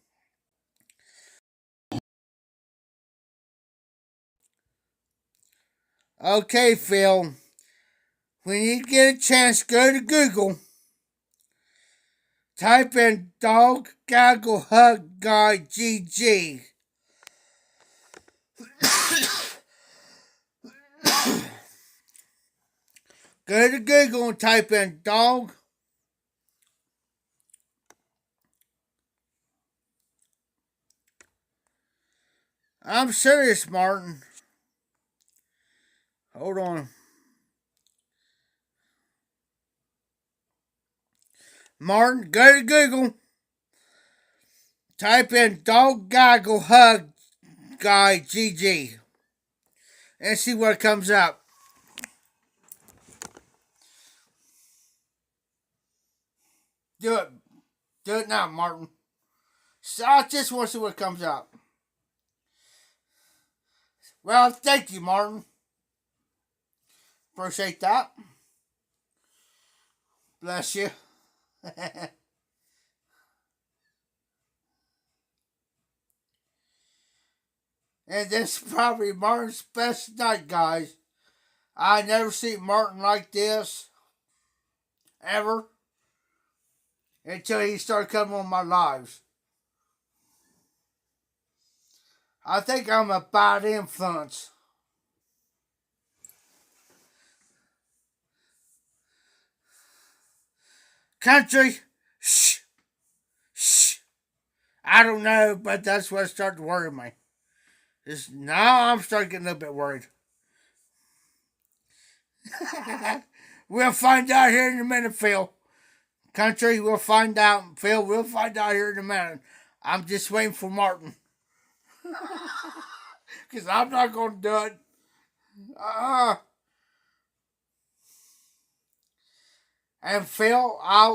Okay, Phil. When you get a chance, go to Google. Type in dog gaggle hug guy GG. Go to Google and type in dog. I'm serious, Martin. Hold on. Martin, go to Google. Type in dog gaggle hug guy GG. And see what comes up. Do it. Do it now, Martin. So I just want to see what comes up. Well, thank you, Martin. Appreciate that. Bless you. And this is probably Martin's best night, guys. I never seen Martin like this ever until he started coming on my lives. I think I'm a bad influence. Country, shh, shh. I don't know, but that's what started to worry me. Now I'm starting to get a little bit worried. We'll find out here in a minute, Phil. Country, we'll find out. Phil, we'll find out here in a minute. I'm just waiting for Martin. Because I'm not going to do it. And Phil, I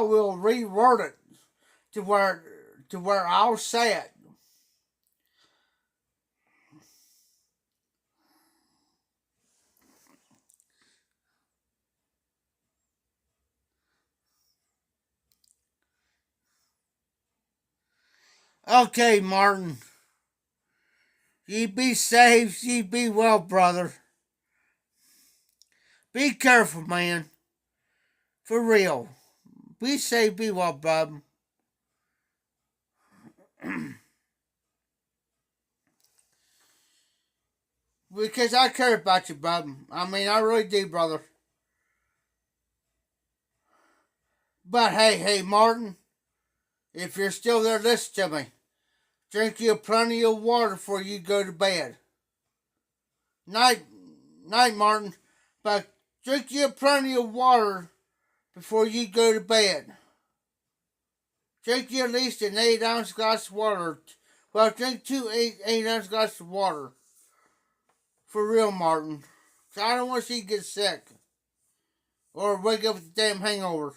will reword it to where I'll say it. Okay, Martin. Ye be safe, ye be well, brother. Be careful, man. For real. Be safe, be well, bub. Because I care about you, bub. I mean, I really do, brother. But hey, Martin, if you're still there, listen to me. Drink you plenty of water before you go to bed. Night, night, Martin. But drink you plenty of water before you go to bed. Drink you at least an 8-ounce glass of water. Well, drink two 8-ounce glasses of water. For real, Martin. So I don't want to see you get sick. Or wake up with a damn hangover.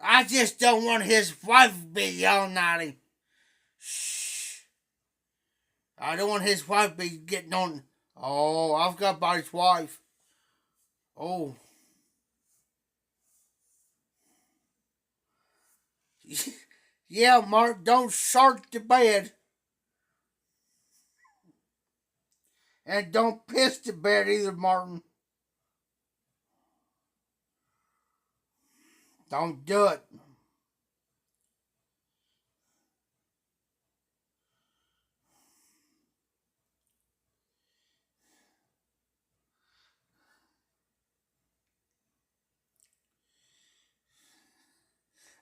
I just don't want his wife to be yelling at him. Shh. I don't want his wife to be getting on. Oh, I've got about his wife. Oh. Yeah, Mark, don't shark the bed. And don't piss the bed either, Martin. Don't do it.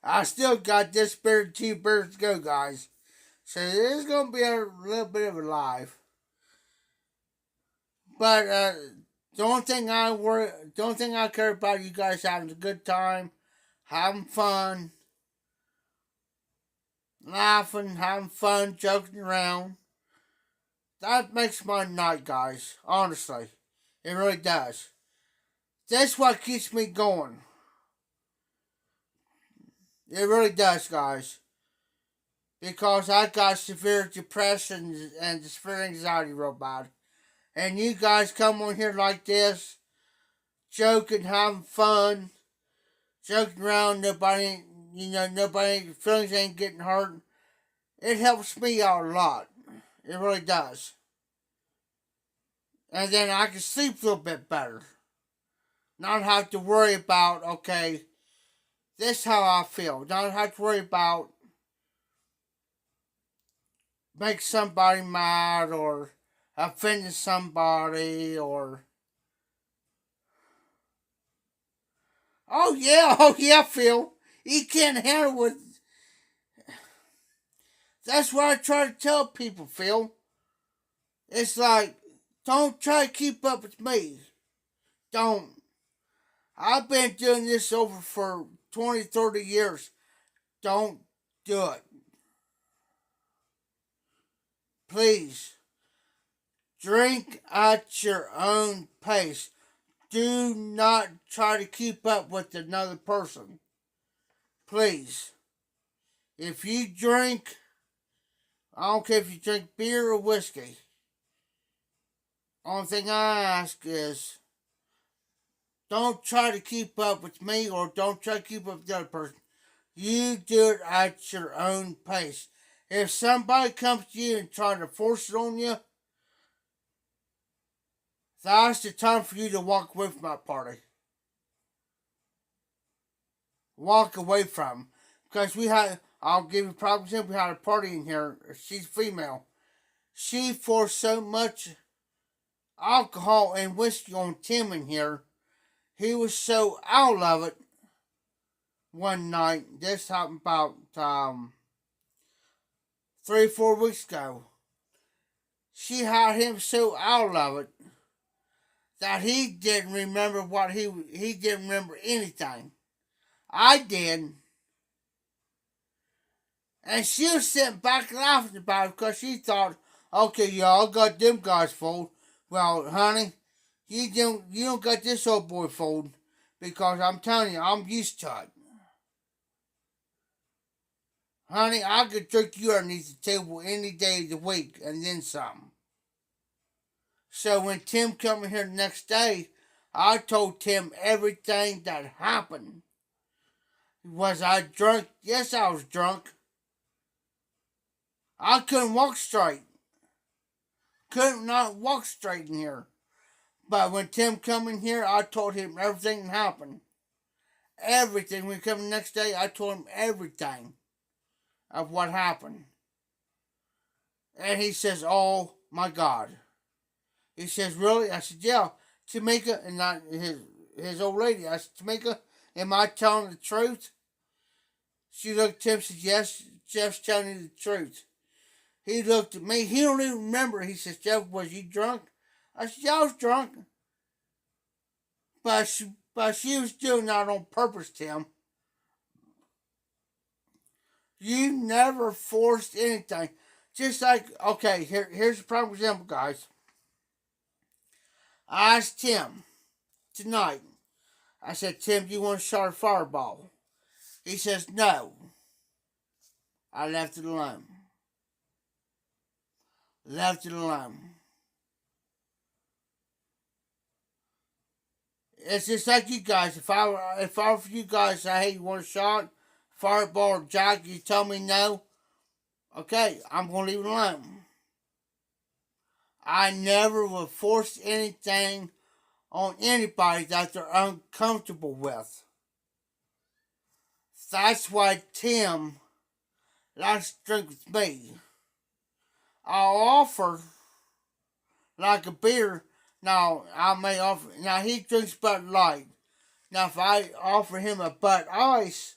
I still got this beer, 2 beers to go, guys. So this is gonna be a little bit of a live. But the only thing I care about you guys having a good time, having fun, laughing, having fun, joking around. That makes my night, guys. Honestly, it really does. That's what keeps me going. It really does, guys. Because I got severe depression and severe anxiety real bad. And you guys come on here like this, joking, having fun, joking around, nobody, nobody's feelings ain't getting hurt. It helps me out a lot. It really does. And then I can sleep a little bit better. Not have to worry about, okay, this is how I feel. Not have to worry about make somebody mad or offending somebody or oh yeah, Phil. You can't handle it. That's what I try to tell people, Phil. It's like, don't try to keep up with me. Don't. I've been doing this over for 20, 30 years. Don't do it. Please. Drink at your own pace. Do not try to keep up with another person. Please. If you drink, I don't care if you drink beer or whiskey. Only thing I ask is, don't try to keep up with me or don't try to keep up with the other person. You do it at your own pace. If somebody comes to you and tries to force it on you, that's the time for you to walk away from that party. Walk away from them. Because I'll give you a prime example, we had a party in here, she's female. She forced so much alcohol and whiskey on Tim in here. He was so out of it one night. This happened about 3 or 4 weeks ago. She had him so out of it that he didn't remember he didn't remember anything. I did. And she was sitting back laughing about it because she thought, okay, y'all got them guys fooled. Well, honey, you don't got this old boy fooled because I'm telling you, I'm used to it. Honey, I could drink you underneath the table any day of the week and then some. So when Tim came in here the next day, I told Tim everything that happened. Was I drunk? Yes, I was drunk. I couldn't walk straight. Could not walk straight in here. But when Tim come in here, I told him everything that happened. Everything. When he come the next day, I told him everything of what happened. And he says, oh my God. He says, really? I said, yeah. Tamika, and not his old lady. I said, Tamika, am I telling the truth? She looked at him and said, yes, Jeff's telling you the truth. He looked at me. He don't even remember. He says, Jeff, was you drunk? I said, yeah, I was drunk. But she was doing that on purpose, Tim. You never forced anything. Just like, okay, here's a prime example, guys. I asked Tim tonight. I said, Tim, do you want a shot of Fireball? He says, no. I left it alone. Left it alone. It's just like you guys. If I offer you guys, say, hey, you want a shot? Fireball or Jack, you tell me no. Okay, I'm going to leave it alone. I never will force anything on anybody that they're uncomfortable with. That's why Tim likes to drink with me. I'll offer like a beer. Now I may offer. Now he drinks Bud Light. Now if I offer him a Bud Ice,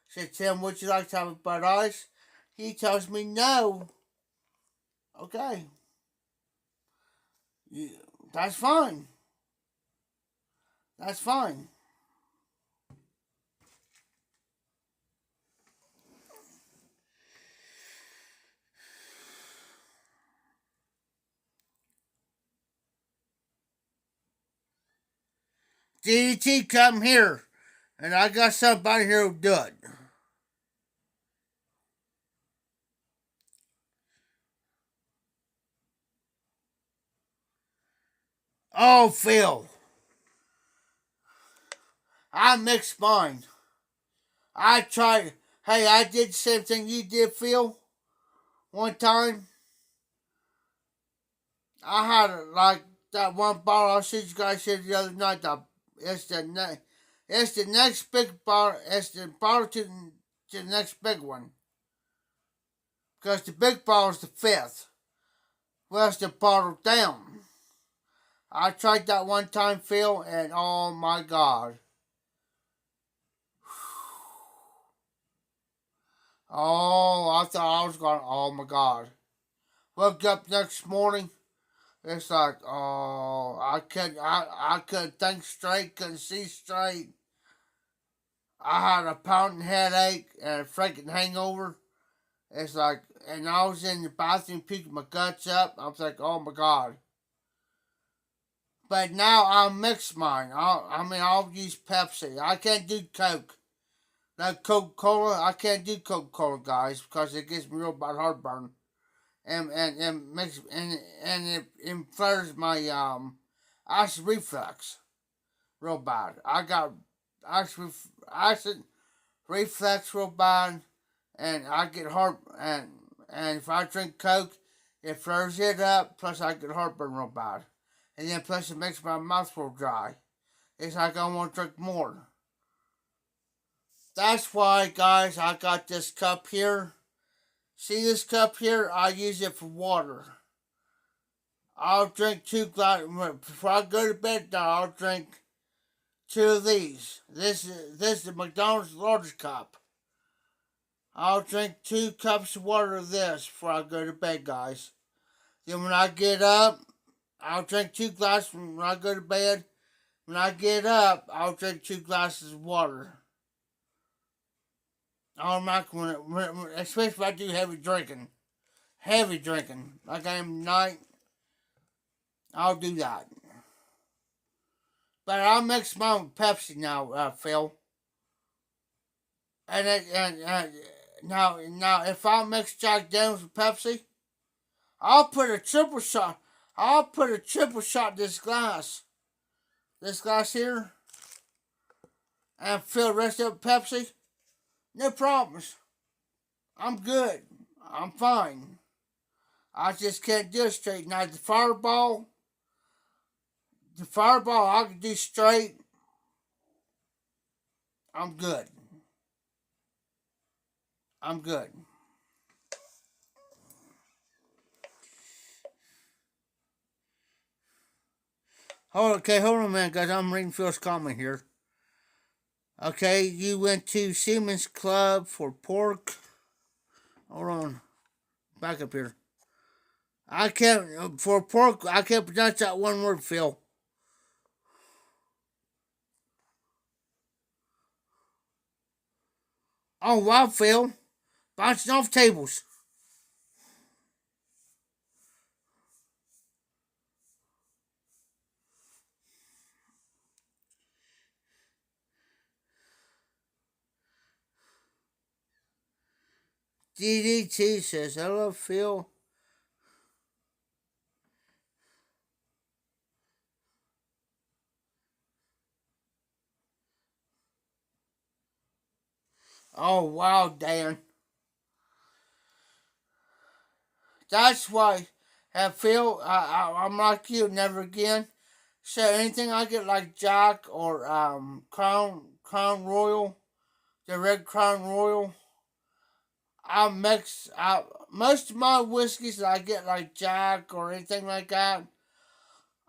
say Tim, would you like to have a Bud Ice? He tells me no. Okay, that's fine. That's fine. DDT, come here. And I got somebody here who'll do it. Oh, Phil. I mixed mine. I tried. Hey, I did the same thing you did, Phil. One time, I had like that one bottle I see you guys here the other night. It's it's the next big bottle. It's the bottle to the next big one. Because the big bottle is the fifth. Well, it's the bottle down. I tried that one time, Phil, and oh my God. Oh, I thought I was going, oh my God. Woke up next morning, it's like, oh, I couldn't think straight, couldn't see straight. I had a pounding headache and a freaking hangover. It's like, and I was in the bathroom puking my guts up. I was like, oh my God. But now I'll mix mine. I'll use Pepsi. I can't do Coke. Like Coca-Cola, I can't do Coca-Cola, guys, because it gives me real bad heartburn. And makes and it inflares my acid reflux real bad. I got acid reflux real bad, and I get heart and if I drink Coke, it flares it up. Plus, I get heartburn real bad, and then plus it makes my mouth real dry. It's like I want to drink more. That's why, guys, I got this cup here. See this cup here? I use it for water. I'll drink 2 glasses before I go to bed. Now I'll drink 2 of these. This is the McDonald's large cup. I'll drink 2 cups of water of this before I go to bed, guys. Then when I get up, I'll drink 2 glasses when I go to bed. When I get up, I'll drink 2 glasses of water. Automatically, especially if I do heavy drinking. Heavy drinking, like I am tonight, I'll do that. But I'll mix mine with Pepsi now, Phil. And now, if I mix Jack Daniels with Pepsi, I'll put a triple shot. I'll put a triple shot in this glass here, and fill the rest of it with Pepsi. No problems. I'm good. I'm fine. I just can't do it straight. Now the fireball I can do straight. I'm good. I'm good. Hold on a minute, guys. I'm reading Phil's comment here. Okay, you went to Seaman's Club for pork. Hold on. Back up here. I can't, for pork, I can't pronounce that one word, Phil. Oh, wow, Phil. Bouncing off tables. DDT says, hello, Phil. Oh, wow, Dan. That's why, Phil, I'm like you, never again. So anything I get like Jack or Crown Royal, the Red Crown Royal, I mix out most of my whiskeys that I get like Jack or anything like that.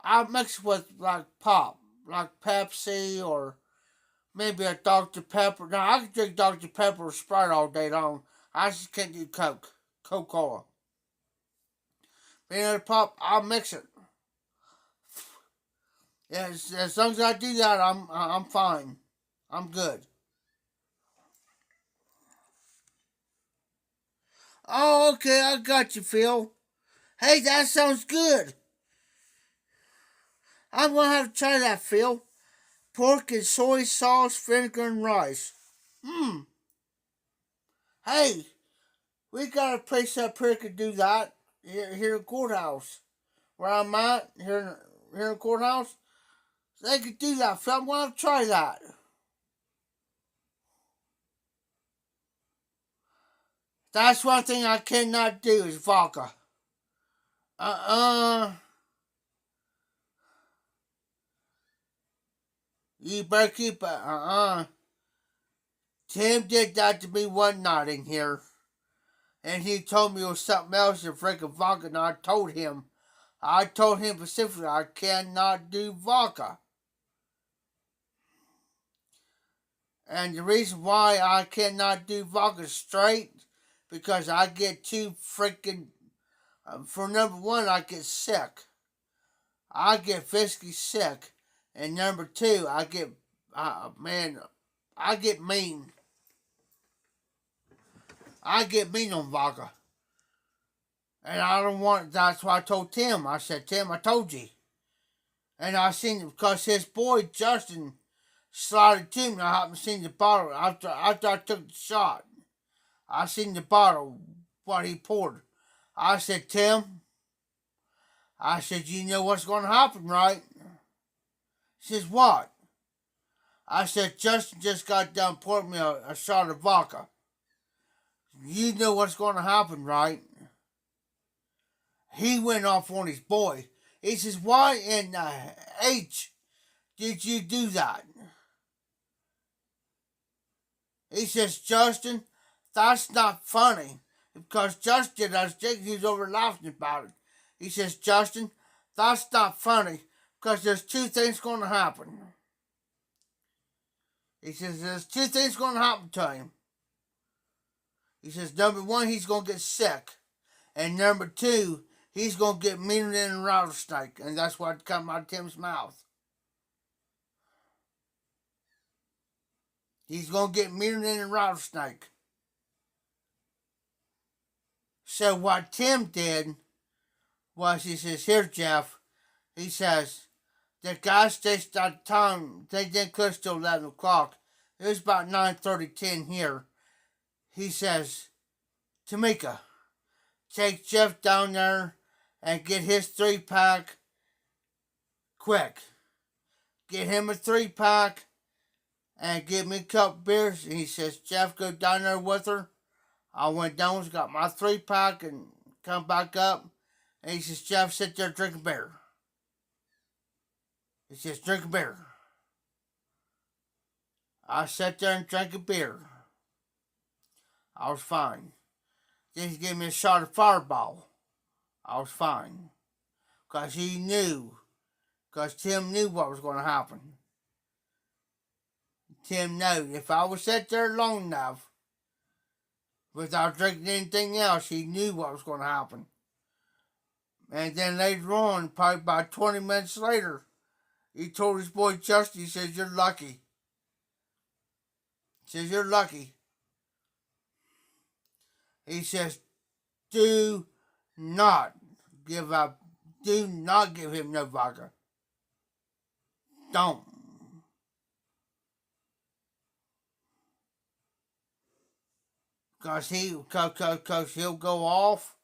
I mix with like pop, like Pepsi or maybe a Dr Pepper. Now I can drink Dr Pepper or Sprite all day long. I just can't do Coca Cola. Being a pop, I'll mix it. Yeah, as long as I do that, I'm fine. I'm good. Oh, okay, I got you, Phil. Hey, that sounds good. I'm gonna have to try that, Phil. Pork and soy sauce, vinegar, and rice. Hmm. Hey, we got a place up here that can do that. Here in the courthouse, where I'm at, here in the courthouse, they could do that. So I'm gonna try that. That's one thing I cannot do is vodka. Uh-uh. You better keep it. Tim did that to me one night in here. And he told me it was something else than freaking vodka. And I told him specifically I cannot do vodka. And the reason why I cannot do vodka straight, because I get too freaking, for number one, I get sick. I get physically sick. And number two, I get, I get mean. I get mean on vodka. And I don't want, that's why I told Tim. I said, Tim, I told you. And I seen it because his boy Justin slided to me. I happened to see the bottle after I took the shot. I seen the bottle, what he poured. I said, Tim, I said, you know what's going to happen, right? He says, what? I said, Justin just got done pouring me a shot of vodka. You know what's going to happen, right? He went off on his boy. He says, why in the H did you do that? He says, Justin, that's not funny. Because Justin, as Jake, he's over laughing about it. He says, Justin, that's not funny. Because there's two things going to happen. He says, there's two things going to happen to him. He says, number one, he's going to get sick. And number two, he's going to get meaner than a rattlesnake. And that's what come out of Tim's mouth. He's going to get meaner than a rattlesnake. So what Tim did was he says, here, Jeff, he says, the gas station at the time, they didn't close till 11 o'clock. It was about 9:30, 10 here. He says, Tamika, take Jeff down there and get his 3-pack quick. Get him a 3-pack and give me a couple beers. And he says, Jeff, go down there with her. I went down, got my 3-pack and come back up. And he says, Jeff, sit there drinking beer. He says, drink a beer. I sat there and drank a beer. I was fine. Then he gave me a shot of Fireball. I was fine. Because he knew. Because Tim knew what was going to happen. Tim knew if I was sat there long enough without drinking anything else, he knew what was going to happen. And then later on, probably about 20 minutes later, he told his boy Justin, he says, you're lucky. He says, you're lucky. He says, do not give up. Do not give him no vodka. Don't. Because he'll go off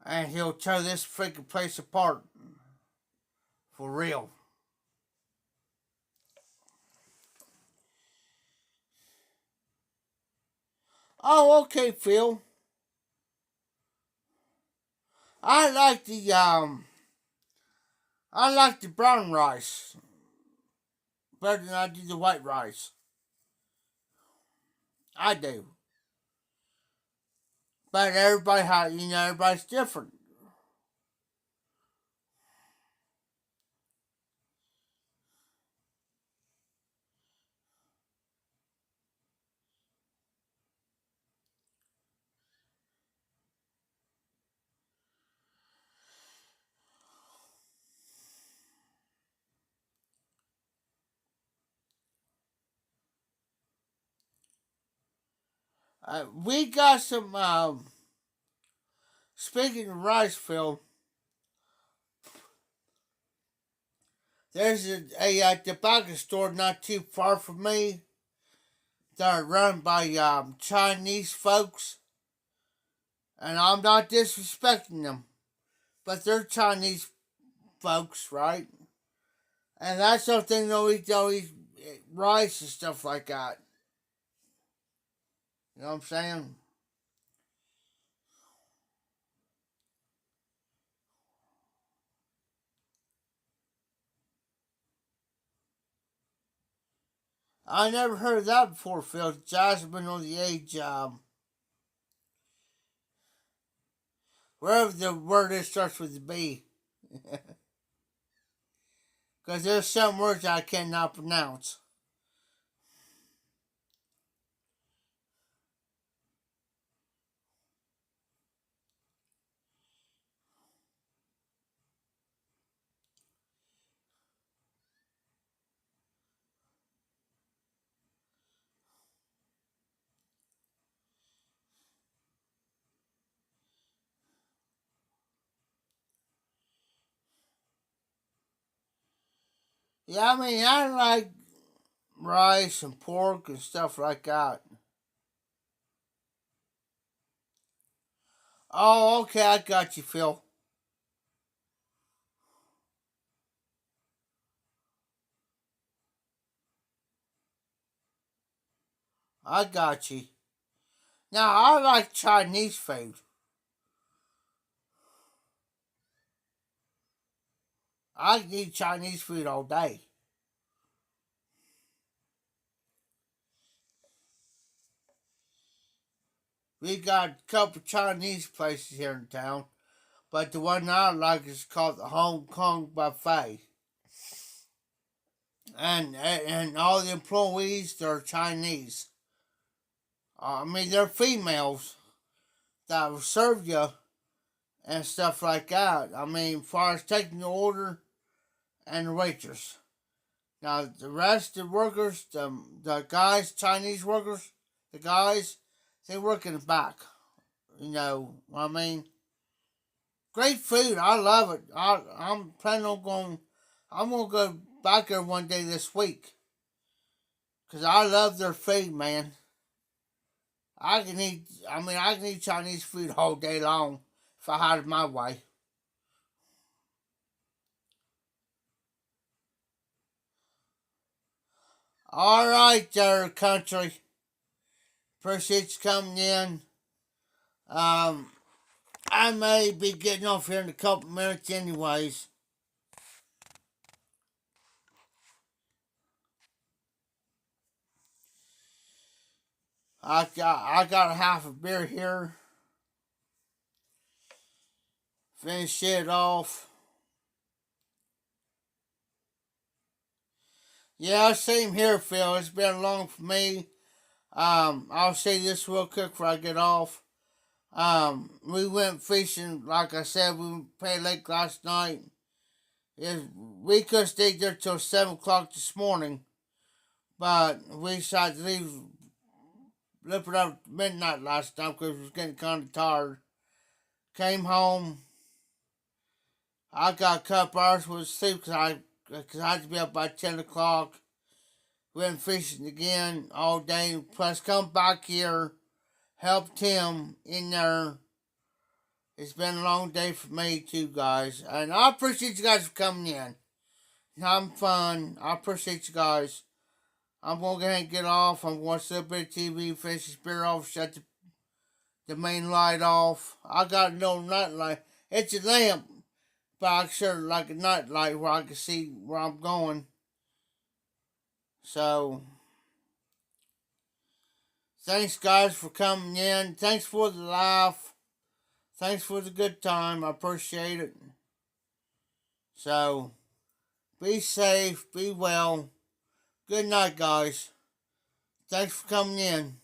and he'll tear this freaking place apart. For real. Oh, okay, Phil. I like the brown rice better than I do the white rice. I do. But everybody's different. We got some, speaking of rice, Phil, there's a tobacco store not too far from me that are run by Chinese folks. And I'm not disrespecting them, but they're Chinese folks, right? And that's something they'll eat rice and stuff like that. You know what I'm saying? I never heard of that before, Phil. Jasmine on the age, wherever the word is starts with the B. Because there's some words I cannot pronounce. Yeah, I mean, I like rice and pork and stuff like that. Oh, okay, I got you, Phil. I got you. Now, I like Chinese food. I can eat Chinese food all day. We got a couple Chinese places here in town, but the one I like is called the Hong Kong Buffet. And all the employees, they're Chinese. I mean, they're females that will serve you and stuff like that. I mean, as far as taking the order and the waitress. Now, the rest of the workers, the guys, Chinese workers, the guys, they work in the back. You know what I mean? Great food. I love it. I'm planning on going. I'm gonna go back there one day this week because I love their food, man. I can eat. I mean, I can eat Chinese food all day long if I had it my way. All right, there, country. Appreciate you coming in. Um, I may be getting off here in a couple minutes, anyways. I got a half a beer here. Finish it off. Yeah, same here, Phil. It's been long for me. I'll say this real quick before I get off. We went fishing, like I said, we went to Pay Lake last night. We could have stayed there till 7 o'clock this morning, but we decided to leave, left it up midnight last night because we was getting kind of tired. Came home. I got a couple hours with sleep because I had to be up by 10 o'clock. Went fishing again all day. Plus, come back here, help Tim in there. It's been a long day for me too, guys. And I appreciate you guys for coming in. Having fun. I appreciate you guys. I'm going to go ahead and get off. I'm going to watch a little bit of TV, finish this beer off, shut the main light off. I got no night light. It's a lamp, but I sure like a night light where I can see where I'm going. So, thanks guys for coming in. Thanks for the laugh. Thanks for the good time. I appreciate it. So, be safe, be well. Good night, guys. Thanks for coming in.